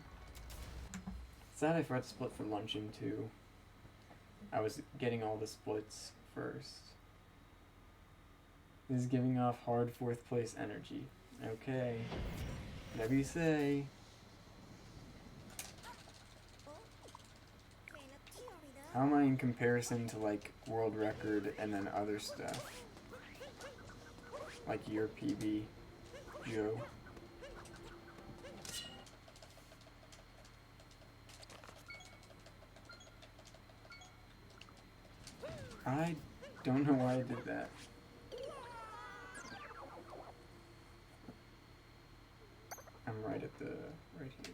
Sad I forgot to split for luncheon too. I was getting all the splits first. This is giving off hard 4th place energy. Okay. Whatever you say. How am I in comparison to like world record and then other stuff? Like your PB, Joe. I don't know why I did that. I'm right here.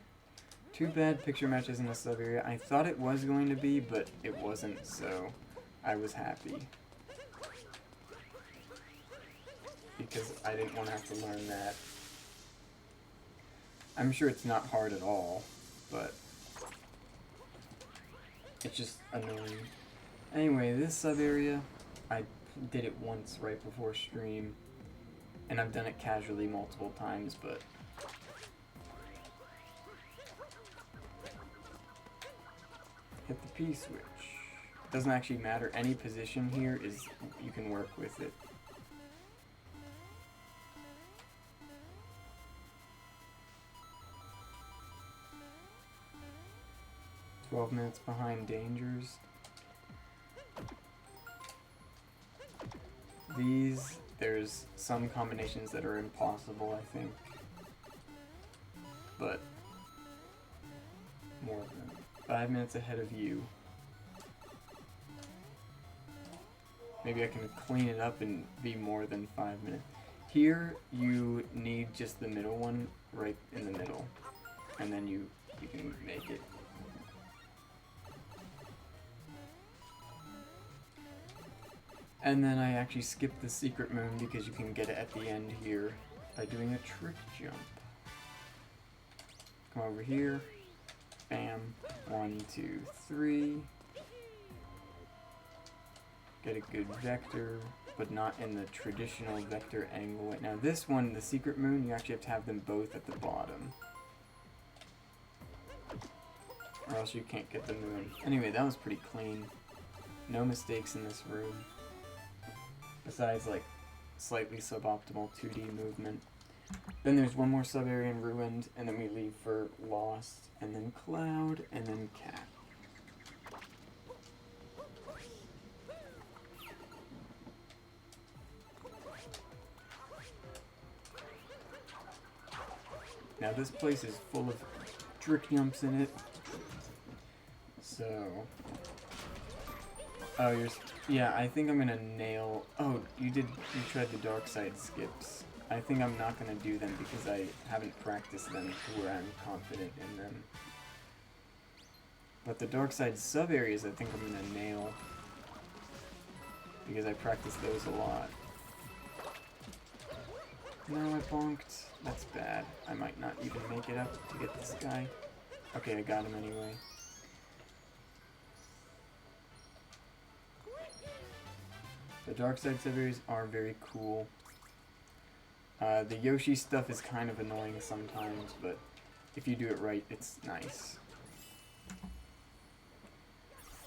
Too bad picture match isn't a sub area. I thought it was going to be, but it wasn't, so I was happy. Because I didn't want to have to learn that. I'm sure it's not hard at all, but it's just annoying. Anyway, this sub area, I did it once right before stream, and I've done it casually multiple times, but hit the P switch. Doesn't actually matter. Any position here is, you can work with it. "12 minutes behind dangers." These, there's some combinations that are impossible, I think. But more than 5 minutes ahead of you. Maybe I can clean it up and be more than 5 minutes. Here, you need just the middle one right in the middle. And then you can make it. And then I actually skipped the secret moon because you can get it at the end here by doing a trick jump. Come over here. Bam. 1, 2, 3. Get a good vector, but not in the traditional vector angle. Now this one, the secret moon, you actually have to have them both at the bottom. Or else you can't get the moon. Anyway, that was pretty clean. No mistakes in this room. Besides, like, slightly suboptimal 2D movement. Then there's one more sub-area in Ruined, and then we leave for Lost, and then Cloud, and then Cat. Now this place is full of trick jumps in it. So... oh, yeah, I think I'm gonna nail... oh, you tried the dark side skips. I think I'm not gonna do them because I haven't practiced them to where I'm confident in them. But the dark side sub areas I think I'm gonna nail. Because I practiced those a lot. No, I bonked. That's bad. I might not even make it up to get this guy. Okay, I got him anyway. The dark side sub-areas are very cool. The Yoshi stuff is kind of annoying sometimes, but if you do it right, it's nice.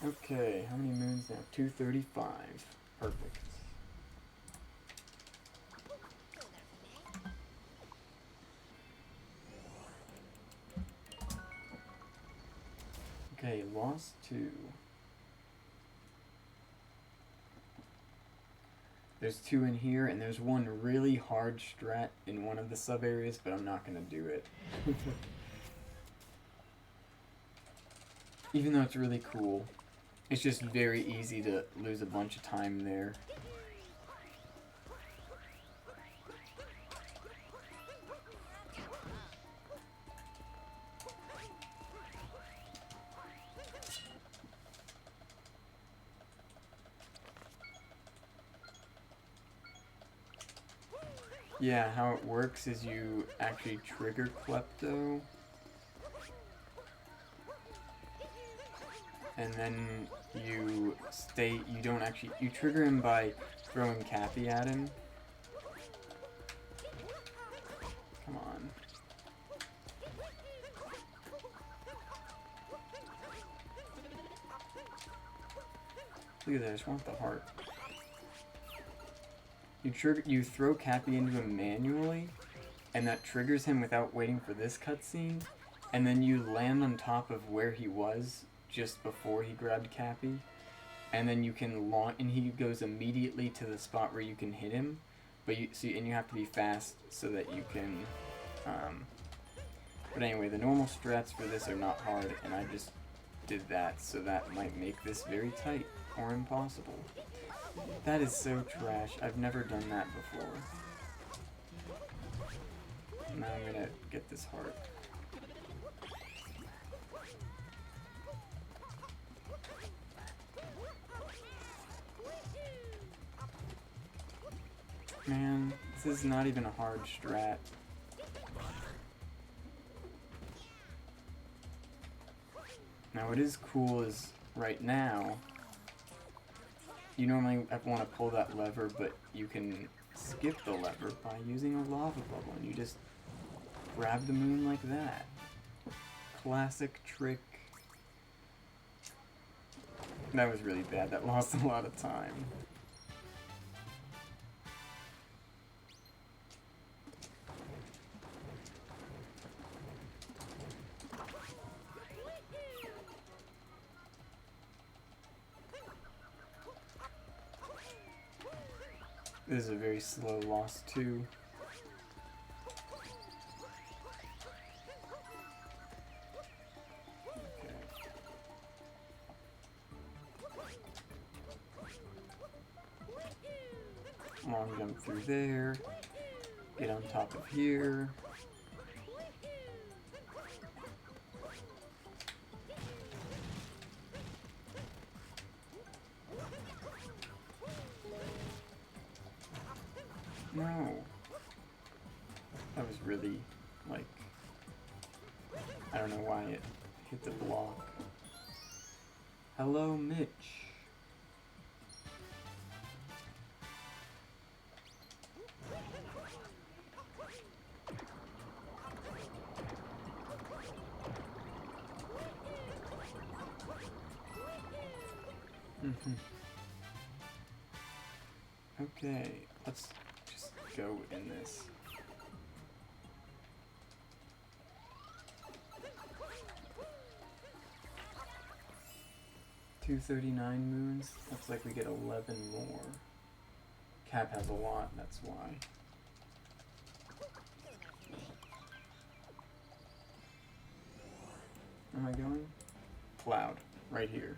Okay, how many moons now? 235. Perfect. lost 2. There's 2 in here, and there's one really hard strat in one of the sub-areas, but I'm not going to do it. Even though it's really cool. It's just very easy to lose a bunch of time there. Yeah, how it works is you actually trigger Klepto, and then you trigger him by throwing Cappy at him. Come on. Look at that, I just want the heart. You throw Cappy into him manually, and that triggers him without waiting for this cutscene, and then you land on top of where he was just before he grabbed Cappy, and then you can launch, and he goes immediately to the spot where you can hit him, but you have to be fast so that you can, but anyway, the normal strats for this are not hard, and I just did that, so that might make this very tight, or impossible. That is so trash. I've never done that before. Now I'm gonna get this heart. Man, this is not even a hard strat. Now what is cool is, right now, you normally want to pull that lever, but you can skip the lever by using a lava bubble, and you just grab the moon like that. Classic trick. That was really bad. That lost a lot of time. This is a very slow loss too. Okay. Long jump through there. Get on top of here. No. That was really, like, I don't know why it hit the block. Hello, Mitch. Okay, let's just go in this. $239 moons. Looks like we get 11 more. Cap has a lot, that's why. Where am I going? Cloud, right here.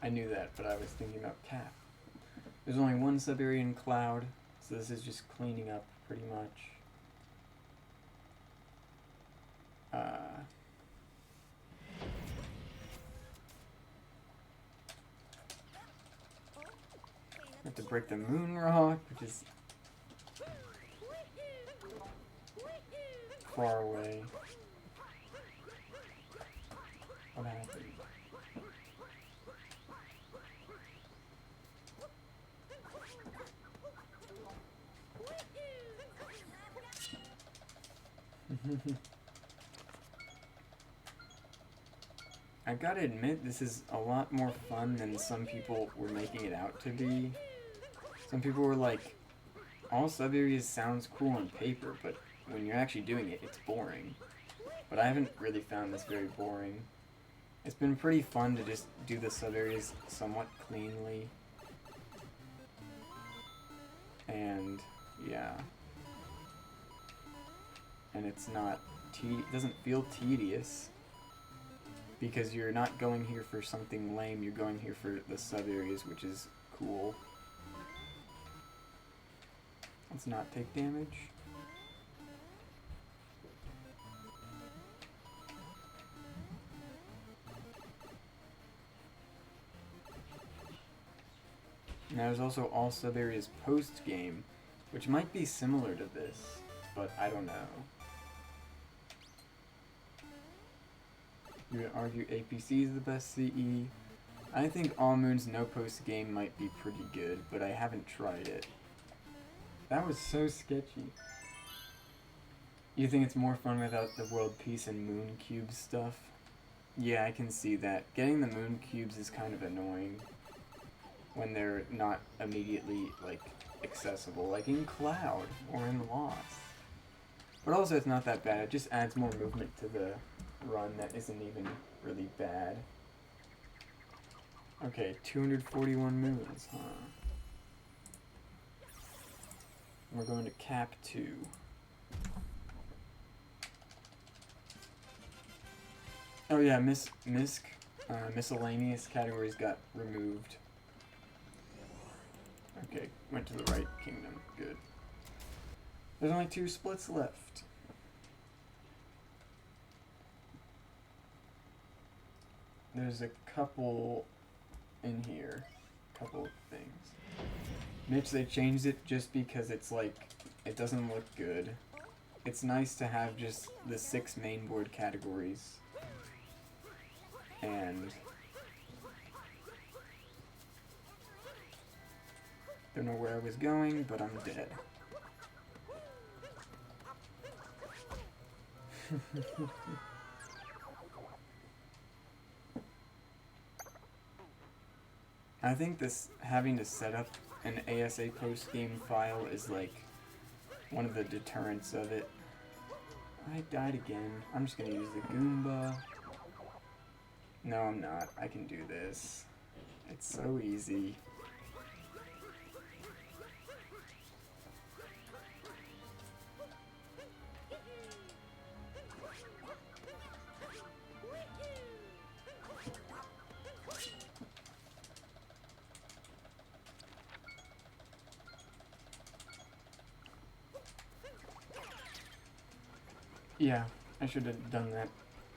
I knew that, but I was thinking about Cap. There's only one sub-area in Cloud, so this is just cleaning up pretty much. Have to break the moon rock, which is far away. What happened? I gotta admit, this is a lot more fun than some people were making it out to be. Some people were like, all sub-areas sounds cool on paper, but when you're actually doing it, it's boring. But I haven't really found this very boring. It's been pretty fun to just do the sub-areas somewhat cleanly. And, yeah. And it's not, it doesn't feel tedious. Because you're not going here for something lame, you're going here for the sub-areas, which is cool. Let's not take damage. And there's also all sub-areas post-game, which might be similar to this, but I don't know. You would argue APC is the best CE. I think All Moon's no post-game might be pretty good, but I haven't tried it. That was so sketchy. You think it's more fun without the world peace and moon cube stuff? Yeah, I can see that. Getting the moon cubes is kind of annoying when they're not immediately, like, accessible, like in Cloud or in Lost. But also it's not that bad, it just adds more movement to the run that isn't even really bad. Okay, 241 moons, huh? We're going to Cap 2. Oh yeah, miscellaneous categories got removed. Okay, went to the right kingdom. Good. There's only 2 splits left. There's a couple in here. Couple of things. Mitch, they changed it just because it's like, it doesn't look good. It's nice to have just the 6 main board categories. And don't know where I was going, but I'm dead. I think this having to set up an ASA post-game file is like one of the deterrents of it. I died again. I'm just gonna use the Goomba. No, I'm not. I can do this. It's so easy. Yeah, I should have done that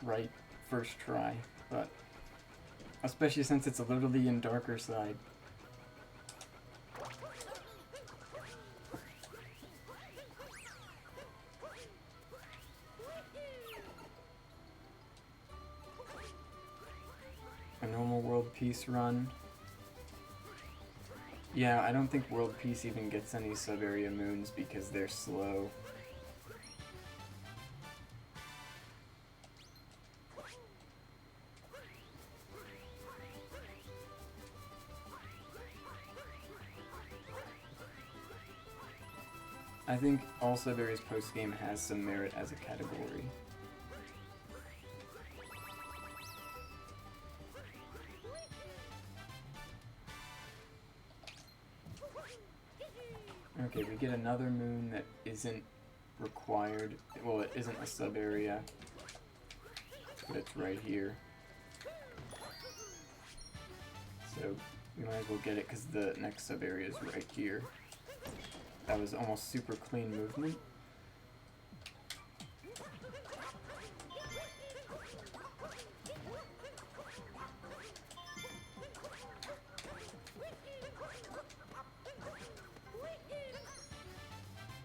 right first try, but especially since it's literally in darker side. A normal world peace run. Yeah, I don't think world peace even gets any sub-area moons because they're slow. I think all sub-areas post-game has some merit as a category. Okay, we get another moon that isn't required. Well, it isn't a sub-area, but it's right here. So we might as well get it because the next sub-area is right here. That was almost super clean movement.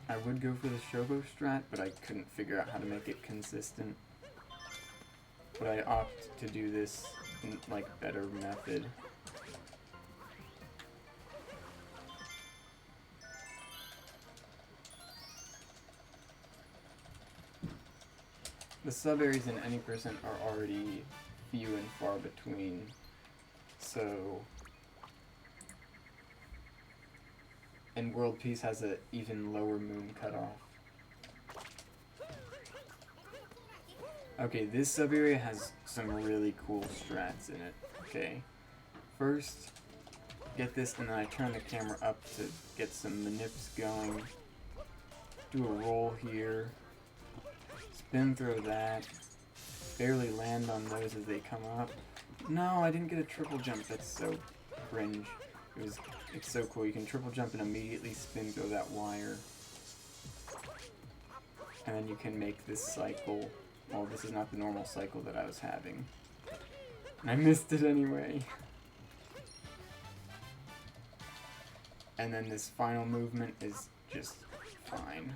I would go for the Shogo strat, but I couldn't figure out how to make it consistent. But I opt to do this in, like, better method. The sub-areas in any percent are already few and far between, so... And World Peace has an even lower moon cutoff. Okay, this sub-area has some really cool strats in it. Okay, first, get this, and then I turn the camera up to get some manips going. Do a roll here. Spin throw that. Barely land on those as they come up. No, I didn't get a triple jump. That's so cringe. It's so cool. You can triple jump and immediately spin throw that wire. And then you can make this cycle. Well, this is not the normal cycle that I was having. And I missed it anyway. And then this final movement is just fine.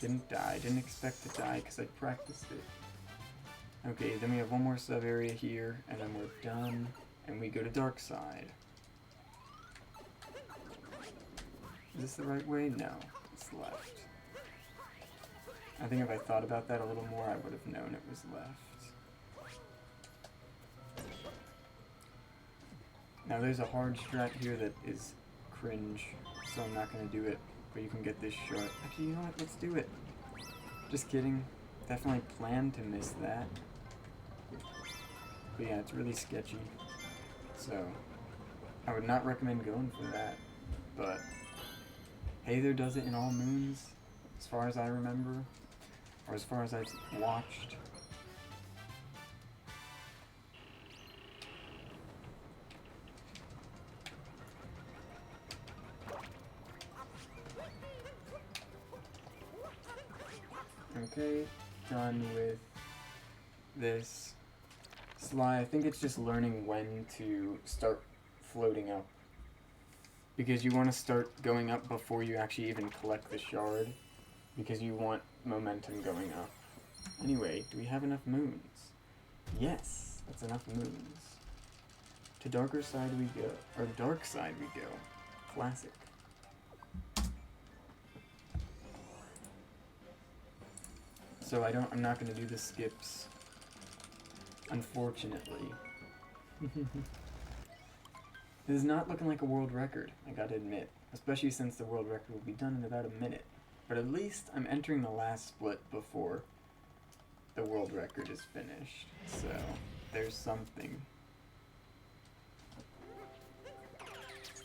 Didn't die. Didn't expect to die because I practiced it. Okay, then we have one more sub area here, and then we're done. And we go to Dark Side. Is this the right way? No, it's left. I think if I thought about that a little more, I would have known it was left. Now there's a hard strat here that is cringe, so I'm not going to do it, but you can get this shot. Actually, you know what? Let's do it. Just kidding. Definitely planned to miss that. But yeah, it's really sketchy. So, I would not recommend going for that, but Hayther does it in all moons, as far as I remember, or as far as I've watched. Okay, done with this. Sly, I think it's just learning when to start floating up. Because you want to start going up before you actually even collect the shard. Because you want momentum going up. Anyway, do we have enough moons? Yes, that's enough moons. To Darker Side we go. Or Dark Side we go. Classic. So I'm not gonna do the skips. Unfortunately. This is not looking like a world record, I gotta admit. Especially since the world record will be done in about a minute. But at least I'm entering the last split before the world record is finished. So, there's something.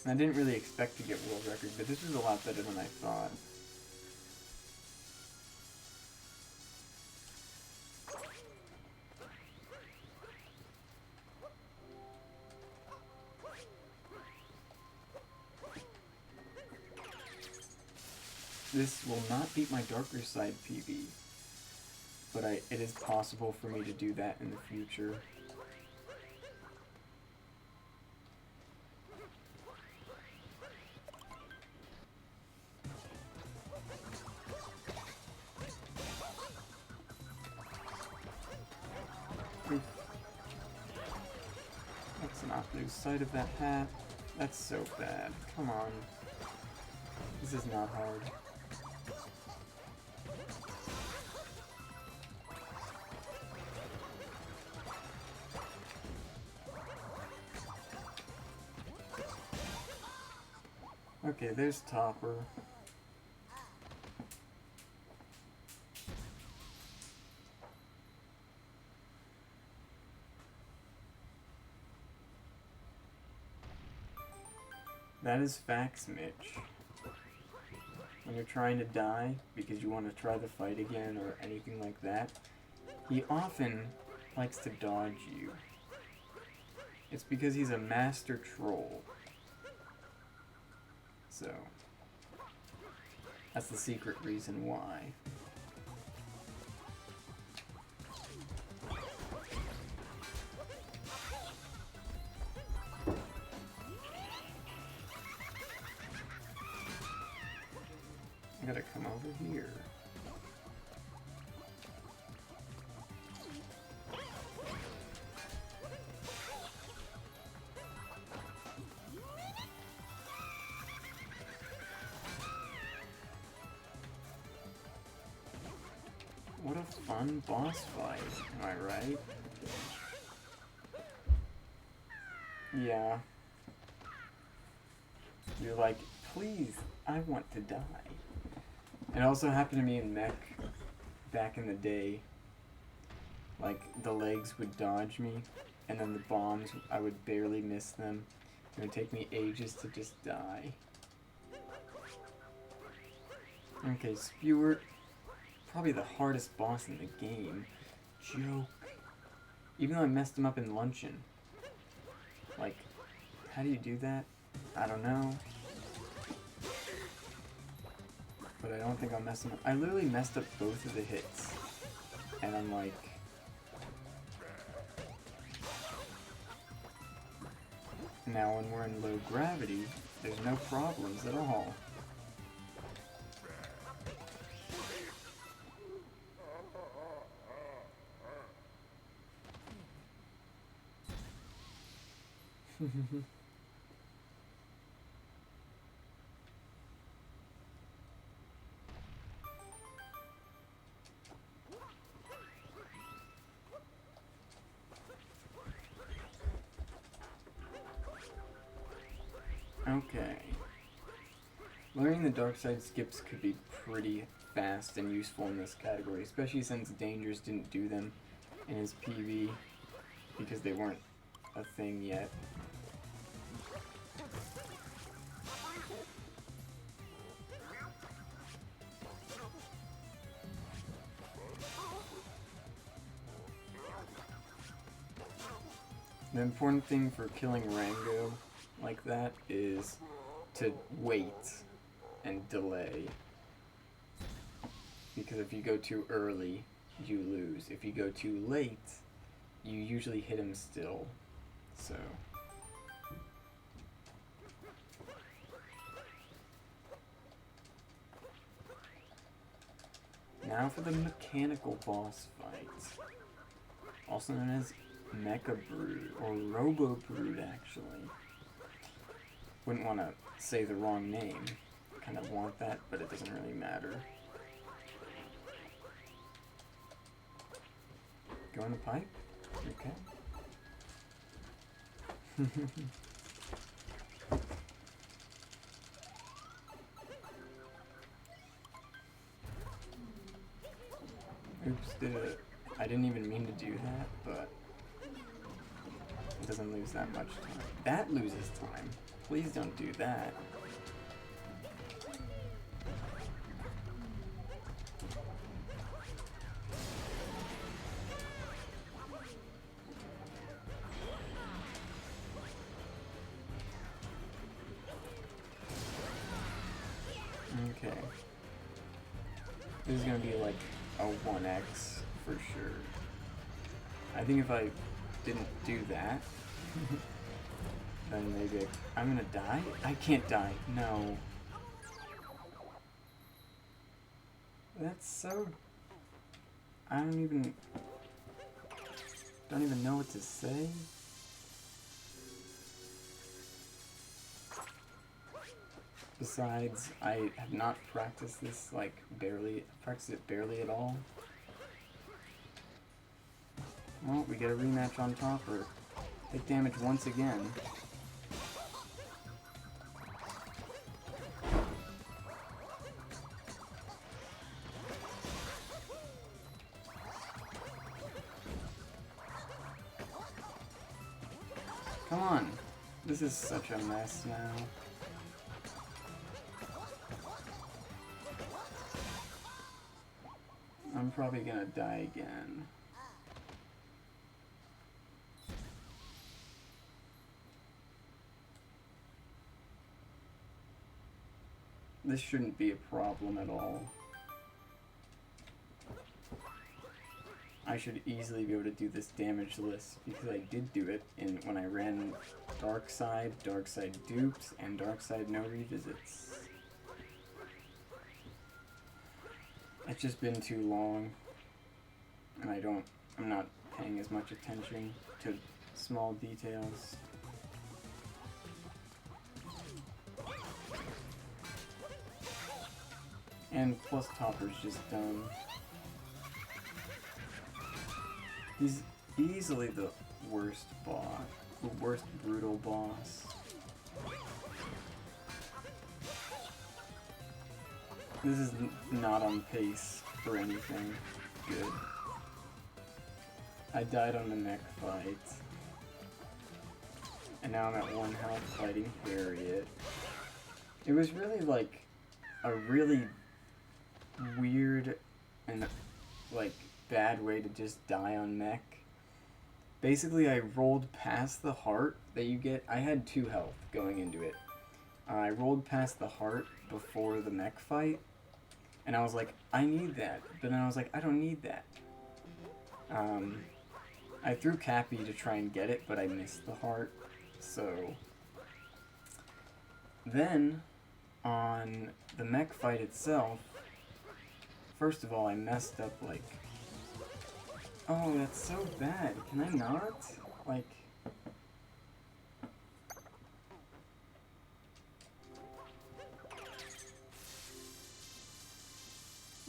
And I didn't really expect to get world record, but this was a lot better than I thought. This will not beat my Darker Side PB, but it is possible for me to do that in the future. Oof. Let's not lose sight of that hat. That's so bad. Come on. This is not hard. Okay, there's Topper. That is facts, Mitch. When you're trying to die because you want to try the fight again or anything like that, he often likes to dodge you. It's because he's a master troll. So, that's the secret reason why. I gotta come over here. What a fun boss fight, am I right? Yeah. You're like, please, I want to die. It also happened to me in Mech back in the day. Like, the legs would dodge me, and then the bombs, I would barely miss them. It would take me ages to just die. Okay, Spewer, probably the hardest boss in the game. Joke. Even though I messed him up in Luncheon. Like, how do you do that? I don't know. But I don't think I'll mess him up. I literally messed up both of the hits. And I'm like... Now when we're in low gravity, there's no problems at all. Okay. Learning the dark side skips could be pretty fast and useful in this category, especially since Dangers didn't do them in his PV because they weren't a thing yet. The important thing for killing Rango like that is to wait and delay. Because if you go too early, you lose. If you go too late, you usually hit him still. So... Now for the mechanical boss fight. Also known as Mecha Brood, or Robo Brood actually. Wouldn't want to say the wrong name. Kind of want that, but it doesn't really matter. Go in the pipe? Okay. Oops, I didn't even mean to do that, but it doesn't lose that much time. That loses time. Please don't do that. Okay. This is gonna be like a 1x for sure. I think if I didn't do that, then maybe I'm gonna die? I can't die. No. That's so... I don't even know what to say. Besides, I have not practiced this, like, practiced it barely at all. Well, we get a rematch on Topper. Take damage once again. Come on. This is such a mess now. I'm probably gonna die again. This shouldn't be a problem at all. I should easily be able to do this damage list because I did do it when I ran Dark Side dupes, and Dark Side no revisits. It's just been too long, and I'm not paying as much attention to small details. And plus Topper's just done. He's easily the worst boss, the worst brutal boss. This is not on pace for anything good. I died on the mech fight. And now I'm at 1 health fighting Harriet. It was really like a really weird and like bad way to just die on mech. Basically, I rolled past the heart that you get. I had 2 health going into it. I rolled past the heart before the mech fight, and I was like, I need that. But then I was like, I don't need that. I threw Cappy to try and get it, but I missed the heart. So then, on the mech fight itself, first of all, I messed up, like... Oh, that's so bad. Can I not? Like...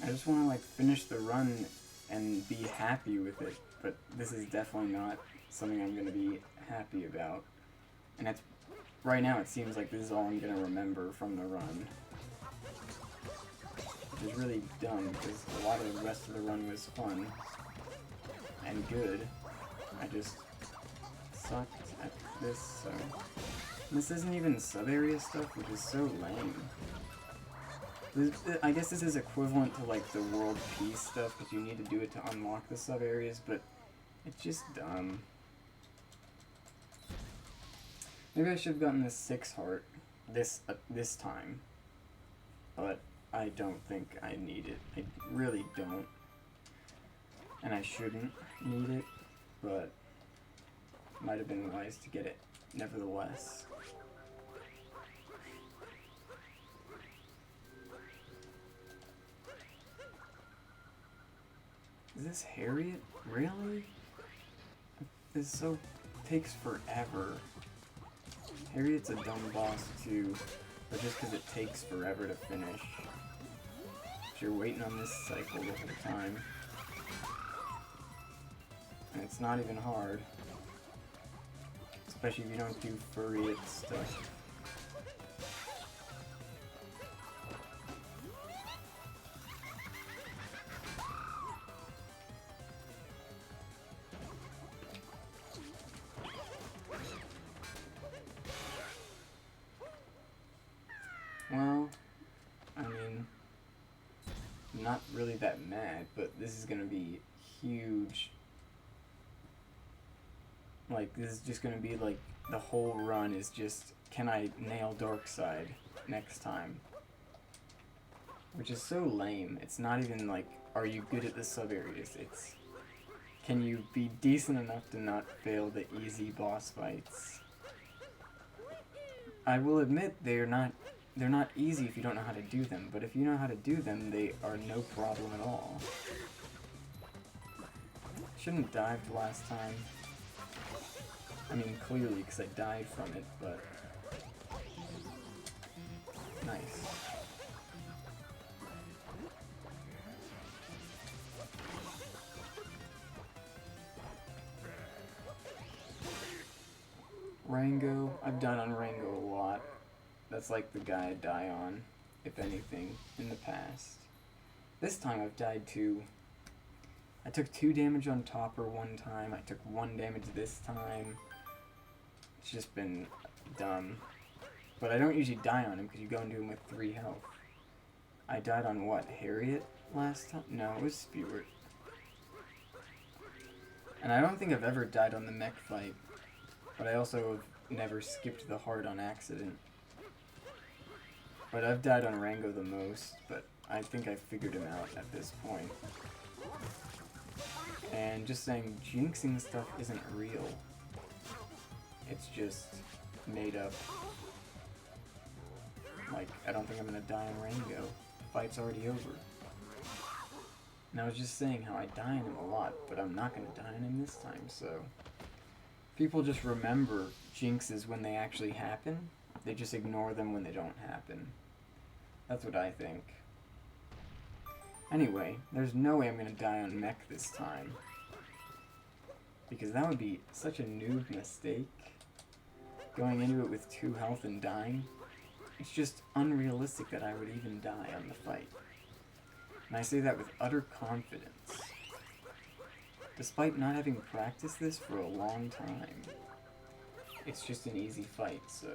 I just want to, like, finish the run and be happy with it, but this is definitely not something I'm going to be happy about. And that's... Right now, it seems like this is all I'm going to remember from the run. Which is really dumb, because a lot of the rest of the run was fun. And good. I just sucked at this, so... This isn't even sub-area stuff, which is so lame. I guess this is equivalent to, like, the world peace stuff, because you need to do it to unlock the sub-areas, but it's just dumb. Maybe I should have gotten this 6 heart this time. But I don't think I need it. I really don't. And I shouldn't need it, but might have been wise to get it nevertheless. Is this Harriet? Really? This takes forever. Harriet's a dumb boss too, but just because it takes forever to finish. If you're waiting on this cycle the whole time. And it's not even hard. Especially if you don't do Furriet stuff. Well, I mean, I'm not really that mad, but this is gonna be huge. Like, this is just gonna be like, the whole run is just, can I nail Darkside next time? Which is so lame. It's not even like, are you good at the sub-areas? It's, can you be decent enough to not fail the easy boss fights? I will admit, they're not easy if you don't know how to do them, but if you know how to do them, they are no problem at all. Shouldn't have dived last time. I mean, clearly, because I died from it, but... Nice. Rango. I've died on Rango a lot. That's like the guy I die on, if anything, in the past. This time I've died too. I took 2 damage on Topper one time, I took 1 damage this time. It's just been dumb. But I don't usually die on him because you go into him with 3 health. I died on what, Harriet last time? No, it was Spewart. And I don't think I've ever died on the mech fight. But I also have never skipped the heart on accident. But I've died on Rango the most, but I think I figured him out at this point. And just saying, jinxing stuff isn't real. It's just made up. Like, I don't think I'm gonna die on Rango. The fight's already over. And I was just saying how I die on him a lot, but I'm not gonna die on him this time, so... People just remember jinxes when they actually happen. They just ignore them when they don't happen. That's what I think. Anyway, there's no way I'm gonna die on mech this time. Because that would be such a noob mistake. Going into it with 2 health and dying. It's just unrealistic that I would even die on the fight. And I say that with utter confidence. Despite not having practiced this for a long time. It's just an easy fight, so...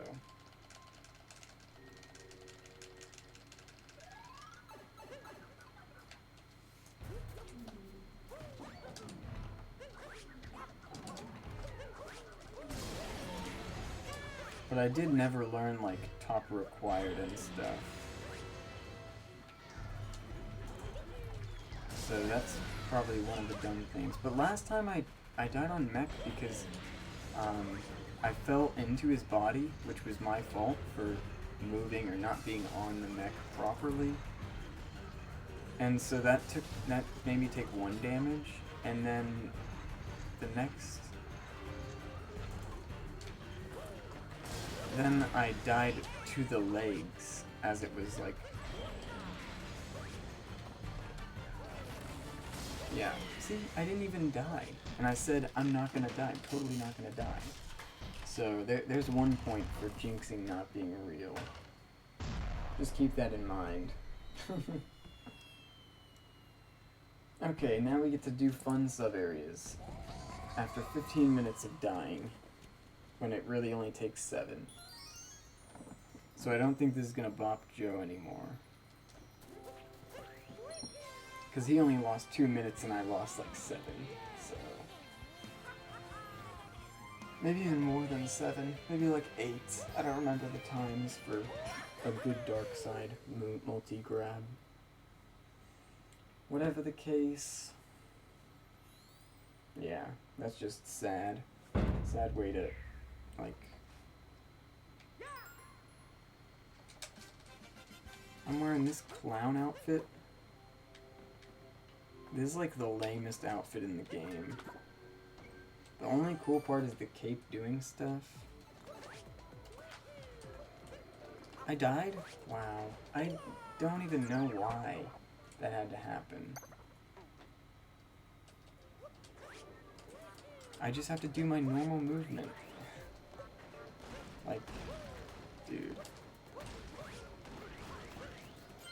But I did never learn, like, top required and stuff. So that's probably one of the dumb things. But last time I died on mech because I fell into his body, which was my fault for moving or not being on the mech properly. And so that made me take 1 damage, and then the next... Then I died to the legs, as it was like... Yeah, see, I didn't even die. And I said, I'm not gonna die, I'm totally not gonna die. So there's 1 point for jinxing not being real. Just keep that in mind. Okay, now we get to do fun sub-areas. After 15 minutes of dying, when it really only takes 7. So I don't think this is gonna bop Joe anymore. Because he only lost 2 minutes and I lost like 7, so... Maybe even more than 7, maybe like 8. I don't remember the times for a good dark side multi-grab. Whatever the case... Yeah, that's just sad. Sad way to, like... I'm wearing this clown outfit. This is like the lamest outfit in the game. The only cool part is the cape doing stuff. I died? Wow. I don't even know why that had to happen. I just have to do my normal movement. Like, dude.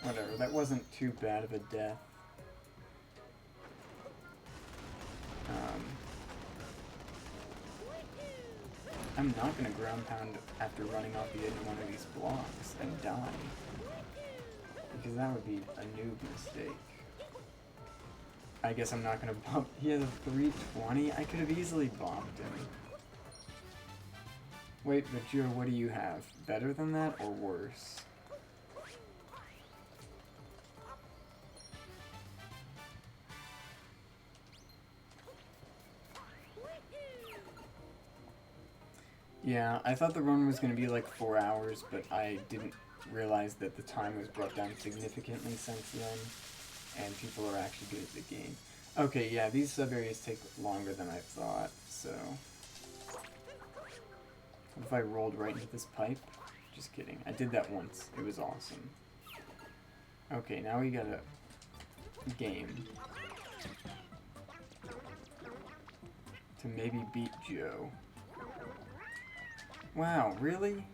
Whatever, that wasn't too bad of a death. I'm not gonna ground pound after running off the edge of one of these blocks and die. Because that would be a noob mistake. I guess I'm not gonna bump. He has a 320? I could have easily bombed him. Wait, but Joe, what do you have? Better than that or worse? Yeah, I thought the run was going to be like 4 hours, but I didn't realize that the time was brought down significantly since then, and people are actually good at the game. Okay, yeah, these sub-areas take longer than I thought, so... What if I rolled right into this pipe? Just kidding. I did that once. It was awesome. Okay, now we got a game to maybe beat Joe. Wow, really?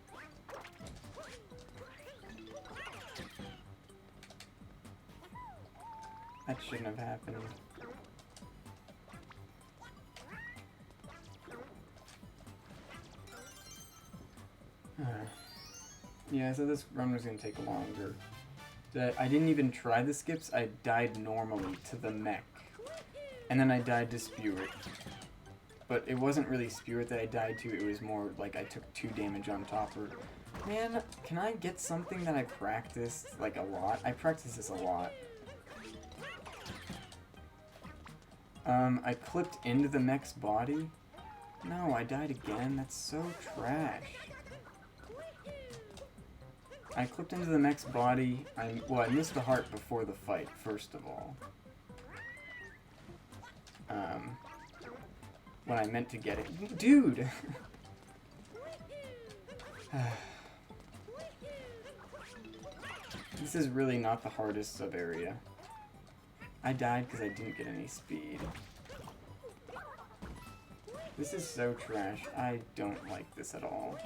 That shouldn't have happened. Yeah, so this run was gonna take longer. I didn't even try the skips, I died normally to the mech. And then I died to Spirit. But it wasn't really Spirit that I died to, it was more like I took 2 damage on Topper. Man, can I get something that I practiced, like, a lot? I practice this a lot. I clipped into the mech's body? No, I died again? That's so trash. I clipped into the mech's body. Well, I missed the heart before the fight, first of all. When I meant to get it. Dude! This is really not the hardest sub-area. I died because I didn't get any speed. This is so trash. I don't like this at all.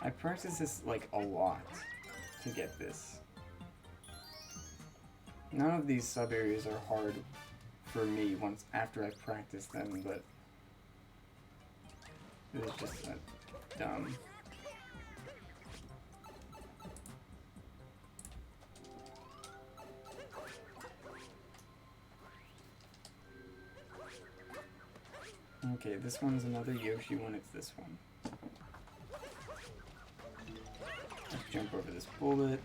I practiced this like a lot to get this. None of these sub areas are hard for me once after I've practiced them, but it was just dumb. Okay, this one's another Yoshi one, it's this one. Let's jump over this bullet.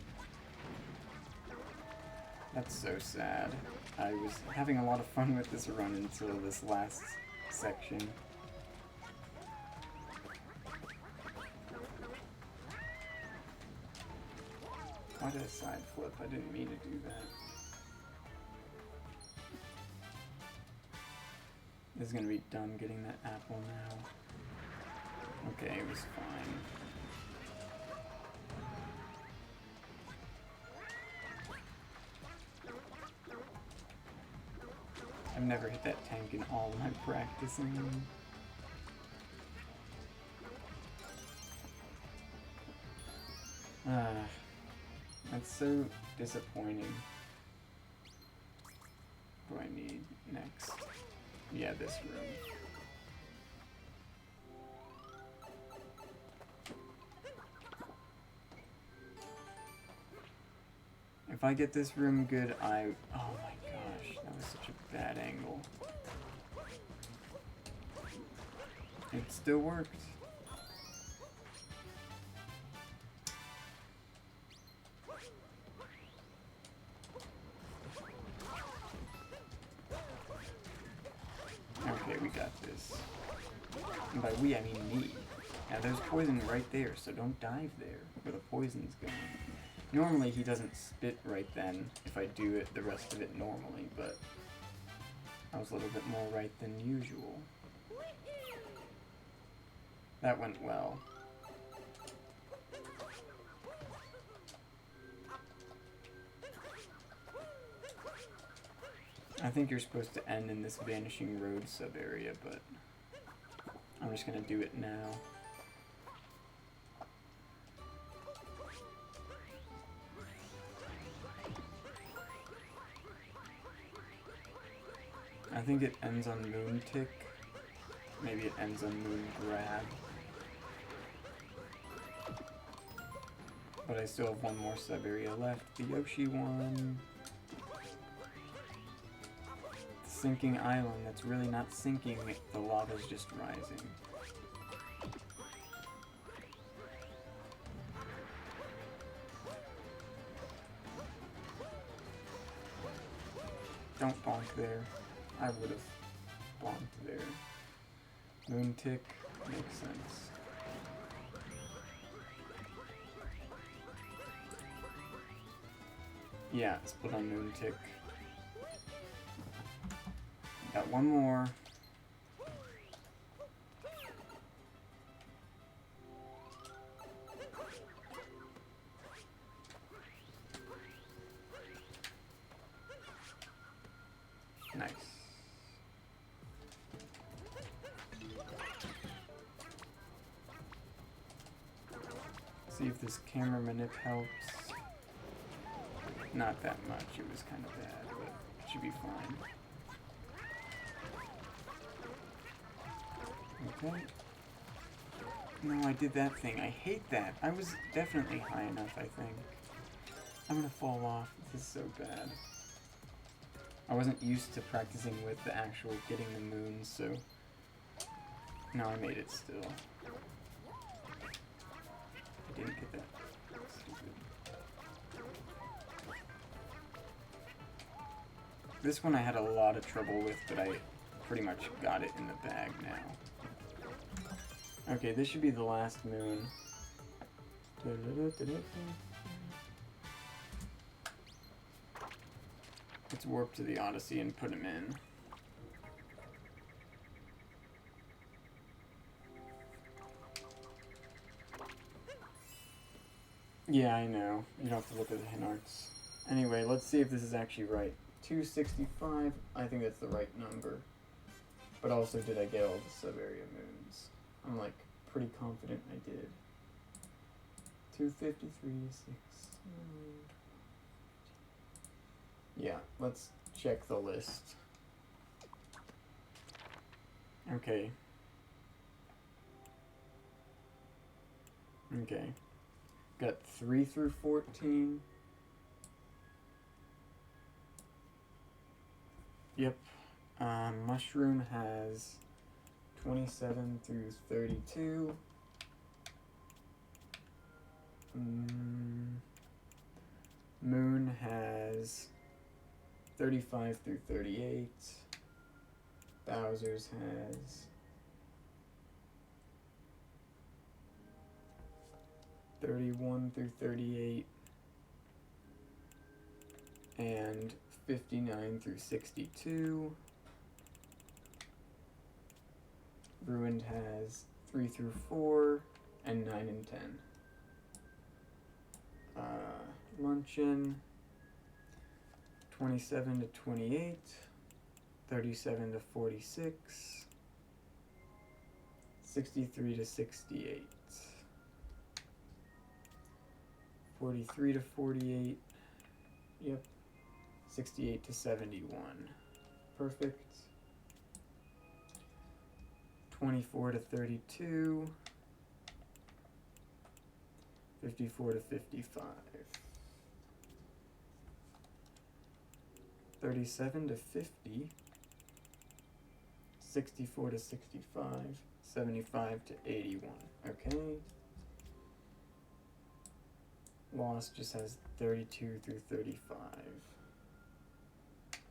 That's so sad. I was having a lot of fun with this run until this last section. Why did I side flip? I didn't mean to do that. This is gonna be dumb getting that apple now. Okay, it was fine. I've never hit that tank in all my practicing. That's so disappointing. What do I need next? Yeah, this room. If I get this room good, oh my gosh, that was such a bad angle. It still worked. Okay, we got this. And by we, I mean me. Now there's poison right there, so don't dive there where the poison's going. Normally he doesn't spit right then if I do it the rest of it normally, but I was a little bit more right than usual. That went well. I think you're supposed to end in this Vanishing Road sub-area, but I'm just gonna do it now. I think it ends on Moon Tick. Maybe it ends on Moon Grab. But I still have one more sub-area left. The Yoshi one. The sinking island that's really not sinking, the lava's just rising. Don't bonk there. I would have bonked there. Moon Tick makes sense. Yeah, split on Moon Tick. Got one more. Nice. See if this camera manip helps. Not that much, it was kind of bad, but it should be fine. Okay. No, I did that thing. I hate that. I was definitely high enough, I think. I'm gonna fall off. This is so bad. I wasn't used to practicing with the actual getting the moons, so... No, I made it still. I didn't get that. Stupid. This one I had a lot of trouble with, but I pretty much got it in the bag now. Okay, this should be the last moon. Let's warp to the Odyssey and put him in. Yeah, I know. You don't have to look at the hint arts. Anyway, let's see if this is actually right. 265, I think that's the right number. But also, did I get all the sub-area moons? I'm like pretty confident I did. 253, 6. Yeah, let's check the list. Okay. Okay. Got 3 through 14. Yep. Mushroom has 27 through 32. Moon has 35 through 38. Bowser's has 31 through 38. And 59 through 62. Ruined has 3 through 4, and 9 and 10. Luncheon, 27 to 28, 37 to 46, 63 to 68, 43 to 48, yep, 68 to 71, perfect. 24 to 32, 54 to 55, 37 to 50, 64 to 65, 75 to 81, okay. Lost just has 32 through 35.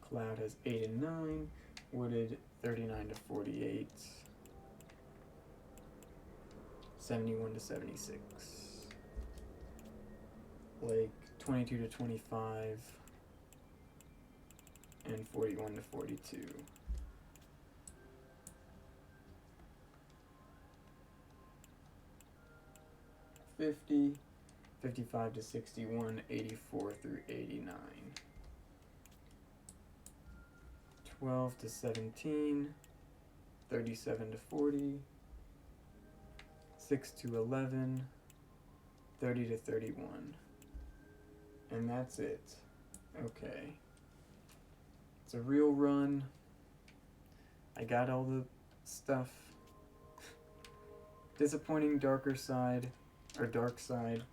Cloud has 8 and 9, Wooded 39 to 48, 71 to 76. Lake 22 to 25 and 41 to 42. $50, 55 to 61, 84 through 89. 12 to 17, 37 to 40, 6 to 11, 30 to 31. And that's it. Okay. It's a real run. I got all the stuff. Disappointing darker side, or dark side.